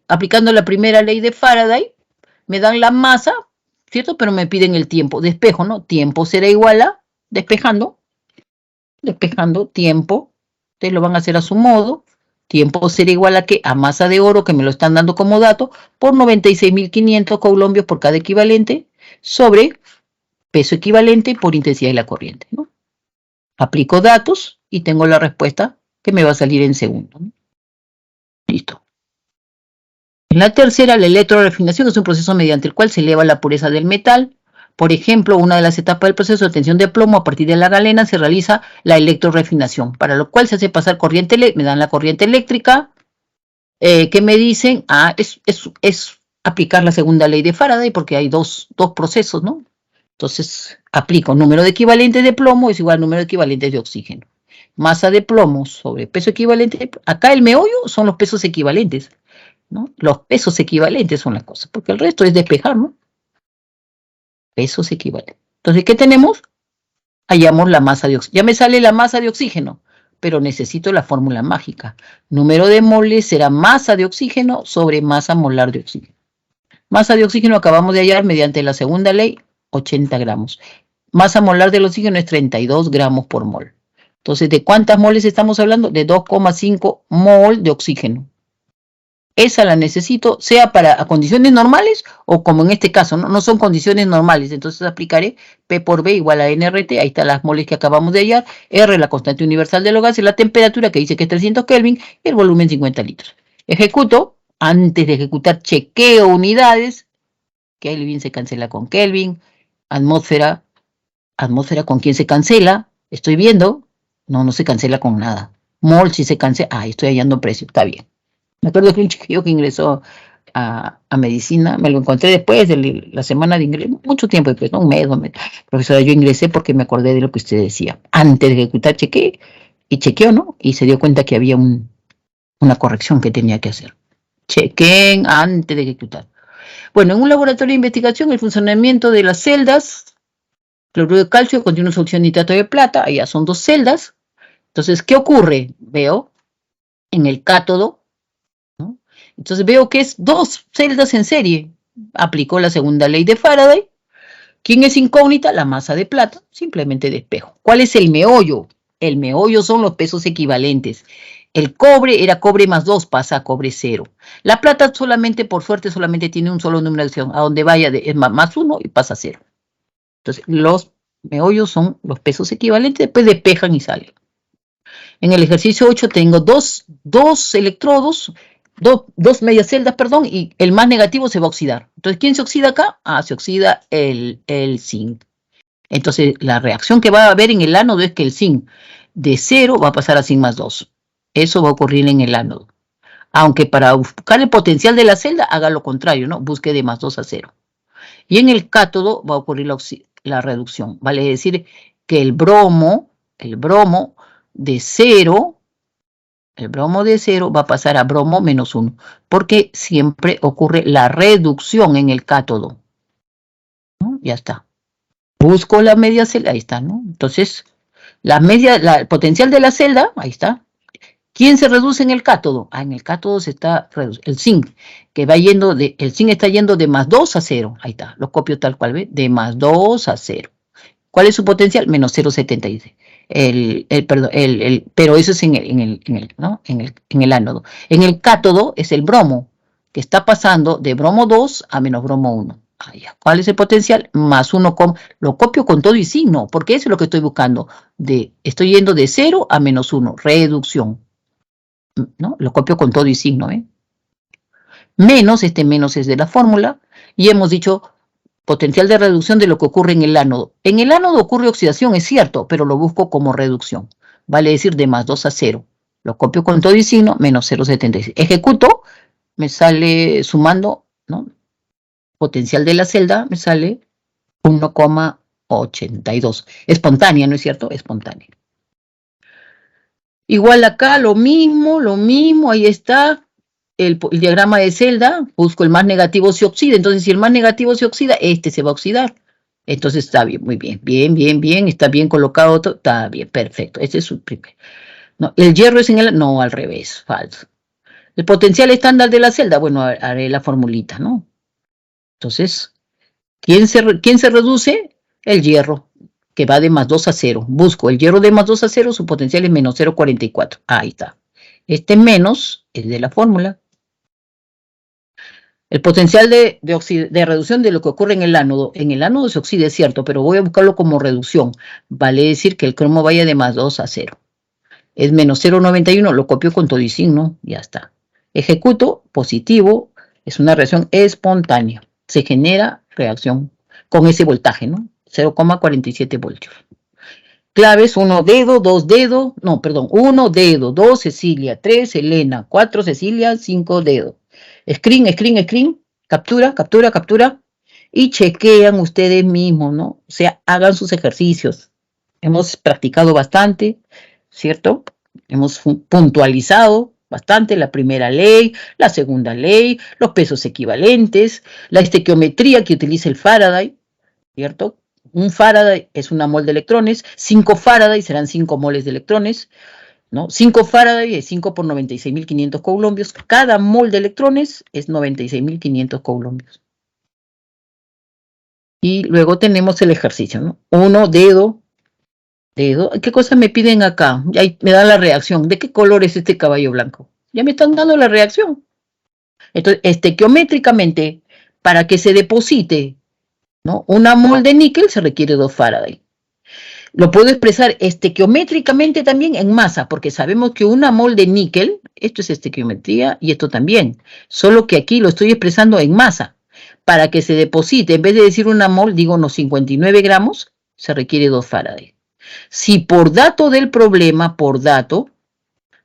aplicando la primera ley de Faraday, me dan la masa, ¿cierto? Pero me piden el tiempo, despejo, ¿no? Tiempo será igual a, despejando, tiempo, ustedes lo van a hacer a su modo, tiempo será igual a ¿qué? A masa de oro, que me lo están dando como dato, por 96.500 colombios por cada equivalente, sobre peso equivalente por intensidad de la corriente, ¿no? Aplico datos y tengo la respuesta que me va a salir en segundos, ¿no? Listo. En la tercera, la electrorefinación es un proceso mediante el cual se eleva la pureza del metal. Por ejemplo, una de las etapas del proceso de obtención de plomo a partir de la galena se realiza la electrorefinación, para lo cual se hace pasar corriente, me dan la corriente eléctrica, que me dicen, es aplicar la segunda ley de Faraday, porque hay dos procesos, ¿no? Entonces, aplico número de equivalentes de plomo es igual a número de equivalentes de oxígeno. Masa de plomo sobre peso equivalente, acá el meollo son los pesos equivalentes, ¿no? Los pesos equivalentes son las cosas, porque el resto es despejar, ¿no? Pesos equivalentes. Entonces, ¿qué tenemos? Hallamos la masa de oxígeno. Ya me sale la masa de oxígeno, pero necesito la fórmula mágica. Número de moles será masa de oxígeno sobre masa molar de oxígeno. Masa de oxígeno acabamos de hallar mediante la segunda ley, 80 gramos. Masa molar del oxígeno es 32 gramos por mol. Entonces, ¿de cuántas moles estamos hablando? De 2,5 mol de oxígeno. Esa la necesito, sea para condiciones normales o como en este caso, no son condiciones normales. Entonces aplicaré P por B igual a NRT, ahí están las moles que acabamos de hallar, R la constante universal de los gases, la temperatura que dice que es 300 Kelvin y el volumen 50 litros. Ejecuto, antes de ejecutar chequeo unidades, Kelvin se cancela con Kelvin, atmósfera con quién se cancela, estoy viendo, no se cancela con nada. Mol si se cancela, estoy hallando precio, está bien. Me acuerdo que un chiquillo que ingresó a medicina, me lo encontré después de la semana de ingreso, mucho tiempo después, ¿no? Un mes. Profesora, yo ingresé porque me acordé de lo que usted decía. Antes de ejecutar chequeo, ¿no? Y se dio cuenta que había una corrección que tenía que hacer. Chequen antes de ejecutar. Bueno, en un laboratorio de investigación, el funcionamiento de las celdas, cloruro de calcio contiene una solución de nitrato de plata, allá son 2 celdas. Entonces, ¿qué ocurre? Veo en el cátodo, ¿no? Entonces veo que es 2 celdas en serie. Aplicó la segunda ley de Faraday. ¿Quién es incógnita? La masa de plata, simplemente despejo. ¿Cuál es el meollo? El meollo son los pesos equivalentes. El cobre era cobre más 2, pasa a cobre 0. La plata solamente, por suerte, solamente tiene un solo número de acción. A donde vaya es más 1 y pasa a 0. Entonces, los meollos son los pesos equivalentes, después despejan y salen. En el ejercicio 8 tengo dos electrodos, dos medias celdas, perdón, y el más negativo se va a oxidar. Entonces, ¿quién se oxida acá? Se oxida el zinc. Entonces, la reacción que va a haber en el ánodo es que el zinc de 0 va a pasar a zinc más 2. Eso va a ocurrir en el ánodo. Aunque para buscar el potencial de la celda, haga lo contrario, ¿no? Busque de más 2 a 0. Y en el cátodo va a ocurrir la reducción. Vale decir que el bromo de 0, va a pasar a bromo menos 1, porque siempre ocurre la reducción en el cátodo, ¿no? Ya está. Busco la media celda, ahí está, ¿no? Entonces, el potencial de la celda, ahí está. ¿Quién se reduce en el cátodo? En el cátodo se está el zinc, que va yendo el zinc está yendo de más 2 a 0, ahí está, lo copio tal cual, ¿ve? De más 2 a 0. ¿Cuál es su potencial? Menos 0,76. Pero eso es en el ánodo. En el cátodo es el bromo, que está pasando de bromo 2 a menos bromo 1. ¿Cuál es el potencial? Más 1, lo copio con todo y signo, porque eso es lo que estoy buscando. Estoy yendo de 0 a menos 1, reducción, ¿no? Lo copio con todo y signo, ¿eh? Menos, este menos es de la fórmula, y hemos dicho potencial de reducción de lo que ocurre en el ánodo. En el ánodo ocurre oxidación, es cierto, pero lo busco como reducción. Vale decir de más 2 a 0. Lo copio con todo y signo, menos 0,76. Ejecuto, me sale sumando, ¿no? Potencial de la celda, me sale 1,82. Espontánea, ¿no es cierto? Espontánea. Igual acá, lo mismo, ahí está. El diagrama de celda, busco el más negativo se oxida, entonces si el más negativo se oxida, este se va a oxidar. Entonces está bien, muy bien, bien, está bien colocado, está bien, perfecto. Este es su primer. No, el hierro es no, al revés, falso. El potencial estándar de la celda, bueno, haré la formulita, ¿no? Entonces, ¿quién se reduce? El hierro, que va de más 2 a 0. Busco el hierro de más 2 a 0, su potencial es menos 0,44. Ahí está. Este menos es de la fórmula. El potencial de reducción de lo que ocurre en el ánodo. En el ánodo se oxida, es cierto, pero voy a buscarlo como reducción. Vale decir que el cromo vaya de más 2 a 0. Es menos 0,91, lo copio con todo y signo, ya está. Ejecuto, positivo, es una reacción espontánea. Se genera reacción con ese voltaje, ¿no? 0,47 voltios. Claves, 1 dedo, 2 dedo, 1 dedo, 2 Cecilia, 3 Elena, 4 Cecilia, 5 dedo. Screen, captura, y chequean ustedes mismos, ¿no? O sea, hagan sus ejercicios. Hemos practicado bastante, ¿cierto? Hemos puntualizado bastante la primera ley, la segunda ley, los pesos equivalentes, la estequiometría que utiliza el Faraday, ¿cierto? Un Faraday es una mol de electrones, 5 Faraday serán 5 moles de electrones, ¿no? 5 Faraday es 5 por 96.500 coulombios. Cada mol de electrones es 96.500 coulombios. Y luego tenemos el ejercicio, ¿no? 1, dedo. ¿Qué cosa me piden acá? Ya me da la reacción. ¿De qué color es este caballo blanco? Ya me están dando la reacción. Entonces, estequiométricamente, para que se deposite, ¿no?, una mol de níquel se requiere 2 Faraday. Lo puedo expresar estequiométricamente también en masa, porque sabemos que una mol de níquel, esto es estequiometría y esto también, solo que aquí lo estoy expresando en masa. Para que se deposite, en vez de decir una mol, digo unos 59 gramos, se requiere 2 Faraday. Si por dato del problema, por dato,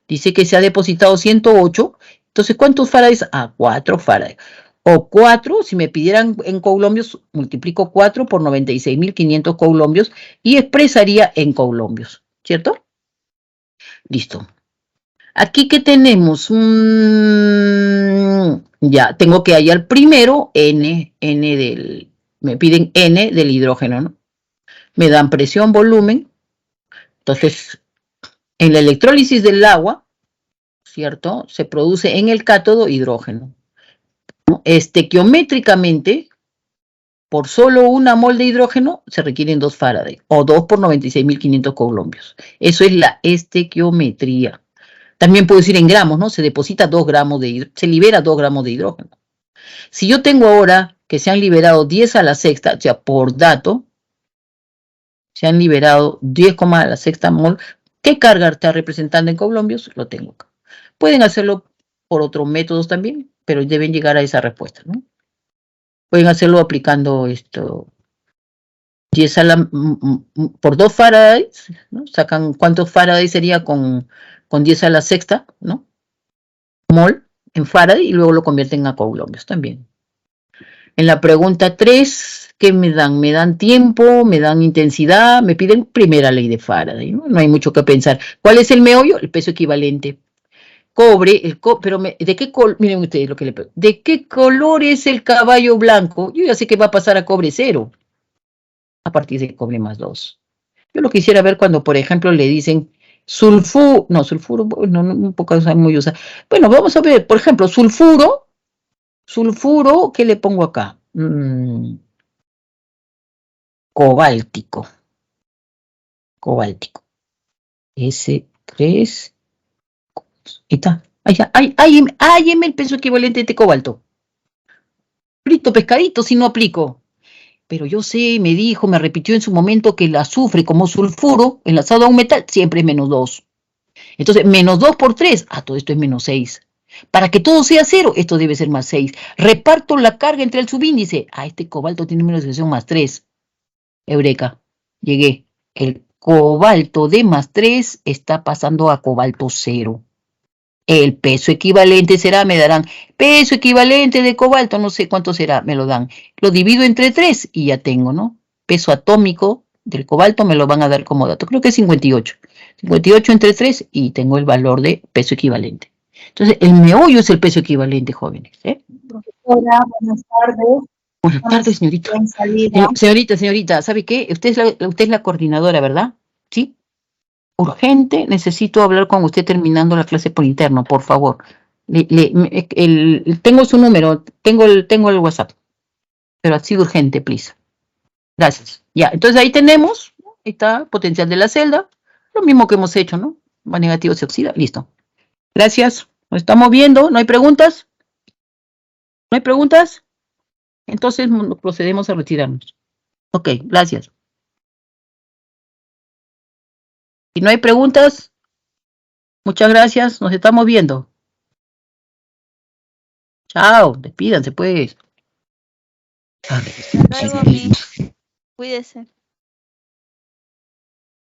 dice que se ha depositado 108, entonces ¿cuántos Faraday? 4 Faraday. O 4, si me pidieran en coulombios, multiplico 4 por 96.500 coulombios y expresaría en coulombios, ¿cierto? Listo. Aquí, ¿qué tenemos? Ya, tengo que hallar primero me piden N del hidrógeno, ¿no? Me dan presión, volumen. Entonces, en la electrólisis del agua, ¿cierto?, se produce en el cátodo hidrógeno. Estequiométricamente, por solo una mol de hidrógeno se requieren 2 Faraday, o 2 por 96.500 coulombios. Eso es la estequiometría. También puedo decir en gramos, ¿no? Se deposita 2 gramos se libera 2 gramos de hidrógeno. Si yo tengo ahora que se han liberado 10 a la sexta, o sea, por dato, se han liberado 10, a la sexta mol, ¿qué carga está representando en coulombios? Lo tengo acá. Pueden hacerlo por otros métodos también, pero deben llegar a esa respuesta, ¿no? Pueden hacerlo aplicando esto, 10 a la, por 2 Faraday, ¿no? Sacan cuántos Faraday sería con 10 a la sexta, ¿no? Mol en Faraday y luego lo convierten a coulombios también. En la pregunta 3, ¿qué me dan? Me dan tiempo, me dan intensidad, me piden primera ley de Faraday, ¿no? No hay mucho que pensar. ¿Cuál es el meollo? El peso equivalente. Cobre, pero ¿de qué color? Miren ustedes lo que le pregunto. ¿De qué color es el caballo blanco? Yo ya sé que va a pasar a cobre 0 a partir de cobre más 2. Yo lo quisiera ver cuando, por ejemplo, le dicen sulfuro, no, un poco muy usado. Bueno, vamos a ver, por ejemplo, sulfuro, ¿qué le pongo acá? Cobáltico. S3. Ahí está. Ahí el peso equivalente de cobalto. Frito pescadito si no aplico. Pero yo sé, me repitió en su momento que el azufre como sulfuro enlazado a un metal siempre es -2. Entonces, -2 por 3, todo esto es -6. Para que todo sea 0, esto debe ser +6. Reparto la carga entre el subíndice. Este cobalto tiene menos de +3. Eureka, llegué. El cobalto de +3 está pasando a cobalto 0. El peso equivalente será, me darán, peso equivalente de cobalto, no sé cuánto será, me lo dan. Lo divido entre 3 y ya tengo, ¿no? Peso atómico del cobalto me lo van a dar como dato. Creo que es 58. 58 entre 3 y tengo el valor de peso equivalente. Entonces, el meollo es el peso equivalente, jóvenes. Hola, buenas tardes. Buenas tardes, señorita. Señorita, ¿sabe qué? Usted es la coordinadora, ¿verdad? ¿Sí? Urgente, necesito hablar con usted terminando la clase por interno, por favor. Tengo su número, tengo el WhatsApp, pero así urgente, please. Gracias. Ya, entonces ahí tenemos, ahí está, potencial de la celda, lo mismo que hemos hecho, ¿no? Va negativo se oxida, listo. Gracias, nos estamos viendo, ¿no hay preguntas? ¿No hay preguntas? Entonces procedemos a retirarnos. Ok, gracias. Si no hay preguntas, muchas gracias, nos estamos viendo. Chao, despídanse pues. Hasta luego, Miss. Cuídese.